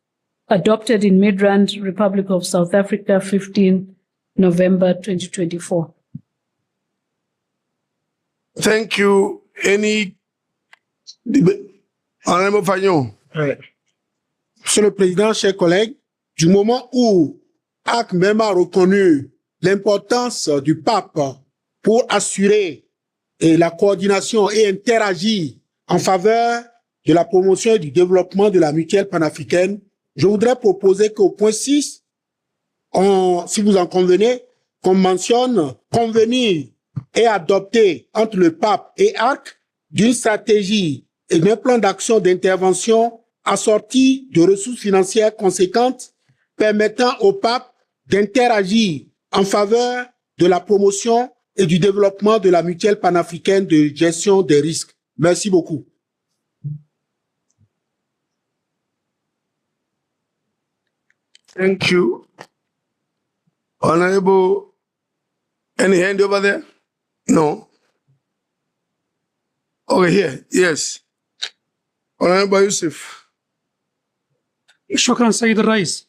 Adopted in Midrand, Republic of South Africa, 15 November 2024. Thank you. Any Honorable Fagnon. Monsieur le Président, chers collègues, du moment où AC même a reconnu l'importance du pape pour assurer la coordination et interagir en faveur de la promotion et du développement de la mutuelle panafricaine, je voudrais proposer qu'au point 6, si vous en convenez, qu'on mentionne convenir et adopter entre le pape et AC d'une stratégie et d'un plan d'action d'intervention assorti de ressources financières conséquentes permettant au pape d'interagir en faveur de la promotion et du développement de la mutuelle panafricaine de gestion des risques. Merci beaucoup. Thank you. Honorable, any hand over there? No. Over here, yes. Honorable Yusuf. شكرا سيد الرئيس.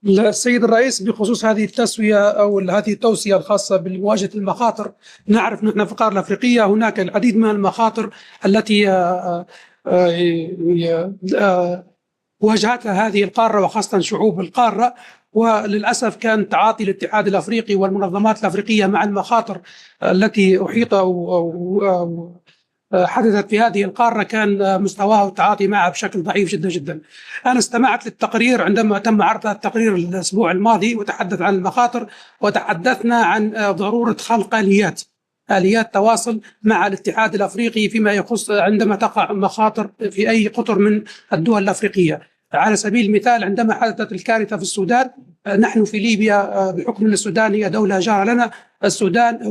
السيد الرئيس، بخصوص هذه التسوية أو هذه التوصية الخاصة بمواجهة المخاطر، نعرف نحن في القارة الأفريقية هناك العديد من المخاطر التي واجهتها هذه القارة وخاصة شعوب القارة، وللأسف كان تعاطي الاتحاد الأفريقي والمنظمات الأفريقية مع المخاطر التي أحيط أو حدثت في هذه القارة كان مستواه التعاطي معها بشكل ضعيف جدا جدا. أنا استمعت للتقرير عندما تم عرض التقرير الأسبوع الماضي وتحدث عن المخاطر، وتحدثنا عن ضرورة خلق آليات تواصل مع الاتحاد الأفريقي فيما يخص عندما تقع مخاطر في أي قطر من الدول الأفريقية. على سبيل المثال عندما حدثت الكارثة في السودان، نحن في ليبيا بحكم أن السودان هي دولة جارة لنا، السودان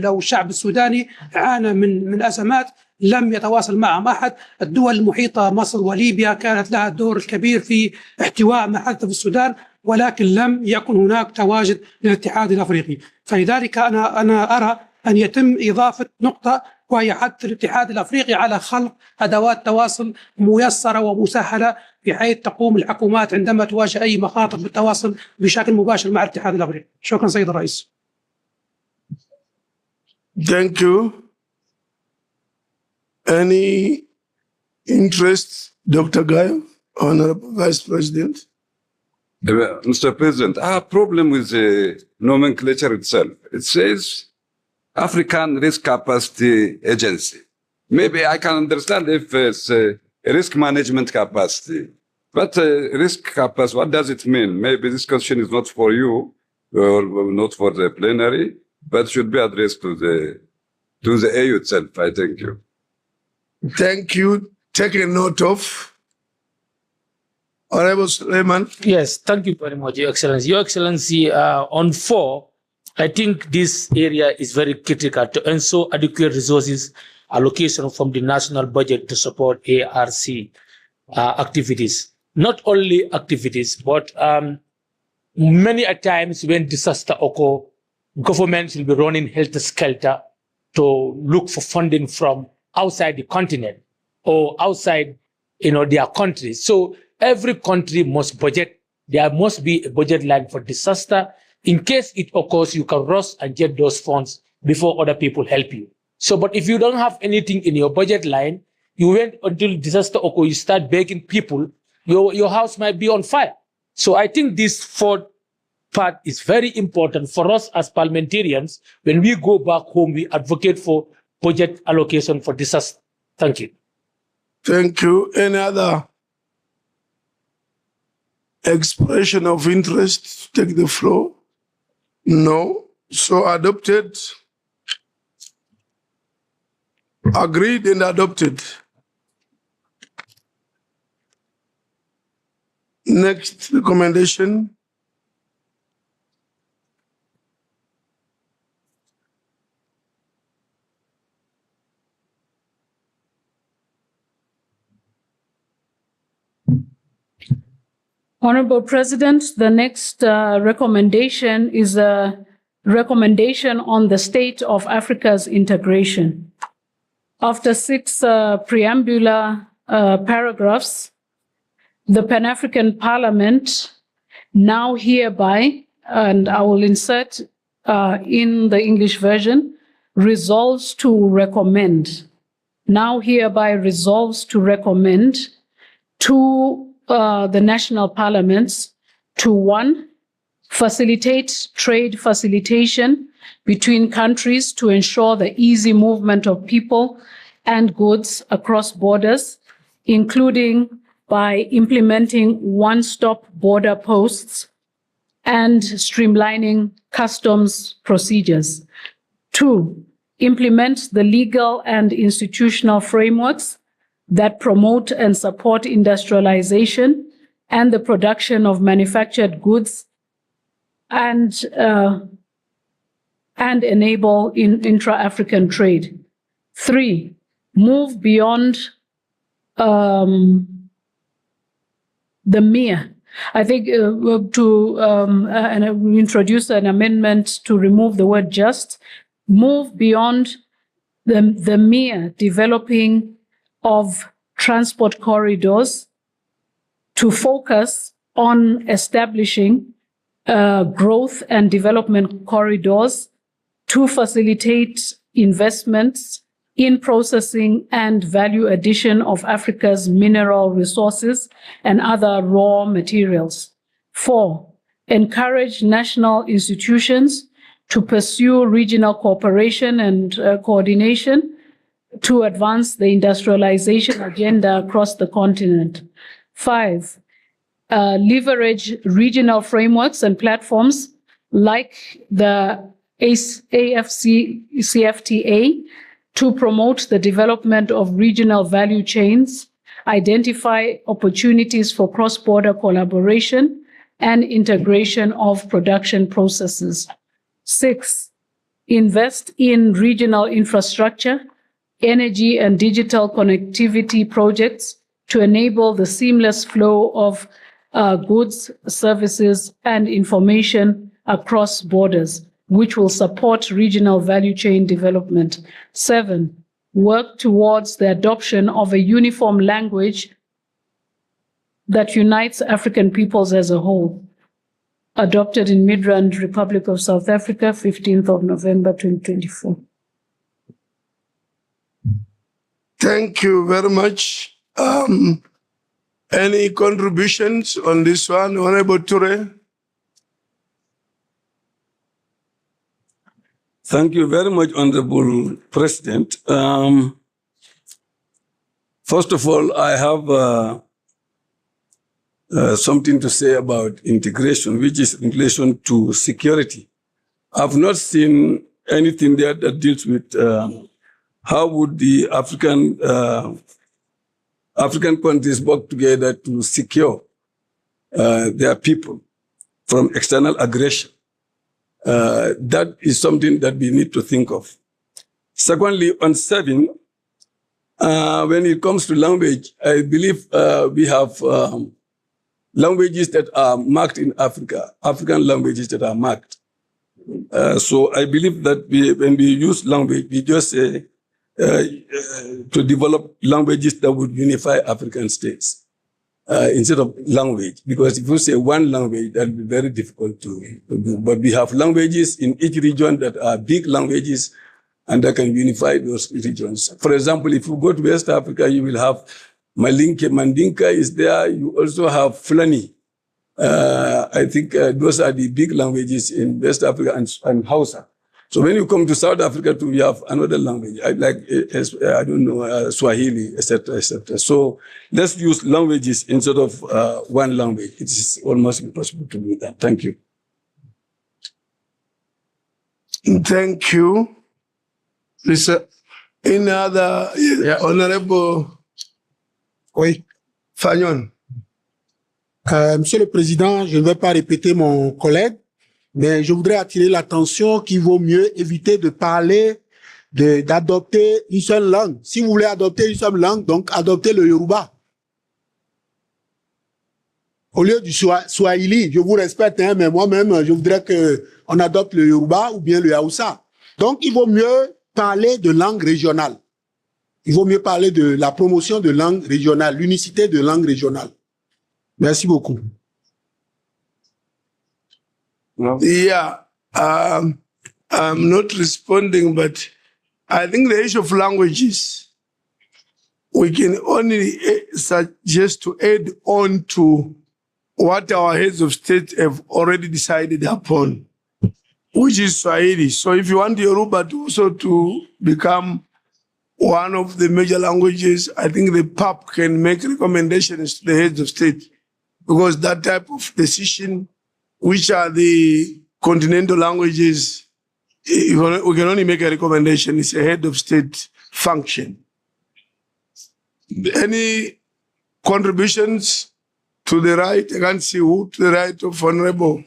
أو الشعب السوداني عانى من أزمات لم يتواصل مع أحد. الدول المحيطة مصر وليبيا كانت لها الدور الكبير في احتواء ما حدث في السودان، ولكن لم يكن هناك تواجد للاتحاد الأفريقي. فلذلك أنا أرى أن يتم إضافة نقطة، وهي حث الاتحاد الأفريقي على خلق أدوات تواصل ميسرة ومسهلة بحيث تقوم الحكومات عندما تواجه أي مخاطر بالتواصل بشكل مباشر مع الاتحاد الأفريقي. شكرا سيد الرئيس. Thank you. Any interest, Dr. Gayo, Honorable Vice President? Mr. President, I have a problem with the nomenclature itself. It says African Risk Capacity Agency. Maybe I can understand if it's a risk management capacity, but risk capacity, what does it mean? Maybe this question is not for you or not for the plenary, but should be addressed to the AU itself. I thank you. Thank you. Take a note of. Honorable Suleiman. Yes, thank you very much, Your Excellency. Your Excellency, on 4, I think this area is very critical to ensure adequate resources allocation from the national budget to support ARC activities. Not only activities, but many a times when disaster occur, governments will be running helter-skelter to look for funding from outside the continent or outside, their countries. So every country must budget. There must be a budget line for disaster. In case it occurs, you can rush and get those funds before other people help you. So, but if you don't have anything in your budget line, you wait until disaster occurs, you start begging people, your house might be on fire. So I think this 4th part is very important for us as parliamentarians. When we go back home, we advocate for budget allocation for disaster. Thank you. Thank you. Any other expression of interest to take the floor? No. So adopted. Agreed and adopted. Next recommendation. Honorable President, the next recommendation is a recommendation on the state of Africa's integration. After 6 preambular paragraphs, the Pan-African Parliament now hereby, and I will insert in the English version, resolves to recommend, now hereby resolves to recommend to the national parliaments to 1, facilitate trade facilitation between countries to ensure the easy movement of people and goods across borders, including by implementing one-stop border posts and streamlining customs procedures. 2, implement the legal and institutional frameworks that promote and support industrialization and the production of manufactured goods and enable intra-African trade. 3, move beyond the mere. I think and we introduce an amendment to remove the word just, move beyond the mere developing of transport corridors to focus on establishing growth and development corridors to facilitate investments in processing and value addition of Africa's mineral resources and other raw materials. 4, encourage national institutions to pursue regional cooperation and coordination to advance the industrialization agenda across the continent. 5, leverage regional frameworks and platforms like the AFCFTA to promote the development of regional value chains, identify opportunities for cross-border collaboration and integration of production processes. 6, invest in regional infrastructure, energy and digital connectivity projects to enable the seamless flow of goods, services, and information across borders, which will support regional value chain development. 7, work towards the adoption of a uniform language that unites African peoples as a whole. Adopted in Midrand, Republic of South Africa, 15th of November, 2024. Thank you very much. Any contributions on this one, Honorable Toure? Thank you very much, Honorable President. First of all, I have something to say about integration, which is in relation to security. I've not seen anything there that deals with how would the African countries work together to secure their people from external aggression. That is something that we need to think of. Secondly, on 7, when it comes to language, I believe we have languages that are marked in Africa, African languages that are marked. So I believe that when we use language, we just say to develop languages that would unify African states instead of language. Because if you say one language, that will be very difficult to do. But we have languages in each region that are big languages and that can unify those regions. For example, if you go to West Africa, you will have Malinke, Mandinka is there. You also have Fulani. I think those are the big languages in West Africa and Hausa. So when you come to South Africa, too, you have another language, I don't know, Swahili, etc., etc. So let's use languages instead of one language. It is almost impossible to do that. Thank you. Thank you. Lisa, any other honorable? Oui. Fagnon. Monsieur le Président, je ne vais pas répéter mon collègue, mais je voudrais attirer l'attention qu'il vaut mieux éviter de parler d'adopter une seule langue. Si vous voulez adopter une seule langue, donc adoptez le Yoruba. Au lieu du Swahili, je vous respecte, hein, mais moi-même, je voudrais qu'on adopte le Yoruba ou bien le Hausa. Donc, il vaut mieux parler de langue régionale. Il vaut mieux parler de la promotion de langue régionale, l'unicité de langue régionale. Merci beaucoup. Yeah, I'm not responding, but I think the issue of languages, we can only suggest to add on to what our heads of state have already decided upon, which is Swahili. So if you want Yoruba to become one of the major languages, I think the PAP can make recommendations to the heads of state, because that type of decision, which are the continental languages, we can only make a recommendation. It's a head of state function. Any contributions to the right? I can't see who. To the right of Honorable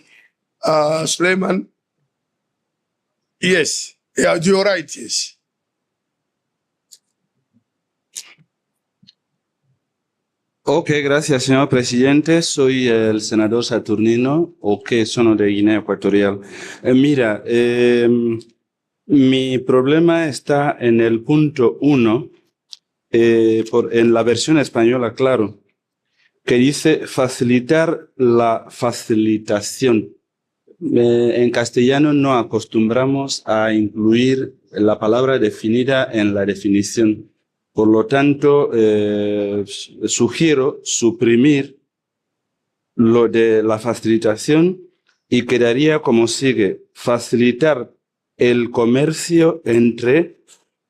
Suleiman. Yes. Yeah, to your right, yes. Ok, gracias, señor presidente. Soy el senador Saturnino, sono de Guinea Ecuatorial. Mira, mi problema está en el punto 1, en la versión española, claro, que dice facilitar la facilitación. En castellano no acostumbramos a incluir la palabra definida en la definición. Por lo tanto, sugiero suprimir lo de la facilitación y quedaría como sigue: facilitar el comercio entre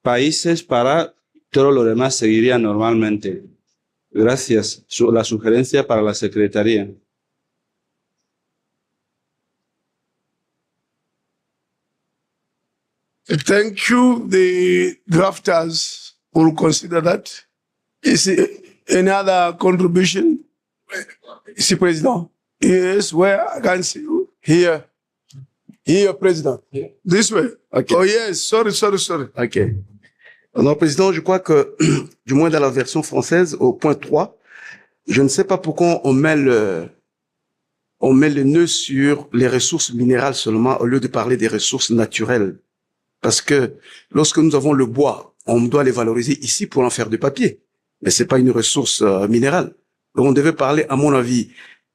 países para todo lo demás seguiría normalmente. Gracias. La sugerencia para la Secretaría. Thank you. The drafters will consider that. Is any other contribution? Mr. President. Yes, where I can see you. Here. Here, Président. This way. Okay. Oh yes, sorry. OK. Non, Président, je crois que, du moins dans la version française, au point 3, je ne sais pas pourquoi on met le nœud sur les ressources minérales seulement, au lieu de parler des ressources naturelles. Parce que lorsque nous avons le bois, on doit les valoriser ici pour en faire du papier. Mais c'est pas une ressource minérale. Donc on devait parler, à mon avis,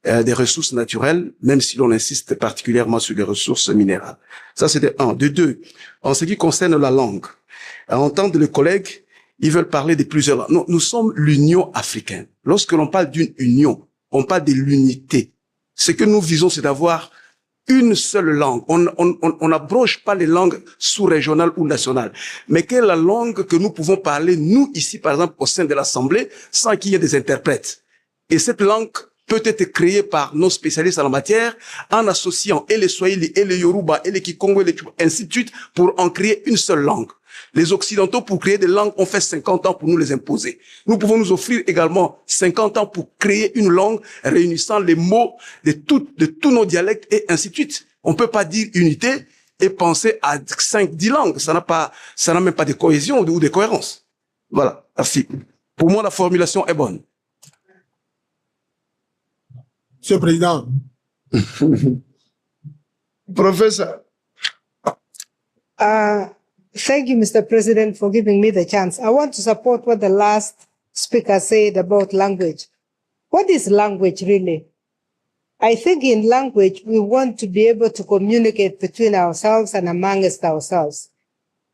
des ressources naturelles, même si l'on insiste particulièrement sur les ressources minérales. Ça, c'était un. De deux, en ce qui concerne la langue, à entendre les collègues, ils veulent parler de plusieurs langues. Non, nous sommes l'Union africaine. Lorsque l'on parle d'une union, on parle de l'unité. Ce que nous visons, c'est d'avoir une seule langue. On n'abroge pas les langues sous-régionales ou nationales. Mais quelle est la langue que nous pouvons parler, nous, ici, par exemple, au sein de l'Assemblée, sans qu'il y ait des interprètes? Et cette langue peut être créée par nos spécialistes en la matière, en associant et les Swahili, et les Yoruba, et les Kikongo, et les Tchou, ainsi de suite, pour en créer une seule langue. Les Occidentaux, pour créer des langues, ont fait 50 ans pour nous les imposer. Nous pouvons nous offrir également 50 ans pour créer une langue réunissant les mots de tous nos dialectes et ainsi de suite. On peut pas dire unité et penser à 5-10 langues. Ça n'a même pas de cohésion ou de cohérence. Voilà. Merci. Pour moi, la formulation est bonne. Monsieur le Président. Professor. Thank you, Mr. President, for giving me the chance. I want to support what the last speaker said about language. What is language really? I think in language, we want to be able to communicate between ourselves and amongst ourselves.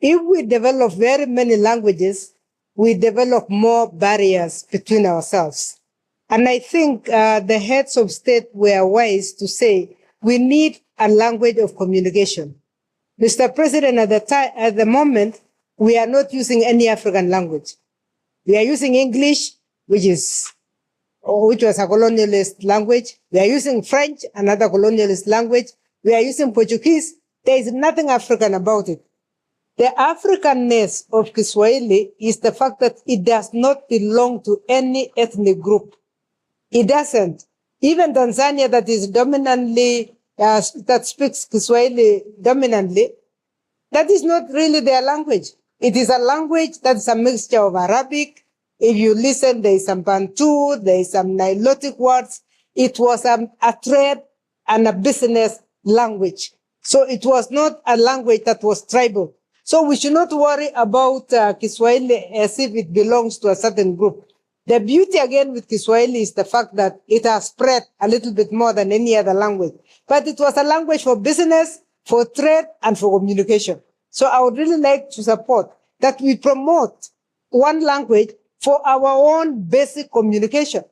If we develop very many languages, we develop more barriers between ourselves. And I think the heads of state were wise to say we need a language of communication. Mr. President, at the moment, we are not using any African language. We are using English, which was a colonialist language. We are using French, another colonialist language. We are using Portuguese. There is nothing African about it. The Africanness of Kiswahili is the fact that it does not belong to any ethnic group. It doesn't. Even Tanzania, that is dominantly, that speaks Kiswahili dominantly, that is not really their language. It is a language that is a mixture of Arabic. If you listen, there is some Bantu, there is some Nilotic words. It was a trade and a business language. So it was not a language that was tribal. So we should not worry about Kiswahili as if it belongs to a certain group. The beauty again with Kiswahili is the fact that it has spread a little bit more than any other language. But it was a language for business, for trade, and for communication. So I would really like to support that we promote one language for our own basic communication.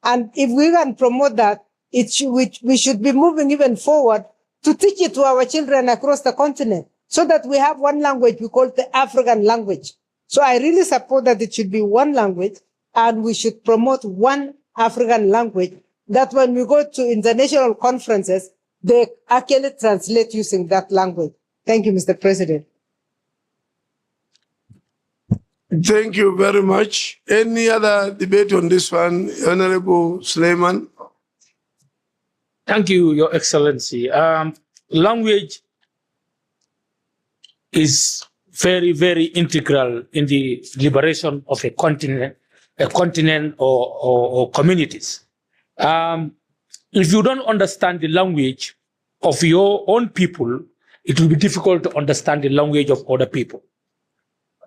And if we can promote that, we should be moving even forward to teach it to our children across the continent so that we have one language we call the African language. So I really support that it should be one language and we should promote one African language that when we go to international conferences, they actually translate using that language. Thank you, Mr. President. Thank you very much. Any other debate on this one? Honorable Suleiman? Thank you, Your Excellency. Language is very, very integral in the liberation of a continent or communities. If you don't understand the language of your own people, it will be difficult to understand the language of other people.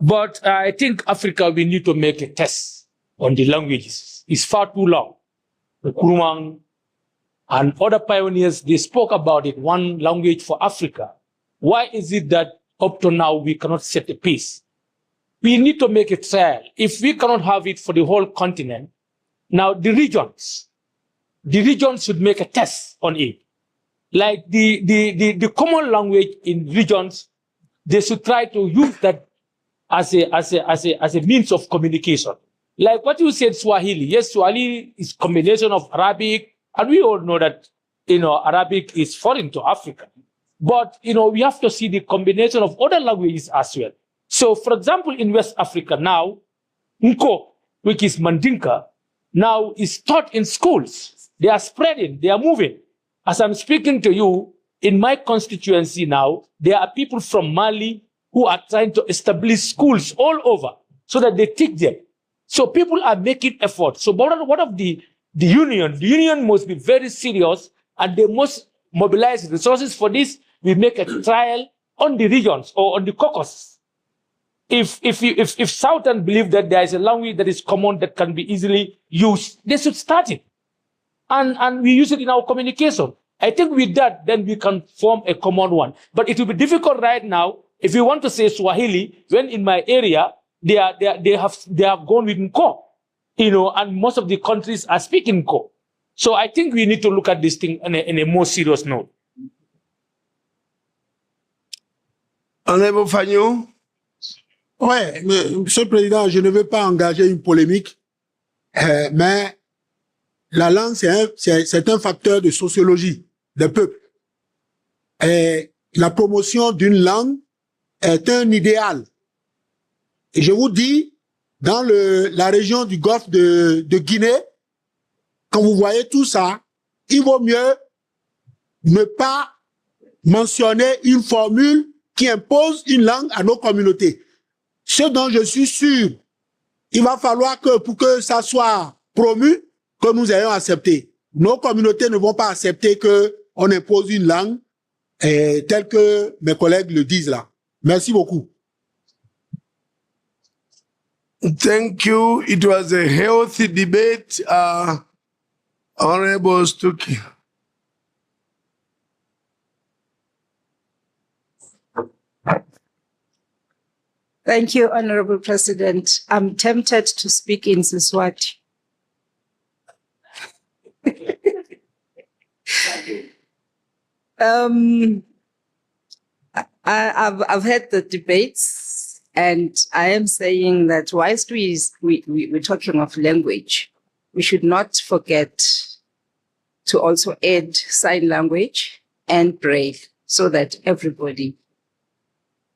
But I think Africa, we need to make a test on the languages. It's far too long. The Kurumang and other pioneers, they spoke about it, one language for Africa. Why is it that up to now we cannot set a pace? We need to make a trial. If we cannot have it for the whole continent, now the regions should make a test on it. Like the common language in regions, they should try to use that as a means of communication. Like what you said, Swahili. Yes, Swahili is combination of Arabic, and we all know that, Arabic is foreign to Africa. But, we have to see the combination of other languages as well. So, for example, in West Africa now, Nko, which is Mandinka, now is taught in schools. They are spreading, they are moving. As I'm speaking to you, in my constituency now, there are people from Mali who are trying to establish schools all over so that they teach them. So people are making efforts. So what of the union? The union must be very serious and they must mobilize resources for this. We make a trial on the regions or on the caucus. If Southern believe that there is a language that is common that can be easily used, they should start it. And we use it in our communication. I think with that, then we can form a common one. But it will be difficult right now if you want to say Swahili, when in my area, they have gone with Nko, and most of the countries are speaking Nko. So I think we need to look at this thing in a more serious note. Honorable Fagnon? Ouais, Monsieur le Président, je ne veux pas engager une polémique, mais la langue, c'est un facteur de sociologie des peuples. Et la promotion d'une langue est un idéal. Et je vous dis, dans la région du golfe de Guinée, quand vous voyez tout ça, il vaut mieux ne pas mentionner une formule qui impose une langue à nos communautés. Ce dont je suis sûr, il va falloir que pour que ça soit promu, que nous ayons accepté. Nos communautés ne vont pas accepter qu'on impose une langue telle que mes collègues le disent là. Merci beaucoup. Thank you. It was a healthy debate. Honorable Stuki. Thank you, Honorable President. I'm tempted to speak in Siswati. I've heard the debates, and I am saying that whilst we're talking of language, we should not forget to also add sign language and Braille so that everybody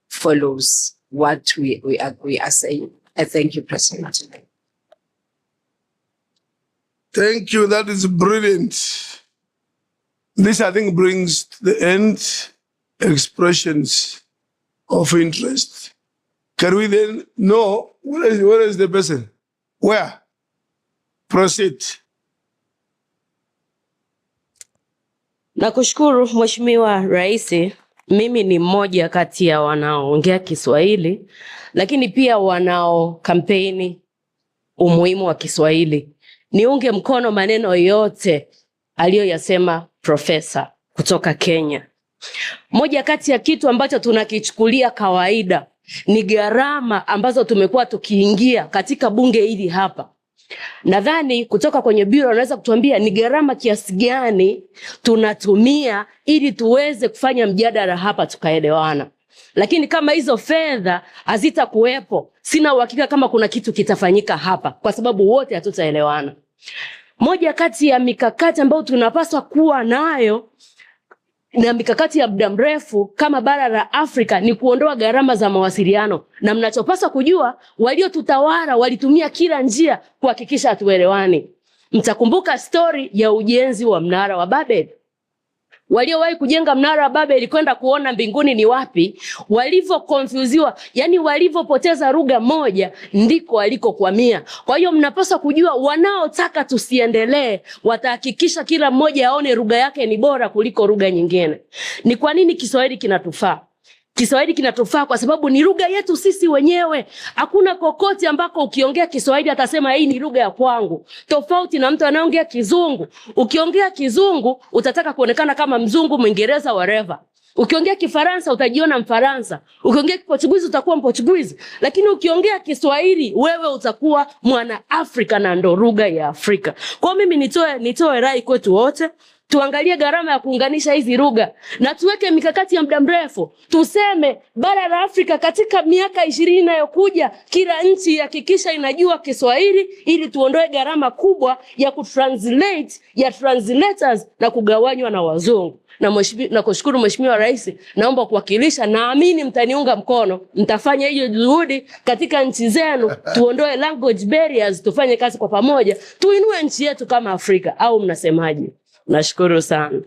follows what we are saying. I thank you, President. Thank you. That is brilliant. This, I think, brings to the end expressions of interest. Can we then know where is the person? Where? Proceed. Nakushukuru Mheshimiwa Rais. Mimi ni mmoja kati ya wanaoongea Kiswahili, lakini pia wanao kampeni umuhimu wa Kiswahili. Niunge mkono maneno yote aliyoyasema profesa kutoka Kenya. Moja kati ya kitu ambacho tunakichukulia kawaida ni gharama ambazo tumekuwa tukiingia katika bunge hili hapa. Nadhani kutoka kwenye bureau wanaweza kutuambia ni gharama kiasi gani tunatumia ili tuweze kufanya mjadala hapa tukaelewana. Lakini kama hizo fedha hazitakuwepo, sina uhakika kama kuna kitu kitafanyika hapa kwa sababu wote hatutaelewana. Moja kati ya mikakati ambayo tunapaswa kuwa nayo na mikakati ya muda mrefu kama bara la Afrika ni kuondoa gharama za mawasiliano. Na mnachopaswa kujua, waliotutawala walitumia kila njia kuhakikisha hatuelewani. Mtakumbuka story ya ujenzi wa mnara wa Babel. Waliowahi kujenga mnara wa Babel kwenda kuona mbinguni ni wapi, walivyokonfuziwa, yani walivyopoteza lugha moja ndiko walikokwamia. Kwa hiyo mnapaswa kujua wanaotaka tusiendelee watahakikisha kila mmoja aone lugha yake ni bora kuliko lugha nyingine. Ni kwa nini Kiswahili kinatufaa? Kiswahili kinatufaa kwa sababu ni lugha yetu sisi wenyewe. Hakuna kokote ambako ukiongea Kiswahili atasema hii ni lugha ya kwangu. Tofauti na mtu anayeongea Kizungu. Ukiongea Kizungu utataka kuonekana kama Mzungu, Mwingereza, whatever. Ukiongea Kifaransa utajiona Mfaransa. Ukiongea Kiportugizi utakuwa Mportugizi. Lakini ukiongea Kiswahili wewe utakuwa mwana Afrika na ndo lugha ya Afrika. Kwa mimi nitoe rai kwetu wote. Tuangalie gharama ya kuunganisha hizi lugha na tuweke mikakati ya muda mrefu. Tuseme bara la Afrika katika miaka 20 inayokuja kila nchi ihakikisha inajua Kiswahili ili tuondoe gharama kubwa ya kutranslate ya translators na kugawanywa na wazungu. Na kushukuru Mheshimiwa Rais, naomba kuwakilisha, naamini mtaniunga mkono, mtafanya hiyo juhudi katika nchi zenu, tuondoe language barriers, tufanye kazi kwa pamoja, tuinue nchi yetu kama Afrika, au mnasemaje? Nashukuru sana.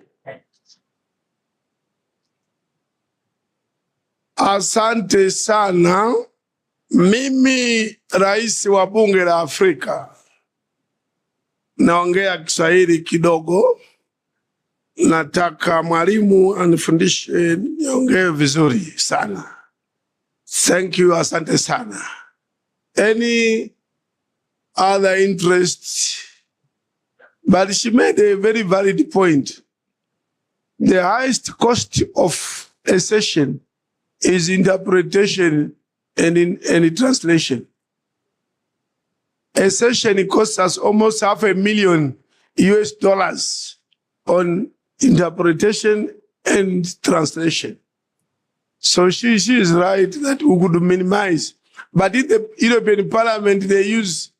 Asante sana. Mimi rais wa bunge la Afrika naongea Kiswahili kidogo. Nataka mwalimu anifundishe niongee vizuri sana. Thank you, asante sana. Any other interest? But she made a very valid point. The highest cost of a session is interpretation and translation. A session costs us almost $500,000 US on interpretation and translation. So she is right that we could minimize. But in the European Parliament, they use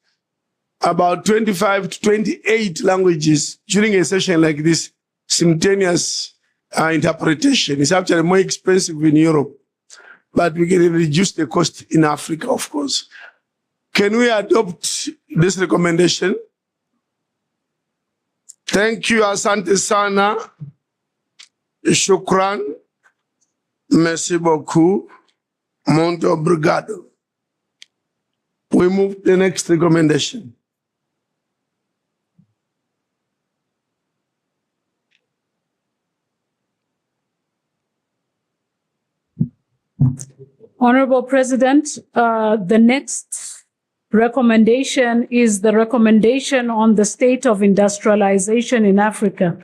about 25 to 28 languages during a session like this. Simultaneous interpretation is actually more expensive in Europe, but we can reduce the cost in Africa, of course. Can we adopt this recommendation? Thank you, asante sana. Shukran. Merci beaucoup. Muito obrigado. We move to the next recommendation. Honorable President, the next recommendation is the recommendation on the state of industrialization in Africa.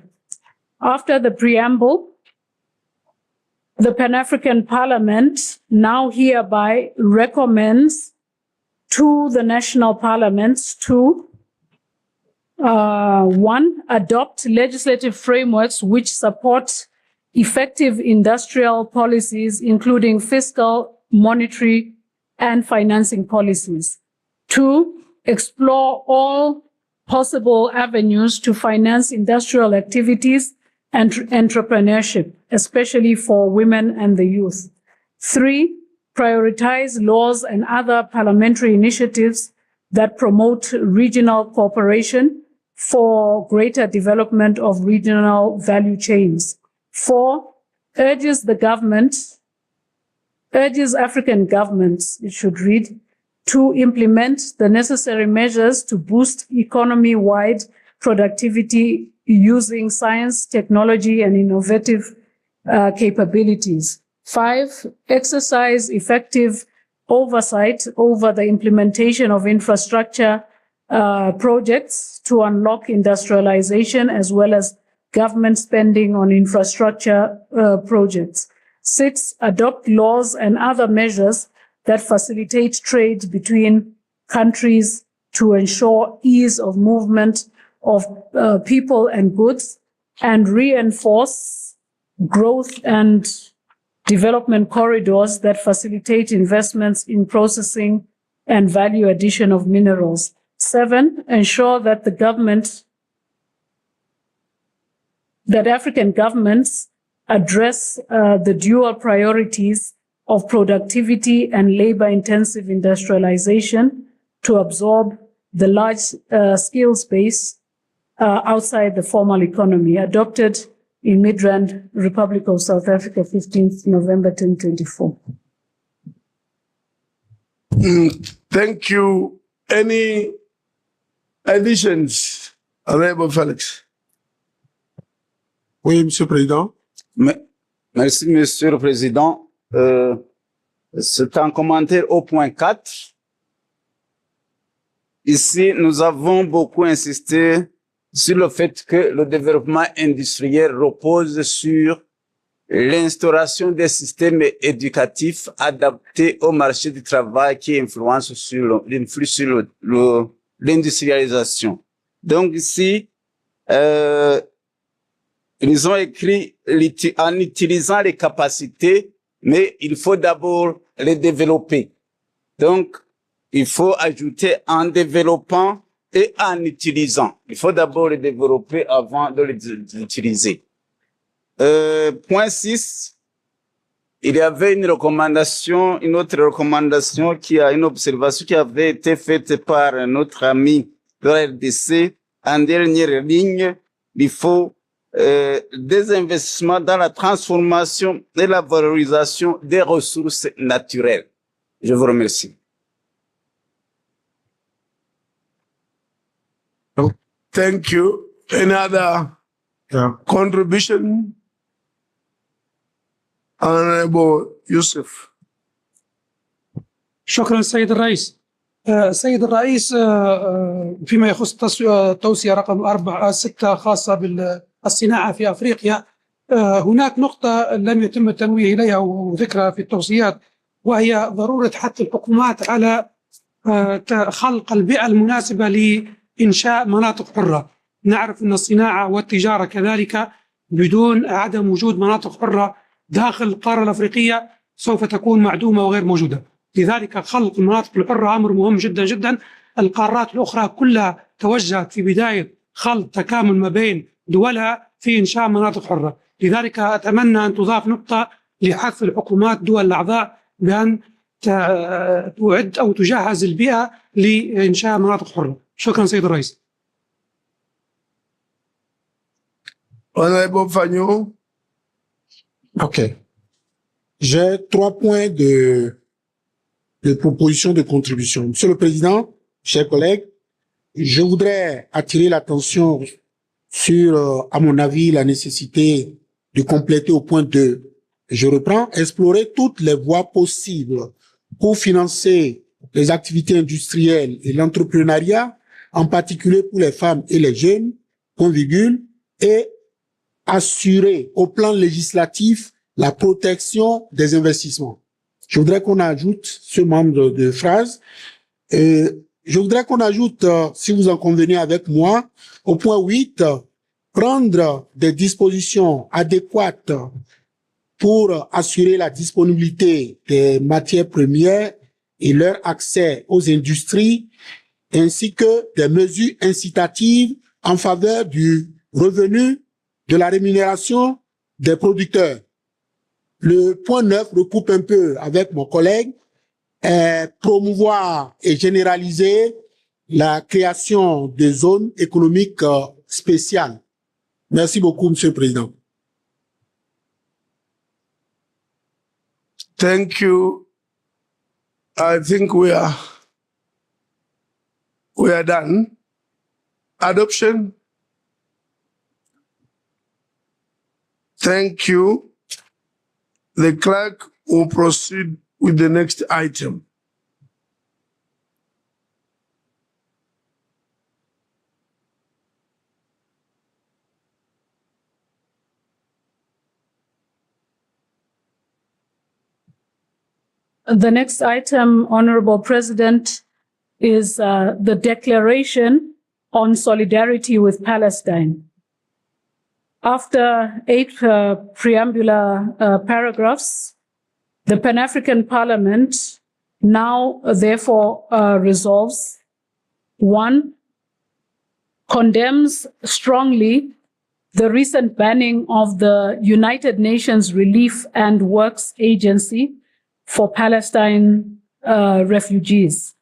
After the preamble, the Pan-African Parliament now hereby recommends to the national parliaments to 1, adopt legislative frameworks which support effective industrial policies, including fiscal, monetary, and financing policies. 2, explore all possible avenues to finance industrial activities and entrepreneurship, especially for women and the youth. 3, prioritize laws and other parliamentary initiatives that promote regional cooperation for greater development of regional value chains. 4, urges African governments, it should read, to implement the necessary measures to boost economy-wide productivity using science, technology, and innovative capabilities. 5, exercise effective oversight over the implementation of infrastructure projects to unlock industrialization as well as government spending on infrastructure projects. 6, adopt laws and other measures that facilitate trade between countries to ensure ease of movement of people and goods and reinforce growth and development corridors that facilitate investments in processing and value addition of minerals. 7, ensure that African governments address the dual priorities of productivity and labor-intensive industrialization to absorb the large skills base outside the formal economy, adopted in Midrand, Republic of South Africa, 15th November 2024. Thank you. Any additions, Honorable Felix? Oui, Monsieur le Président. Merci, Monsieur le Président. C'est un commentaire au point 4. Ici, nous avons beaucoup insisté sur le fait que le développement industriel repose sur l'instauration des systèmes éducatifs adaptés au marché du travail qui influent sur l'industrialisation. Donc ici, ils ont écrit en utilisant les capacités, mais il faut d'abord les développer. Donc, il faut ajouter en développant et en utilisant. Il faut d'abord les développer avant de les utiliser. Point 6, il y avait une recommandation, une autre recommandation une observation qui avait été faite par notre ami de la RDC. En dernière ligne, il faut des investissements dans la transformation et la valorisation des ressources naturelles. Je vous remercie. Thank you. Any other contribution? Honorable Yusuf. شكرا سيد الرئيس. سيد الرئيس، فيما يخص توصية رقم 6 خاصة بالصناعة في أفريقيا، هناك نقطة لم يتم التنويه إليها وذكرها في التوصيات، وهي ضرورة حث الحكومات على خلق البيئة المناسبة لإنشاء مناطق حرة. نعرف أن الصناعة والتجارة كذلك بدون عدم وجود مناطق حرة داخل القارة الأفريقية سوف تكون معدومة وغير موجودة. لذلك خلق المناطق الحرة أمر مهم جدا جدا. القارات الأخرى كلها توجهت في بداية خلق تكامل ما بين دولها في إنشاء مناطق حرة. لذلك أتمنى أن تضاف نقطة لحث الحكومات دول الأعضاء بأن تعد أو تجهز البيئة لإنشاء مناطق حرة. شكرا سيد الرئيس. Honorable Fagnon. OK. J'ai 3 points de proposition de contribution. Monsieur le Président, chers collègues, je voudrais attirer l'attention sur, à mon avis, la nécessité de compléter au point 2. Je reprends, explorer toutes les voies possibles pour financer les activités industrielles et l'entrepreneuriat, en particulier pour les femmes et les jeunes, point virgule, et assurer au plan législatif la protection des investissements. Je voudrais qu'on ajoute ce membre de phrase. Je voudrais qu'on ajoute, si vous en convenez avec moi, au point 8, prendre des dispositions adéquates pour assurer la disponibilité des matières premières et leur accès aux industries, ainsi que des mesures incitatives en faveur du revenu, de la rémunération des producteurs. Le point 9 recoupe un peu avec mon collègue, promouvoir et généraliser la création de zones économiques spéciales. Merci beaucoup, Monsieur le Président. Thank you. I think we are done. Adoption. Thank you. The clerk will proceed with the next item. The next item, Honorable President, is the declaration on solidarity with Palestine. After 8 preambular paragraphs, the Pan-African Parliament now therefore resolves: 1, condemns strongly the recent banning of the United Nations Relief and Works Agency for Palestine refugees,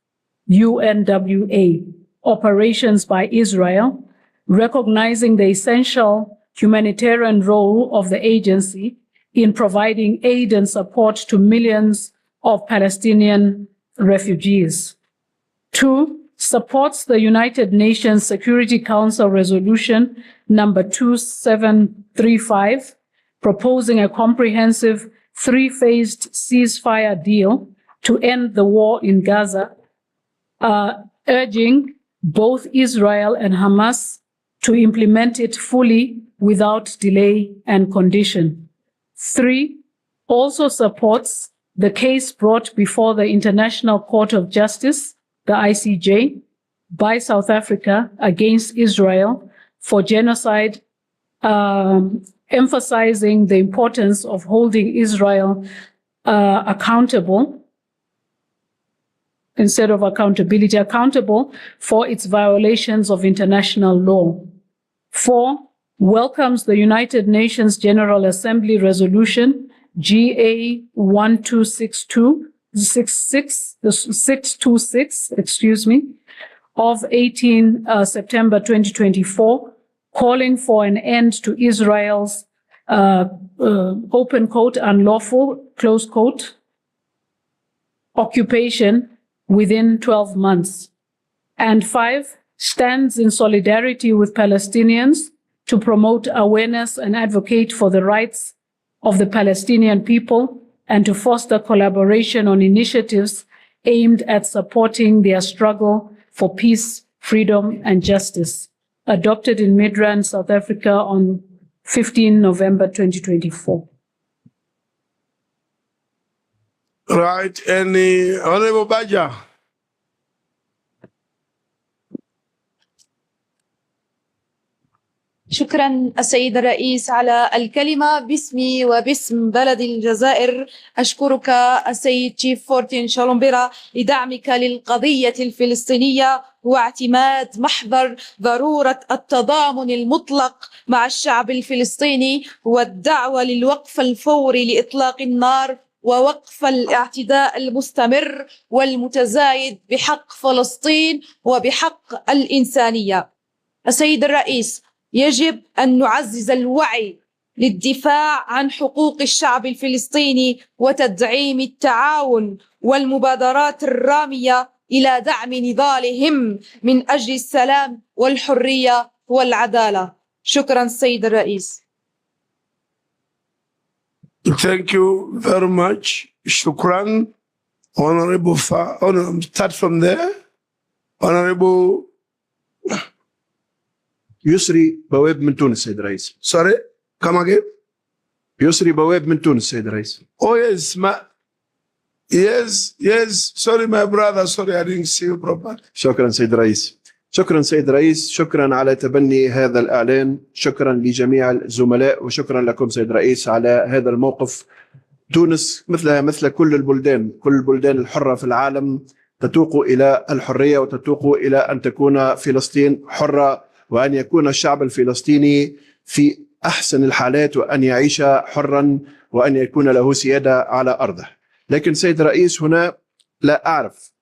UNWA, operations by Israel, recognizing the essential humanitarian role of the agency in providing aid and support to millions of Palestinian refugees. 2, supports the United Nations Security Council Resolution number 2735, proposing a comprehensive 3-phased ceasefire deal to end the war in Gaza, urging both Israel and Hamas to implement it fully without delay and condition. 3, also supports the case brought before the International Court of Justice, the ICJ, by South Africa against Israel for genocide, emphasizing the importance of holding Israel accountable instead of accountability, accountable for its violations of international law. 4, welcomes the United Nations General Assembly Resolution GA 626, of 18 September 2024, calling for an end to Israel's open quote, unlawful, close quote, occupation within 12 months. And 5, stands in solidarity with Palestinians to promote awareness and advocate for the rights of the Palestinian people and to foster collaboration on initiatives aimed at supporting their struggle for peace, freedom, and justice. Adopted in Midrand, South Africa on 15 November 2024. Right, any Honorable Baja. شكرا السيد الرئيس على الكلمة باسمي وباسم بلد الجزائر. أشكرك السيد تشيف فورتين شالومبيرا لدعمك للقضية الفلسطينية واعتماد محور ضرورة التضامن المطلق مع الشعب الفلسطيني والدعوة للوقف الفوري لإطلاق النار ووقف الاعتداء المستمر والمتزايد بحق فلسطين وبحق الإنسانية. السيد الرئيس، يجب أن نعزز الوعي للدفاع عن حقوق الشعب الفلسطيني وتدعيم التعاون والمبادرات الرامية إلى دعم نضالهم من أجل السلام والحرية والعدالة. شكرا السيد الرئيس. Thank you very much. Shukran. Honorable, start from there. Honorable يسري بواب من تونس سيد الرئيس. Sorry, come again. يسري بواب من تونس سيد الرئيس. Oh yes, yes. Sorry, my brother. Sorry, I didn't see you properly. شكرا سيد الرئيس. شكرا سيد الرئيس، شكرا على تبني هذا الإعلان، شكرا لجميع الزملاء وشكرا لكم سيد الرئيس على هذا الموقف. تونس مثلها مثل كل البلدان الحرة في العالم تتوق إلى الحرية وتتوق إلى أن تكون فلسطين حرة وأن يكون الشعب الفلسطيني في أحسن الحالات وأن يعيش حرا وأن يكون له سيادة على أرضه. لكن سيد الرئيس هنا لا أعرف،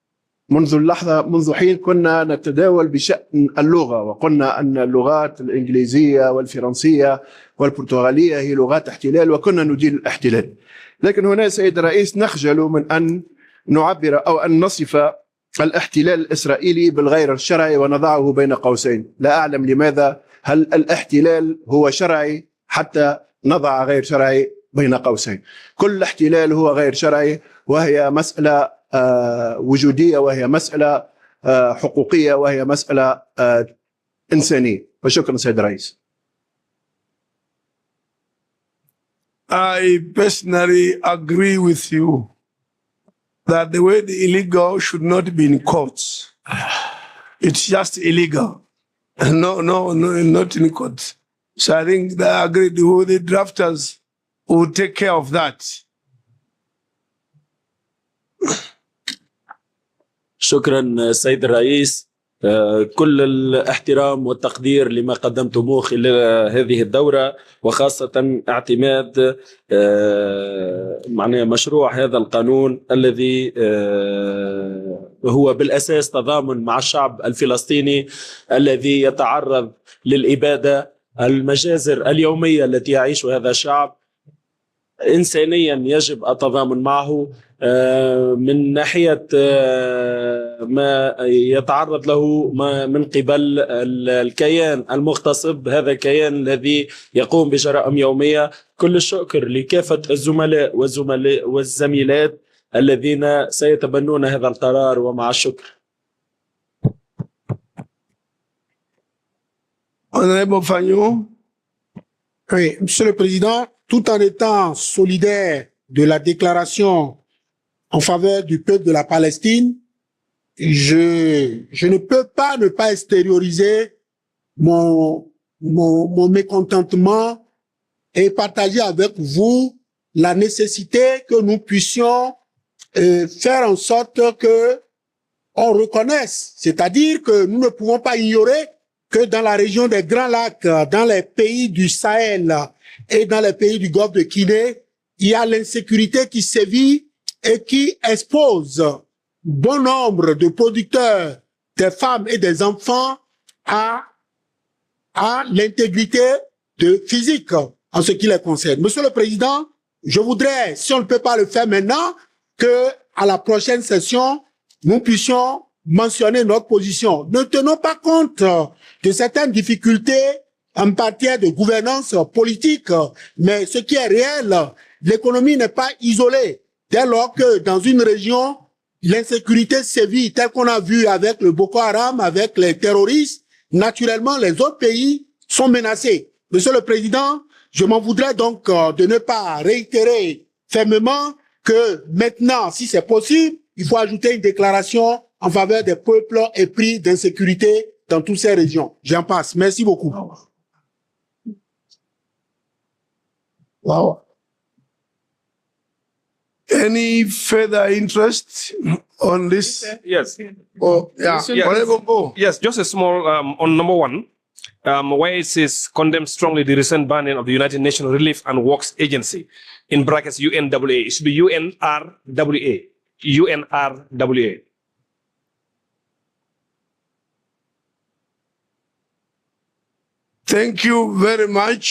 منذ حين كنا نتداول بشأن اللغة وقلنا أن اللغات الإنجليزية والفرنسية والبرتغالية هي لغات احتلال وكنا ندين الاحتلال. لكن هنا سيد الرئيس نخجل من أن نعبر أو أن نصف الاحتلال الإسرائيلي بالغير الشرعي ونضعه بين قوسين. لا أعلم لماذا، هل الاحتلال هو شرعي حتى نضع غير شرعي بين قوسين؟ كل احتلال هو غير شرعي وهي مسألة وجودية وهي مسألة حقوقية وهي مسألة إنسانية. وشكرا سيد الرئيس. I personally agree with you that the word illegal should not be in courts. It's just illegal. No, not in courts. So I think that I agree with the drafters will take care of that. شكرا سيد الرئيس. كل الاحترام والتقدير لما قدمتموه خلال هذه الدورة وخاصة اعتماد معناه مشروع هذا القانون الذي هو بالأساس تضامن مع الشعب الفلسطيني الذي يتعرض للإبادة، المجازر اليومية التي يعيشها هذا الشعب. إنسانيا يجب التضامن معه من ناحية ما يتعرض له من قبل الكيان المغتصب، هذا الكيان الذي يقوم بجرائم يومية. كل الشكر لكافة الزملاء والزميلات الذين سيتبنون هذا القرار، ومع الشكر. Honorable Fagnon. Oui, Monsieur le Président, tout en étant solidaire de la déclaration en faveur du peuple de la Palestine, je ne peux pas ne pas extérioriser mon mécontentement et partager avec vous la nécessité que nous puissions faire en sorte que on reconnaisse, c'est-à-dire que nous ne pouvons pas ignorer que dans la région des Grands Lacs, dans les pays du Sahel et dans les pays du Golfe de Guinée, il y a l'insécurité qui sévit et qui expose bon nombre de producteurs, des femmes et des enfants à l'intégrité physique en ce qui les concerne. Monsieur le Président, je voudrais, si on ne peut pas le faire maintenant, que à la prochaine session, nous puissions mentionner notre position. Ne tenons pas compte de certaines difficultés en matière de gouvernance politique, mais ce qui est réel, l'économie n'est pas isolée. Dès lors que dans une région, l'insécurité sévit, tel qu'on a vu avec le Boko Haram, avec les terroristes, naturellement, les autres pays sont menacés. Monsieur le Président, je m'en voudrais donc de ne pas réitérer fermement que maintenant, si c'est possible, il faut ajouter une déclaration en faveur des peuples épris d'insécurité dans toutes ces régions. J'en passe. Merci beaucoup. Wow. Any further interest on this? Yes. Oh, yeah. Yes, just a small on number one, where it says condemn strongly the recent banning of the United Nations Relief and Works Agency, in brackets UNWA. It should be UNRWA. UNRWA. Thank you very much,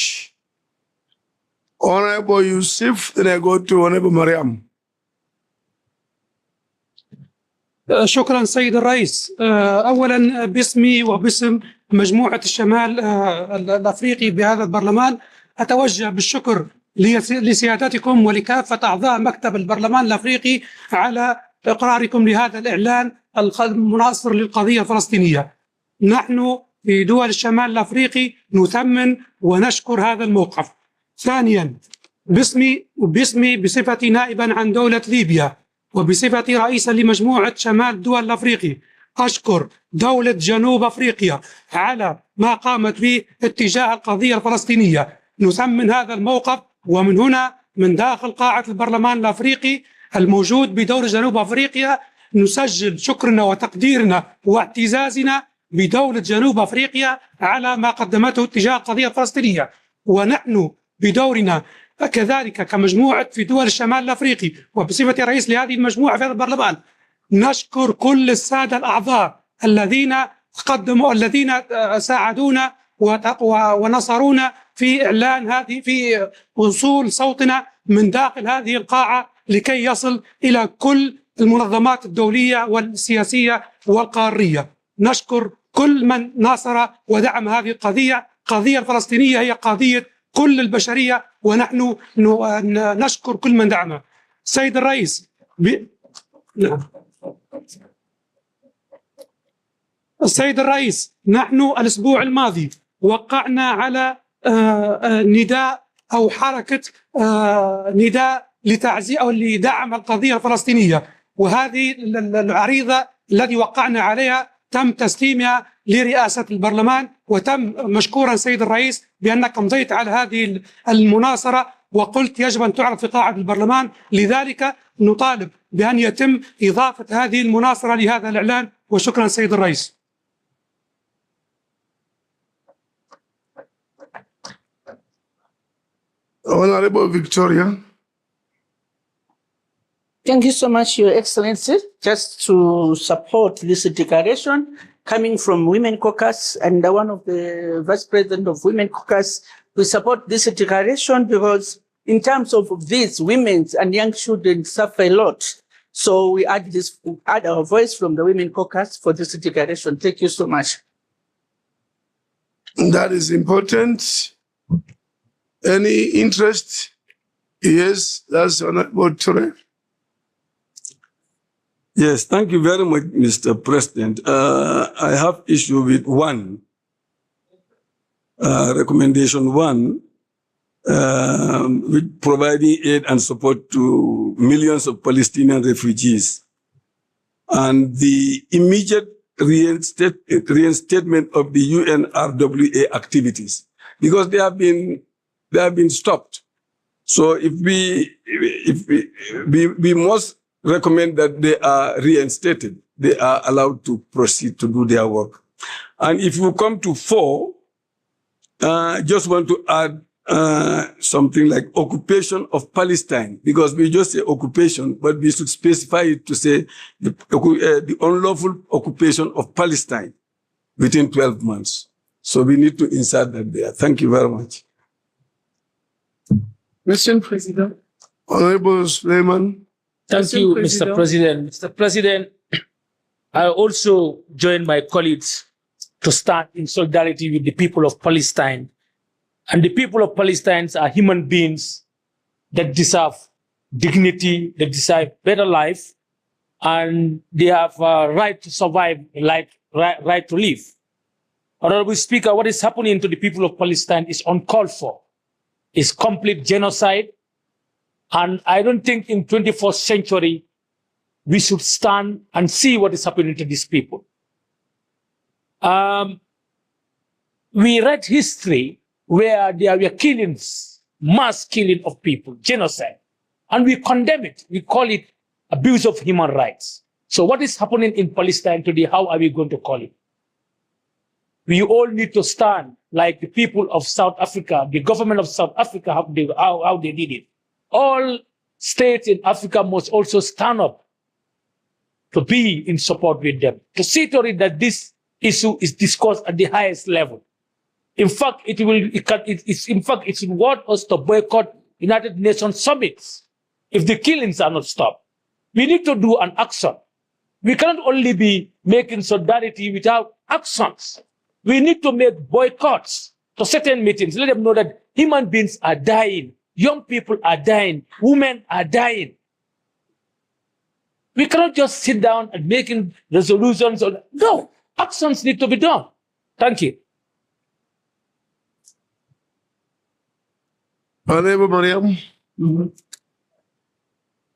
Honorable Yusuf. Then I go to Honorable Mariam. شكرا سيد الرئيس. أولا باسمي وباسم مجموعة الشمال الأفريقي بهذا البرلمان أتوجه بالشكر لسيادتكم ولكافة أعضاء مكتب البرلمان الأفريقي على إقراركم لهذا الإعلان المناصر للقضية الفلسطينية. نحن في دول الشمال الأفريقي نثمن ونشكر هذا الموقف. ثانيا باسمي بصفتي نائبا عن دولة ليبيا وبصفتي رئيسا لمجموعة شمال الدول الأفريقي أشكر دولة جنوب أفريقيا على ما قامت به اتجاه القضية الفلسطينية. نثمن هذا الموقف، ومن هنا من داخل قاعة البرلمان الأفريقي الموجود بدولة جنوب أفريقيا نسجل شكرنا وتقديرنا واعتزازنا بدولة جنوب أفريقيا على ما قدمته اتجاه القضية الفلسطينية. ونحن بدورنا كذلك كمجموعة في دول الشمال الأفريقي وبصفتي رئيس لهذه المجموعة في هذا البرلمان نشكر كل السادة الأعضاء الذين قدموا الذين ساعدونا ونصرونا في إعلان هذه في وصول صوتنا من داخل هذه القاعة لكي يصل إلى كل المنظمات الدولية والسياسية والقارية. نشكر كل من ناصر ودعم هذه القضية. القضية الفلسطينية هي قضية كل البشرية، ونحن نشكر كل من دعمها. سيد الرئيس السيد الرئيس، نحن الأسبوع الماضي وقعنا على نداء أو حركة نداء لتعزية أو لدعم القضية الفلسطينية، وهذه العريضة التي وقعنا عليها تم تسليمها لرئاسة البرلمان، وتم مشكورا سيد الرئيس بأنك مضيت على هذه المناصرة وقلت يجب أن تعرض في قاعة البرلمان. لذلك نطالب بأن يتم إضافة هذه المناصرة لهذا الإعلان، وشكرا سيد الرئيس. Honorable Victoria. Thank you so much, Your Excellency. Just to support this declaration coming from Women Caucus and one of the Vice President of Women Caucus, we support this declaration because in terms of this, women and young children suffer a lot. So we add our voice from the Women Caucus for this declaration. Thank you so much. That is important. Any interest? Yes, that's Honorable Ture. Yes, thank you very much, Mr. President. I have issue with one, recommendation one, with providing aid and support to millions of Palestinian refugees, and the immediate reinstatement of the UNRWA activities, because they have been stopped. So if we must recommend that they are reinstated, they are allowed to proceed to do their work. And if you come to 4, just want to add something like occupation of Palestine, because we just say occupation, but we should specify it to say the unlawful occupation of Palestine within 12 months. So we need to insert that there. Thank you very much. Monsieur le Président. Honorable Suleiman. Thank you, Mr. President. Mr. President, I also join my colleagues to stand in solidarity with the people of Palestine. And the people of Palestine are human beings that deserve dignity, that deserve better life, and they have a right to survive, right to live. Honorable Speaker, what is happening to the people of Palestine is uncalled for. It's complete genocide. And I don't think in 21st century, we should stand and see what is happening to these people. We read history where there were killings, mass killing of people, genocide, and we condemn it. We call it abuse of human rights. So what is happening in Palestine today, how are we going to call it? We all need to stand like the people of South Africa, the government of South Africa, how they did it. All states in Africa must also stand up to be in support with them, to see to it that this issue is discussed at the highest level. In fact, it should want us to boycott United Nations summits if the killings are not stopped. We need to do an action. We cannot only be making solidarity without actions. We need to make boycotts to certain meetings. Let them know that human beings are dying. Young people are dying. Women are dying. We cannot just sit down and making resolutions. No, actions need to be done. Thank you. Honorable Mariam.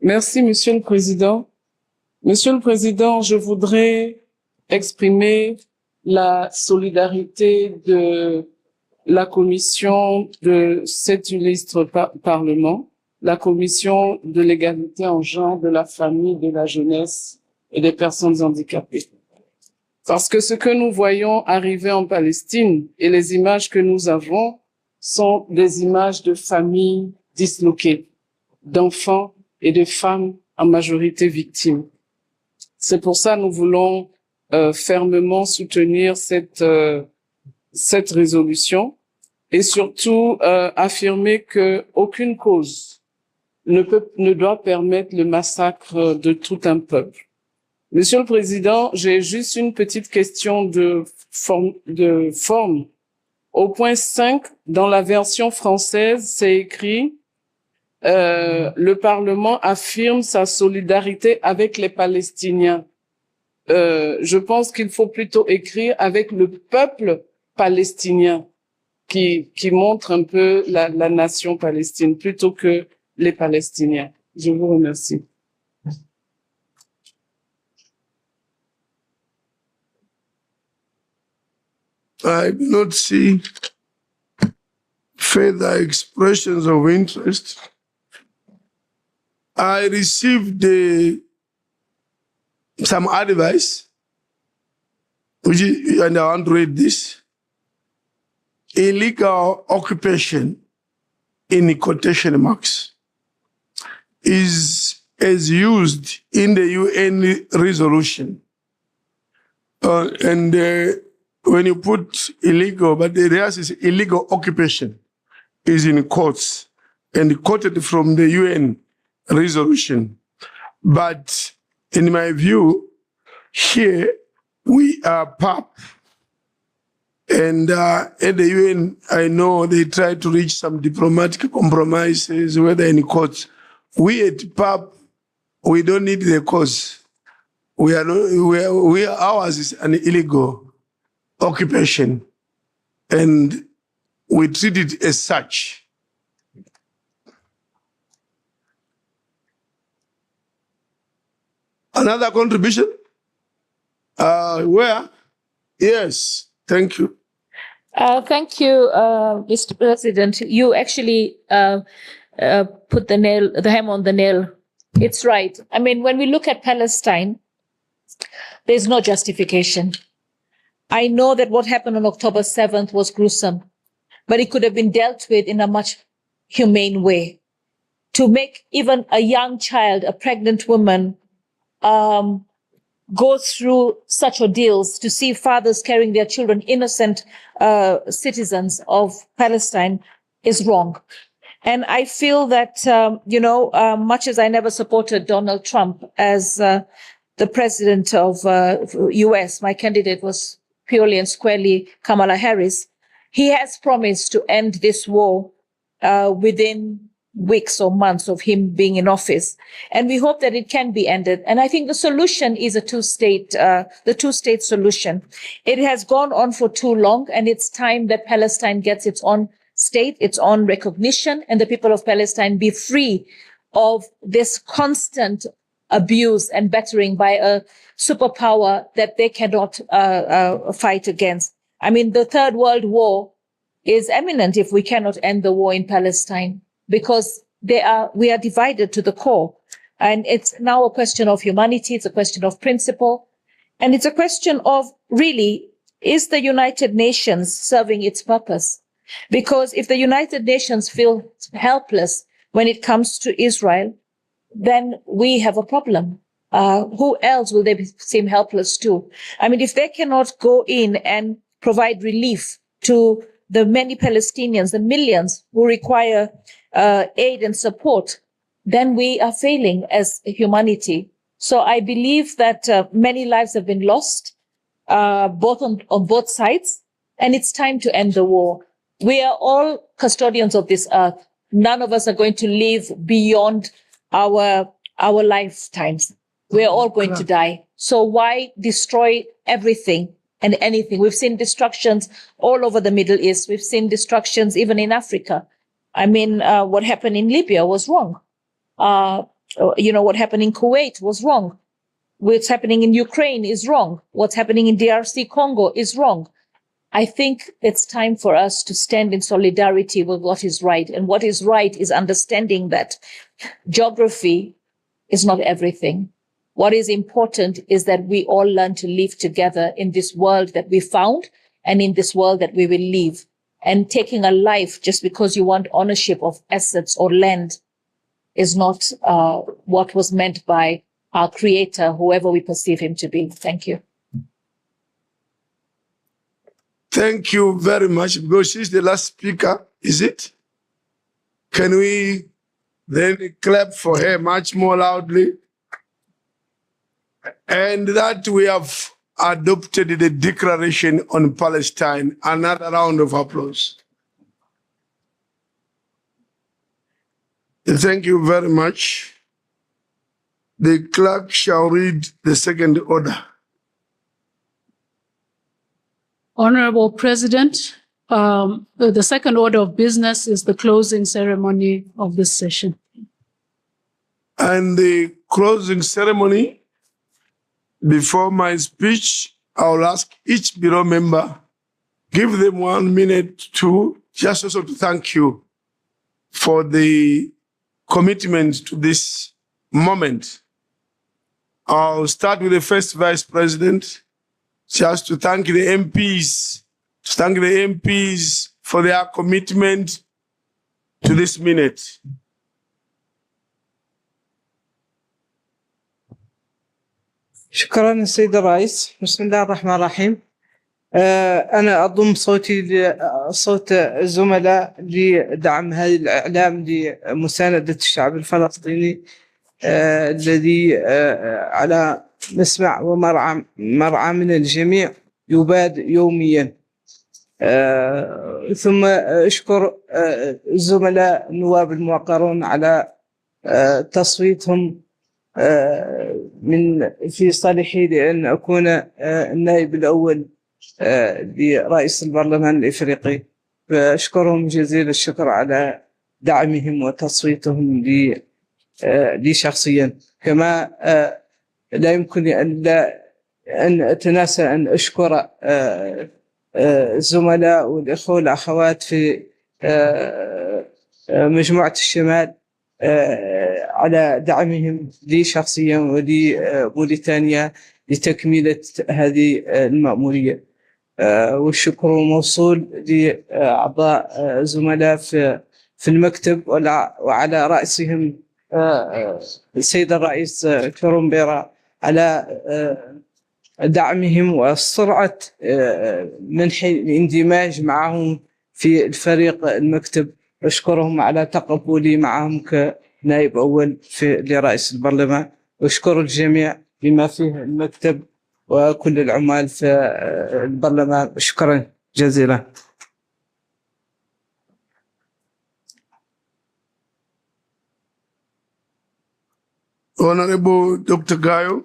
Merci, Monsieur le Président. Monsieur le Président, je voudrais exprimer la solidarité de la commission de cet illustre Parlement, la commission de l'égalité en genre, de la famille, de la jeunesse et des personnes handicapées. Parce que ce que nous voyons arriver en Palestine et les images que nous avons sont des images de familles disloquées, d'enfants et de femmes en majorité victimes. C'est pour ça que nous voulons fermement soutenir cette résolution et surtout affirmer que aucune cause ne doit permettre le massacre de tout un peuple. Monsieur le Président, j'ai juste une petite question de forme. Au point 5, dans la version française, c'est écrit le Parlement affirme sa solidarité avec les Palestiniens. Je pense qu'il faut plutôt écrire avec le peuple palestinien qui montre un peu la nation palestine plutôt que les Palestiniens. Je vous remercie. I do not see further expressions of interest. I received some advice, and I want to read this. Illegal occupation, in quotation marks, is as used in the UN resolution. When you put illegal, but the rest is illegal occupation, is in quotes and quoted from the UN resolution. But in my view, here we are PAP. And at the UN, I know they try to reach some diplomatic compromises, whether in courts. We at PAP, we don't need the cause. Ours is an illegal occupation, and we treat it as such. Another contribution? Where? Yes, thank you. Thank you, Mr. President. You actually put the hammer on the nail. It's right. I mean, when we look at Palestine, there's no justification. I know that what happened on October 7th was gruesome, but it could have been dealt with in a much humane way. To make even a young child, a pregnant woman, go through such ordeals, to see fathers carrying their children, innocent citizens of Palestine, is wrong. And I feel that, much as I never supported Donald Trump as the president of US, my candidate was purely and squarely Kamala Harris, he has promised to end this war within weeks or months of him being in office. And we hope that it can be ended. And I think the solution is the two-state solution. It has gone on for too long, and it's time that Palestine gets its own state, its own recognition, and the people of Palestine be free of this constant abuse and battering by a superpower that they cannot fight against. I mean, the Third World War is imminent if we cannot end the war in Palestine, because we are divided to the core. And it's now a question of humanity. It's a question of principle. And it's a question of, really, is the United Nations serving its purpose? Because if the United Nations feel helpless when it comes to Israel, then we have a problem. Who else will they seem helpless to? I mean, if they cannot go in and provide relief to the many Palestinians, the millions who require aid and support, then we are failing as humanity. So I believe that many lives have been lost, both on both sides, and it's time to end the war. We are all custodians of this earth. None of us are going to live beyond our lifetimes. We are all going to die. So why destroy everything and anything? We've seen destructions all over the Middle East. We've seen destructions even in Africa. I mean, what happened in Libya was wrong. What happened in Kuwait was wrong. What's happening in Ukraine is wrong. What's happening in DRC Congo is wrong. I think it's time for us to stand in solidarity with what is right. And what is right is understanding that geography is not everything. What is important is that we all learn to live together in this world that we found and in this world that we will live. And taking a life just because you want ownership of assets or land is not what was meant by our creator, whoever we perceive him to be. Thank you. Thank you very much. Because she's the last speaker, is it? Can we then clap for her much more loudly? And that we have adopted the Declaration on Palestine. Another round of applause. Thank you very much. The clerk shall read the second order. Honorable President, the second order of business is the closing ceremony of this session. And the closing ceremony, before my speech, I'll ask each bureau member, give them 1 minute to just also to thank you for the commitment to this moment. I'll start with the first Vice President, just to thank the MPs, for their commitment to this minute. شكرا السيد الرئيس. بسم الله الرحمن الرحيم. أنا أضم صوتي لصوت الزملاء لدعم هذا الإعلام لمساندة الشعب الفلسطيني الذي على مسمع ومرعى من الجميع يباد يوميا. ثم أشكر الزملاء النواب الموقرون على تصويتهم في صالحي لأن أكون النائب الأول لرئيس البرلمان الإفريقي. فأشكرهم جزيل الشكر على دعمهم وتصويتهم لي شخصيا. كما لا يمكن أن أتناسى أن أشكر الزملاء والإخوة والأخوات في مجموعة الشمال على دعمهم لي شخصيا ولموريتانيا لتكملة هذه المأمورية. والشكر موصول لأعضاء زملاء في المكتب وعلى رأسهم السيد الرئيس شولومبيرا على دعمهم وسرعة منح الاندماج معهم في الفريق المكتب. أشكرهم على تقبلي معهم كنائب أول لرئيس البرلمان. وأشكر الجميع بما فيه المكتب وكل العمال في البرلمان. شكرا جزيلا. Honorable Dr. Gayo.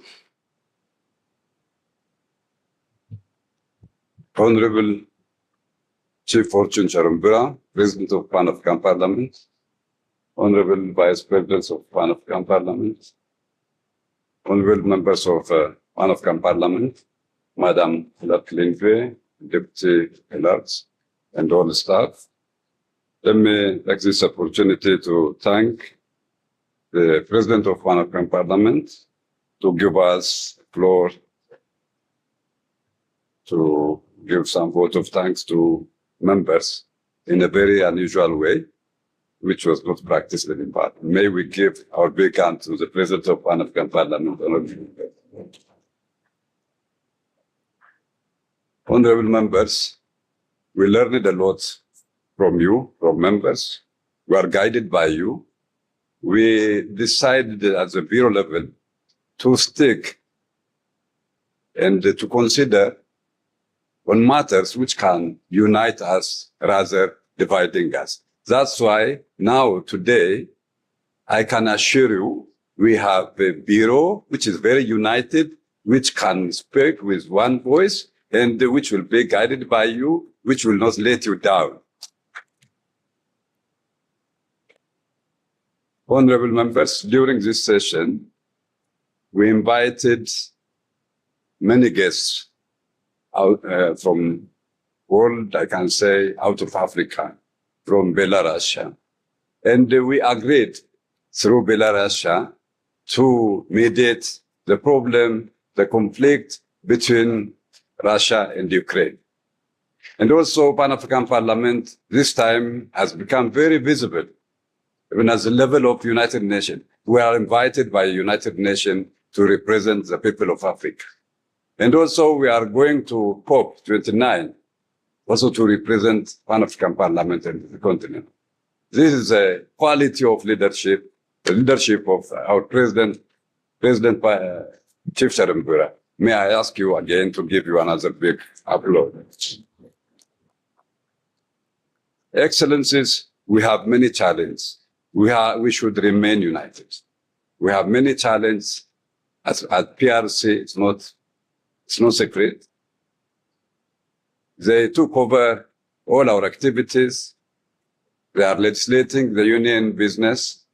Honorable Chief Fortune Charumbira, President of Pan-African Parliament, Honorable Vice Presidents of Pan-African Parliament, Honorable Members of Pan-African Parliament, Madam Clark Lindvey, Deputy Clerks, and all the staff. Let me take this opportunity to thank the President of Pan-African Parliament to give us the floor to give some vote of thanks to members in a very unusual way, which was not practiced in Parliament. May we give our big hand to the President of Pan-African Parliament. Honorable members, we learned a lot from you, from members. We are guided by you. We decided at the bureau level to stick and to consider on matters which can unite us rather dividing us. That's why now today, I can assure you, we have a bureau which is very united, which can speak with one voice and which will be guided by you, which will not let you down. Honorable members, during this session, we invited many guests out from world, I can say, out of Africa, from Belarus. And we agreed through Belarus to mediate the problem, the conflict between Russia and Ukraine. And also Pan-African Parliament this time has become very visible, even at the level of United Nations. We are invited by United Nations to represent the people of Africa. And also we are going to COP29, also to represent Pan-African Parliament and the continent. This is a quality of leadership, the leadership of our President Chief Sharimbura. May I ask you again to give you another big applause. Excellencies, we have many challenges. We should remain united. We have many challenges. At PRC, it's no secret. They took over all our activities. They are legislating the union business.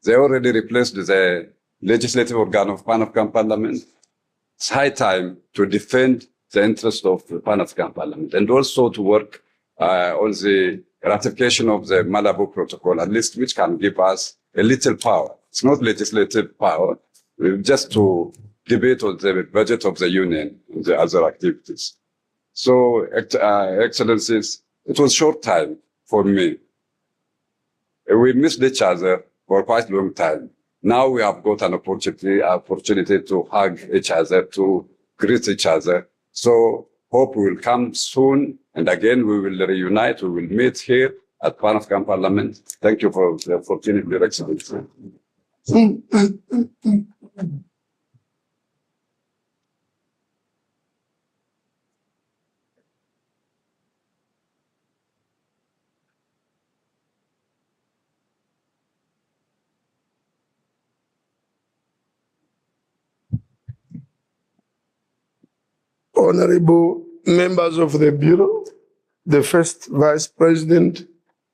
They already replaced the legislative organ of Pan-African Parliament. It's high time to defend the interest of the Pan-African Parliament and also to work on the ratification of the Malabo Protocol, at least which can give us a little power. It's not legislative power, just to debate on the budget of the union and the other activities. So, Excellencies, it was short time for me. We missed each other for quite a long time. Now we have got an opportunity to hug each other, to greet each other. So hope we will come soon. And again, we will reunite. We will meet here at Pan-African Parliament. Thank you for the opportunity, Your Excellency. Honorable members of the Bureau, the first Vice President,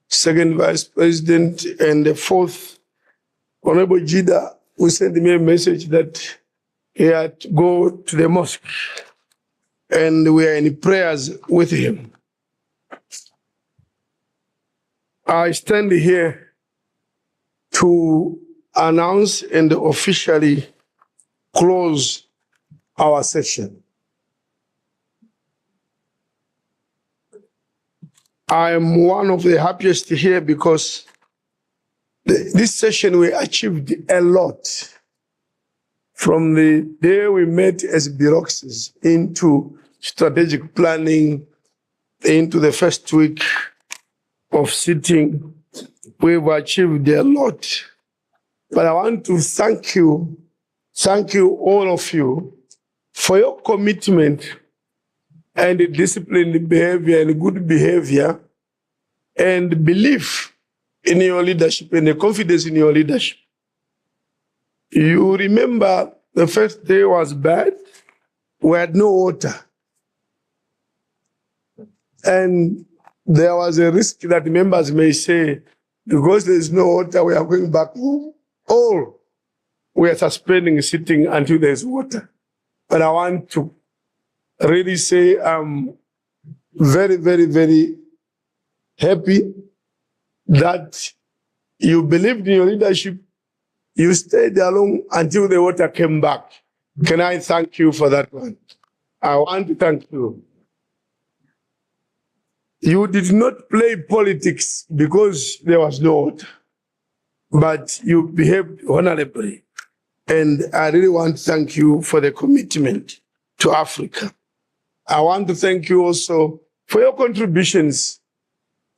second Vice President, and the fourth, Honorable Jida, who sent me a message that he had to go to the mosque, and we are in prayers with him. I stand here to announce and officially close our session. I am one of the happiest here because this session we achieved a lot. From the day we met as bureaucracies into strategic planning, into the first week of sitting, we've achieved a lot. But I want to thank you, all of you, for your commitment and disciplined behavior and good behavior and belief in your leadership and the confidence in your leadership. You remember the first day was bad. We had no water. And there was a risk that members may say, because there is no water, we are going back home. Or we are suspending sitting until there is water. But I want to really say I'm very, very, very happy that you believed in your leadership. You stayed along until the water came back. Can I thank you for that one? I want to thank you. You did not play politics because there was no water, but you behaved honorably. And I really want to thank you for the commitment to Africa. I want to thank you also for your contributions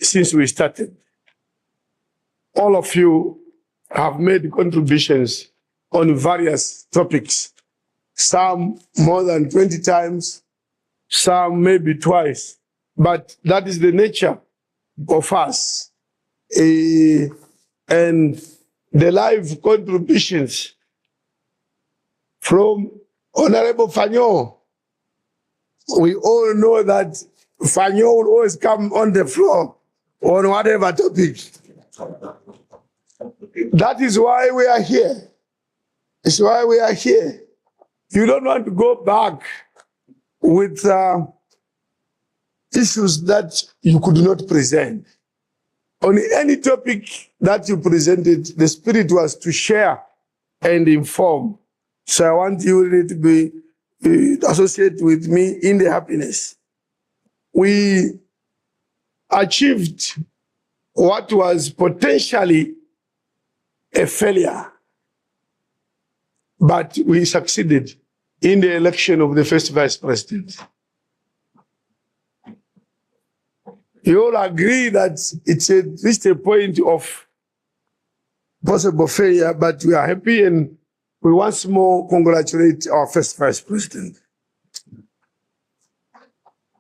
since we started. All of you have made contributions on various topics, some more than 20 times, some maybe twice, but that is the nature of us. And the live contributions from Honorable Fagnon, we all know that Fagnon will always come on the floor on whatever topic. That is why we are here. It's why we are here. You don't want to go back with issues that you could not present. On any topic that you presented, the spirit was to share and inform. So I want you really to be associated with me in the happiness. We achieved what was potentially a failure, but we succeeded in the election of the first vice president. You all agree that it's reached a point of possible failure, but we are happy and we once more congratulate our first vice president.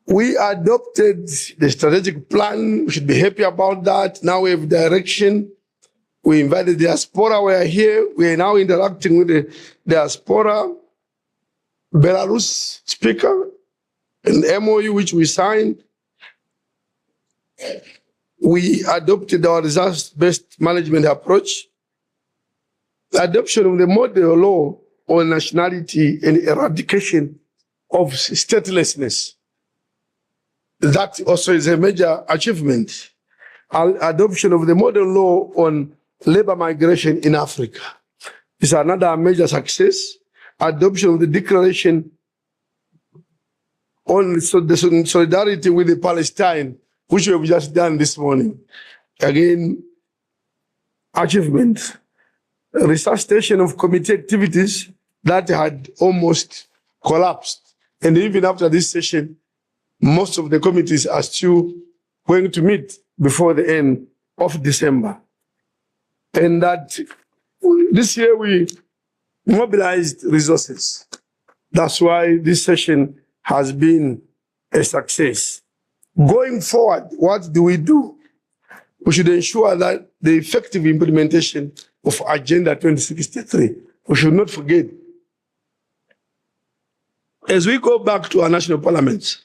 We adopted the strategic plan. We should be happy about that. Now we have direction. We invited the diaspora. We are here. We are now interacting with the diaspora. Belarus speaker, an MOU which we signed. We adopted our disaster-based management approach. The adoption of the model law on nationality and eradication of statelessness. That also is a major achievement. Adoption of the model law on labor migration in Africa is another major success. Adoption of the declaration on the solidarity with the Palestine, which we have just done this morning. Again, achievement. Resuscitation of committee activities that had almost collapsed. And even after this session, most of the committees are still going to meet before the end of December. And that this year we mobilized resources. That's why this session has been a success. Going forward, what do? We should ensure that the effective implementation of Agenda 2063. We should not forget. As we go back to our national parliaments,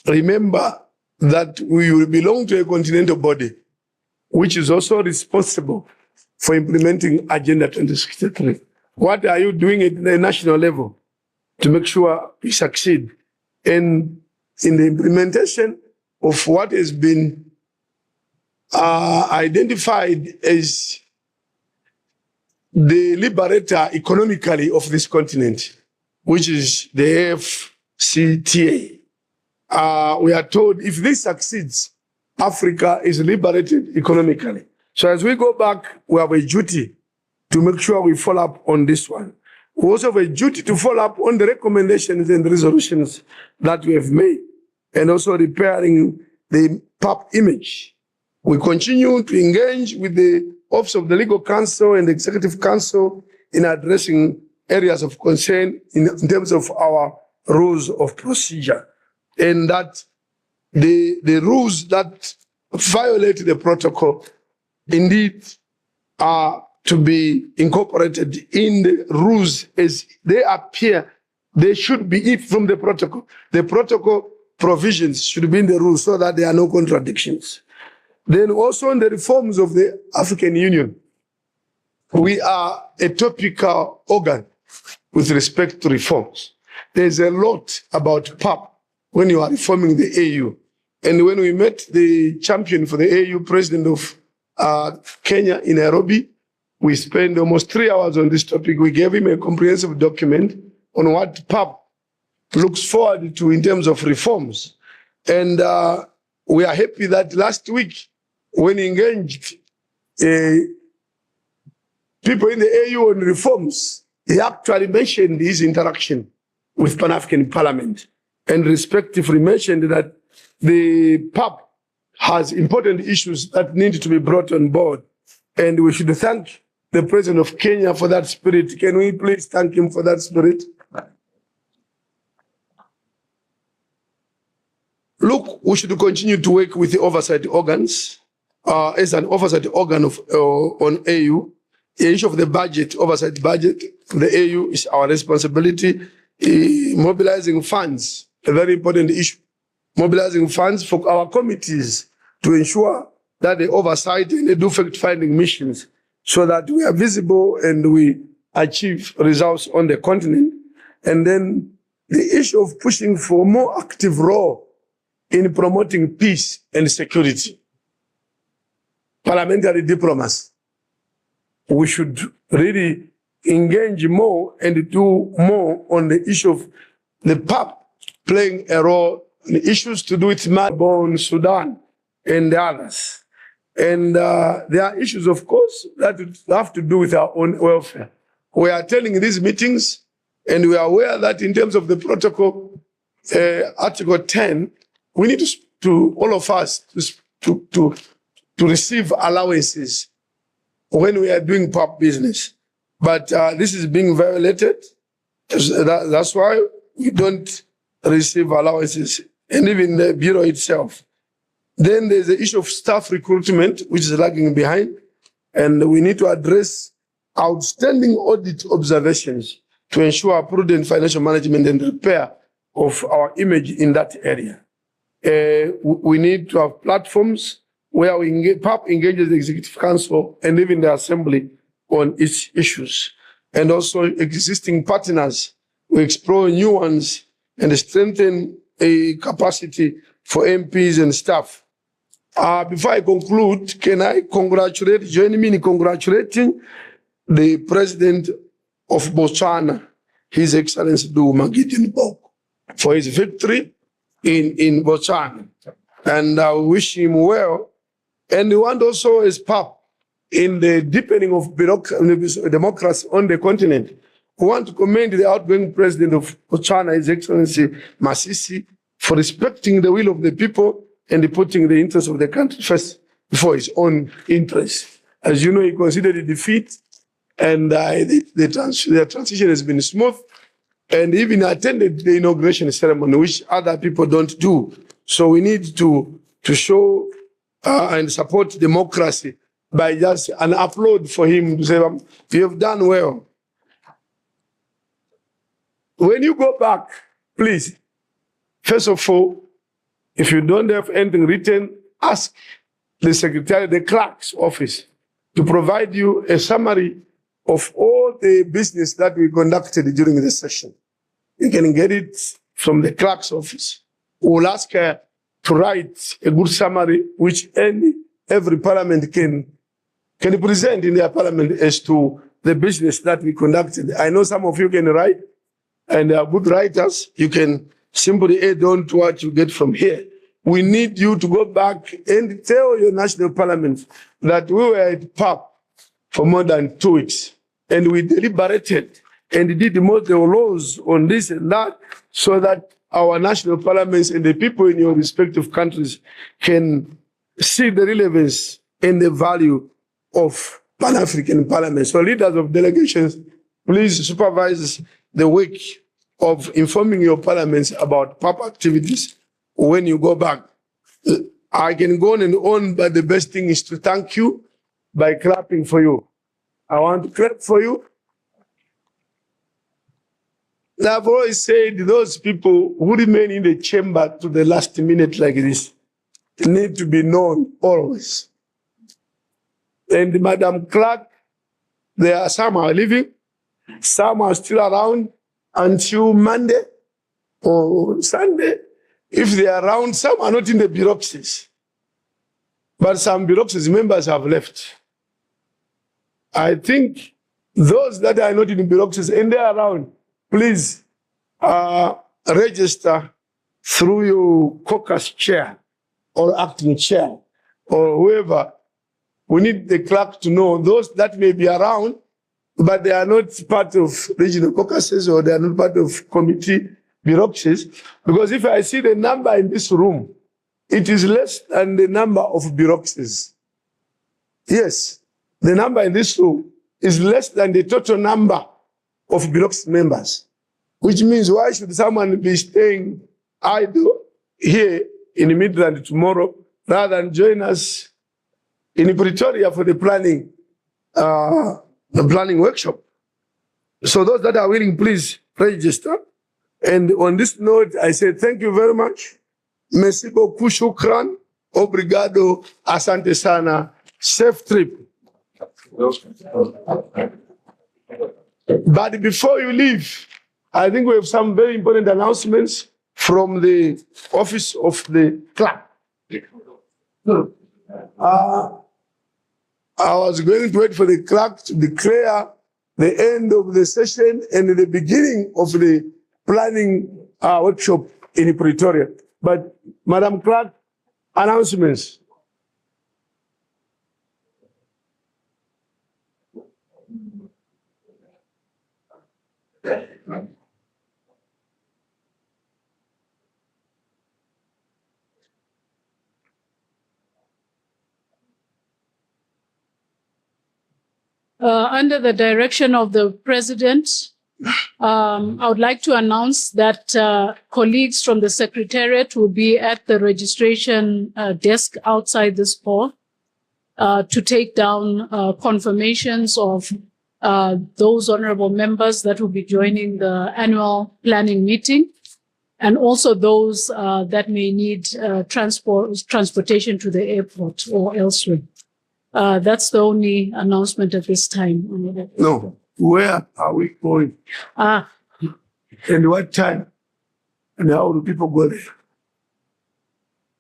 remember that we will belong to a continental body, which is also responsible for implementing Agenda 2063. What are you doing at the national level to make sure we succeed? And in the implementation of what has been identified as the liberator economically of this continent, which is the AfCFTA. We are told if this succeeds, Africa is liberated economically. So as we go back, we have a duty to make sure we follow up on this one. We also have a duty to follow up on the recommendations and resolutions that we have made, and also repairing the PAP image. We continue to engage with the Office of the Legal Counsel and the Executive Council in addressing areas of concern in terms of our rules of procedure. And that the rules that violate the protocol indeed are to be incorporated in the rules as they appear. They should be from the protocol. The protocol provisions should be in the rules so that there are no contradictions. Then also in the reforms of the African Union, we are a topical organ with respect to reforms. There's a lot about PAP when you are reforming the AU. And when we met the champion for the AU, president of Kenya in Nairobi, we spent almost 3 hours on this topic. We gave him a comprehensive document on what PAP looks forward to in terms of reforms. And we are happy that last week, when engaged people in the AU on reforms, he actually mentioned his interaction with Pan-African Parliament, and respectively mentioned that the PAP has important issues that need to be brought on board. And we should thank the President of Kenya for that spirit. Can we please thank him for that spirit? Look, we should continue to work with the oversight organs. As an oversight organ of on AU, the issue of the budget, oversight budget for the AU is our responsibility. Mobilizing funds, a very important issue. Mobilizing funds for our committees to ensure that they oversight and they do fact-finding missions so that we are visible and we achieve results on the continent. And then the issue of pushing for more active role in promoting peace and security. Parliamentary diplomacy. We should really engage more and do more on the issue of the PAP playing a role in the issues to do with Mali, Sudan, and the others. And there are issues, of course, that have to do with our own welfare. We are attending these meetings, and we are aware that in terms of the protocol, Article 10, we need to all of us to receive allowances when we are doing PAP business. But this is being violated. That's why we don't receive allowances, and even the Bureau itself. Then there's the issue of staff recruitment, which is lagging behind, and we need to address outstanding audit observations to ensure prudent financial management and repair of our image in that area. We need to have platforms where PAP engages the Executive Council and even the Assembly on its issues. And also existing partners, we explore new ones and strengthen a capacity for MPs and staff. Before I conclude, can I join me in congratulating the President of Botswana, His Excellency Duma Gideon-Bok, for his victory in Botswana. And I wish him well. And we want also as PAP in the deepening of democracy on the continent. We want to commend the outgoing President of Botswana, His Excellency Masisi, for respecting the will of the people and putting the interests of the country first before his own interests. As you know, he considered a defeat, and the transition has been smooth, and even attended the inauguration ceremony, which other people don't do. So we need to show and support democracy by just an upload for him to say, you have done well. When you go back, please, first of all, if you don't have anything written, ask the secretary, the clerk's office, to provide you a summary of all the business that we conducted during the session. You can get it from the clerk's office. We'll ask her to write a good summary, which every parliament can present in their parliament as to the business that we conducted. I know some of you can write, and they are good writers. You can simply add on to what you get from here. We need you to go back and tell your national parliament that we were at PAP for more than 2 weeks, and we deliberated and did most of the laws on this and that, so that our national parliaments and the people in your respective countries can see the relevance and the value of Pan-African parliament. So leaders of delegations, please supervise the work of informing your parliaments about PAP activities when you go back. I can go on and on, but the best thing is to thank you by clapping for you. I want to clap for you. I've always said those people who remain in the chamber to the last minute like this need to be known always. And Madam Clerk, there are some are leaving, some are still around until Monday or Sunday. If they are around, some are not in the bureaucracies. But some bureaucracies members have left. I think those that are not in the bureaucracies and they are around, please register through your caucus chair or acting chair or whoever. We need the clerk to know those that may be around, but they are not part of regional caucuses or they are not part of committee bureaucracies. Because if I see the number in this room, it is less than the number of bureaucracies. Yes, the number in this room is less than the total number of bureaucracy members. Which means why should someone be staying idle here in the Midland tomorrow rather than join us in Pretoria for the planning workshop? So those that are willing, please register. And on this note, I say thank you very much. Merci beaucoup, shukran, obrigado, asante sana, safe trip. But before you leave, I think we have some very important announcements from the office of the clerk. I was going to wait for the clerk to declare the end of the session and the beginning of the planning workshop in Pretoria. But Madam Clerk, announcements. Under the direction of the President, I would like to announce that colleagues from the Secretariat will be at the registration desk outside this hall to take down confirmations of those honorable members that will be joining the annual planning meeting, and also those that may need transportation to the airport or elsewhere. That's the only announcement at this time. No, where are we going? And what time? And how do people go there?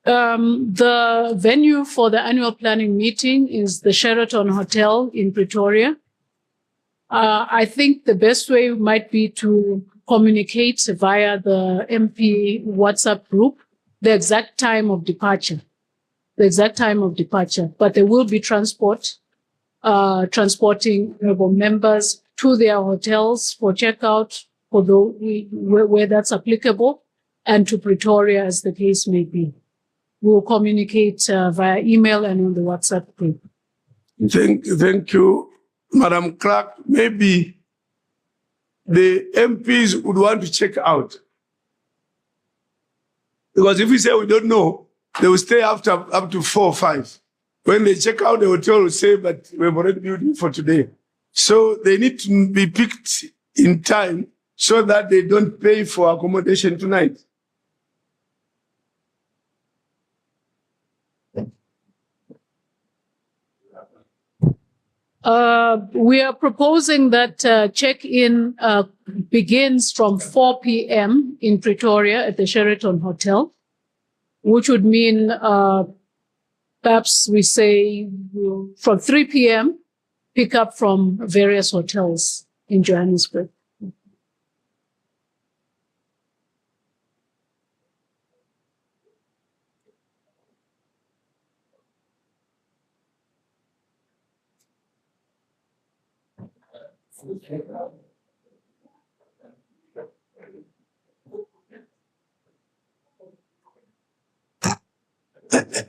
The venue for the annual planning meeting is the Sheraton Hotel in Pretoria. I think the best way might be to communicate via the MP WhatsApp group the exact time of departure. But there will be transporting honorable members to their hotels for checkout, where that's applicable, and to Pretoria as the case may be. We will communicate via email and on the WhatsApp group. Thank you, Madam Clerk. Maybe the MPs would want to check out. Because if we say we don't know, they will stay up to 4 or 5. When they check out, the hotel will say, but we've already built it for today. So they need to be picked in time so that they don't pay for accommodation tonight. We are proposing that check-in begins from 4 p.m. in Pretoria at the Sheraton Hotel, which would mean perhaps we say from 3 p.m. pick up from various hotels in Johannesburg.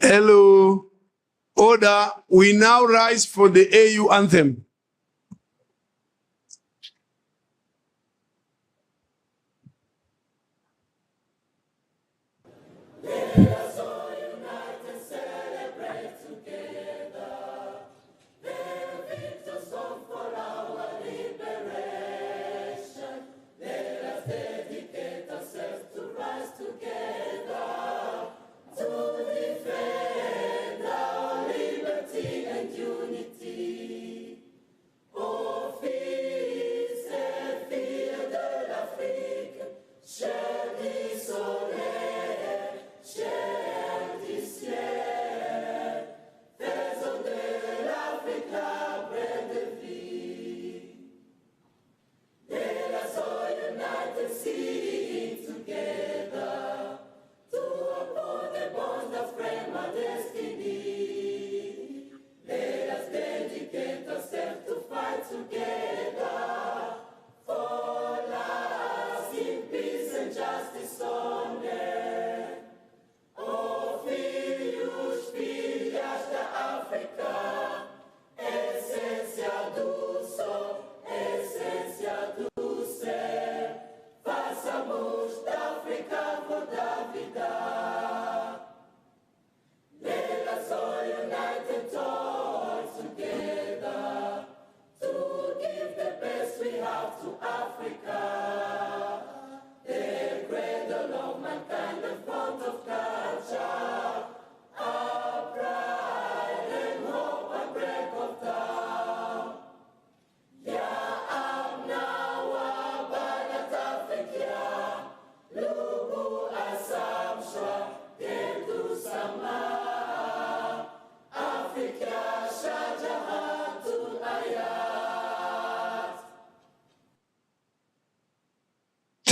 Hello. Order. We now rise for the AU anthem. Cher du soleil, cher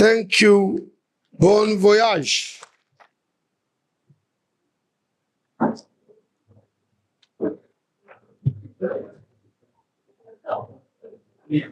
Thank you. Bon voyage. Yeah.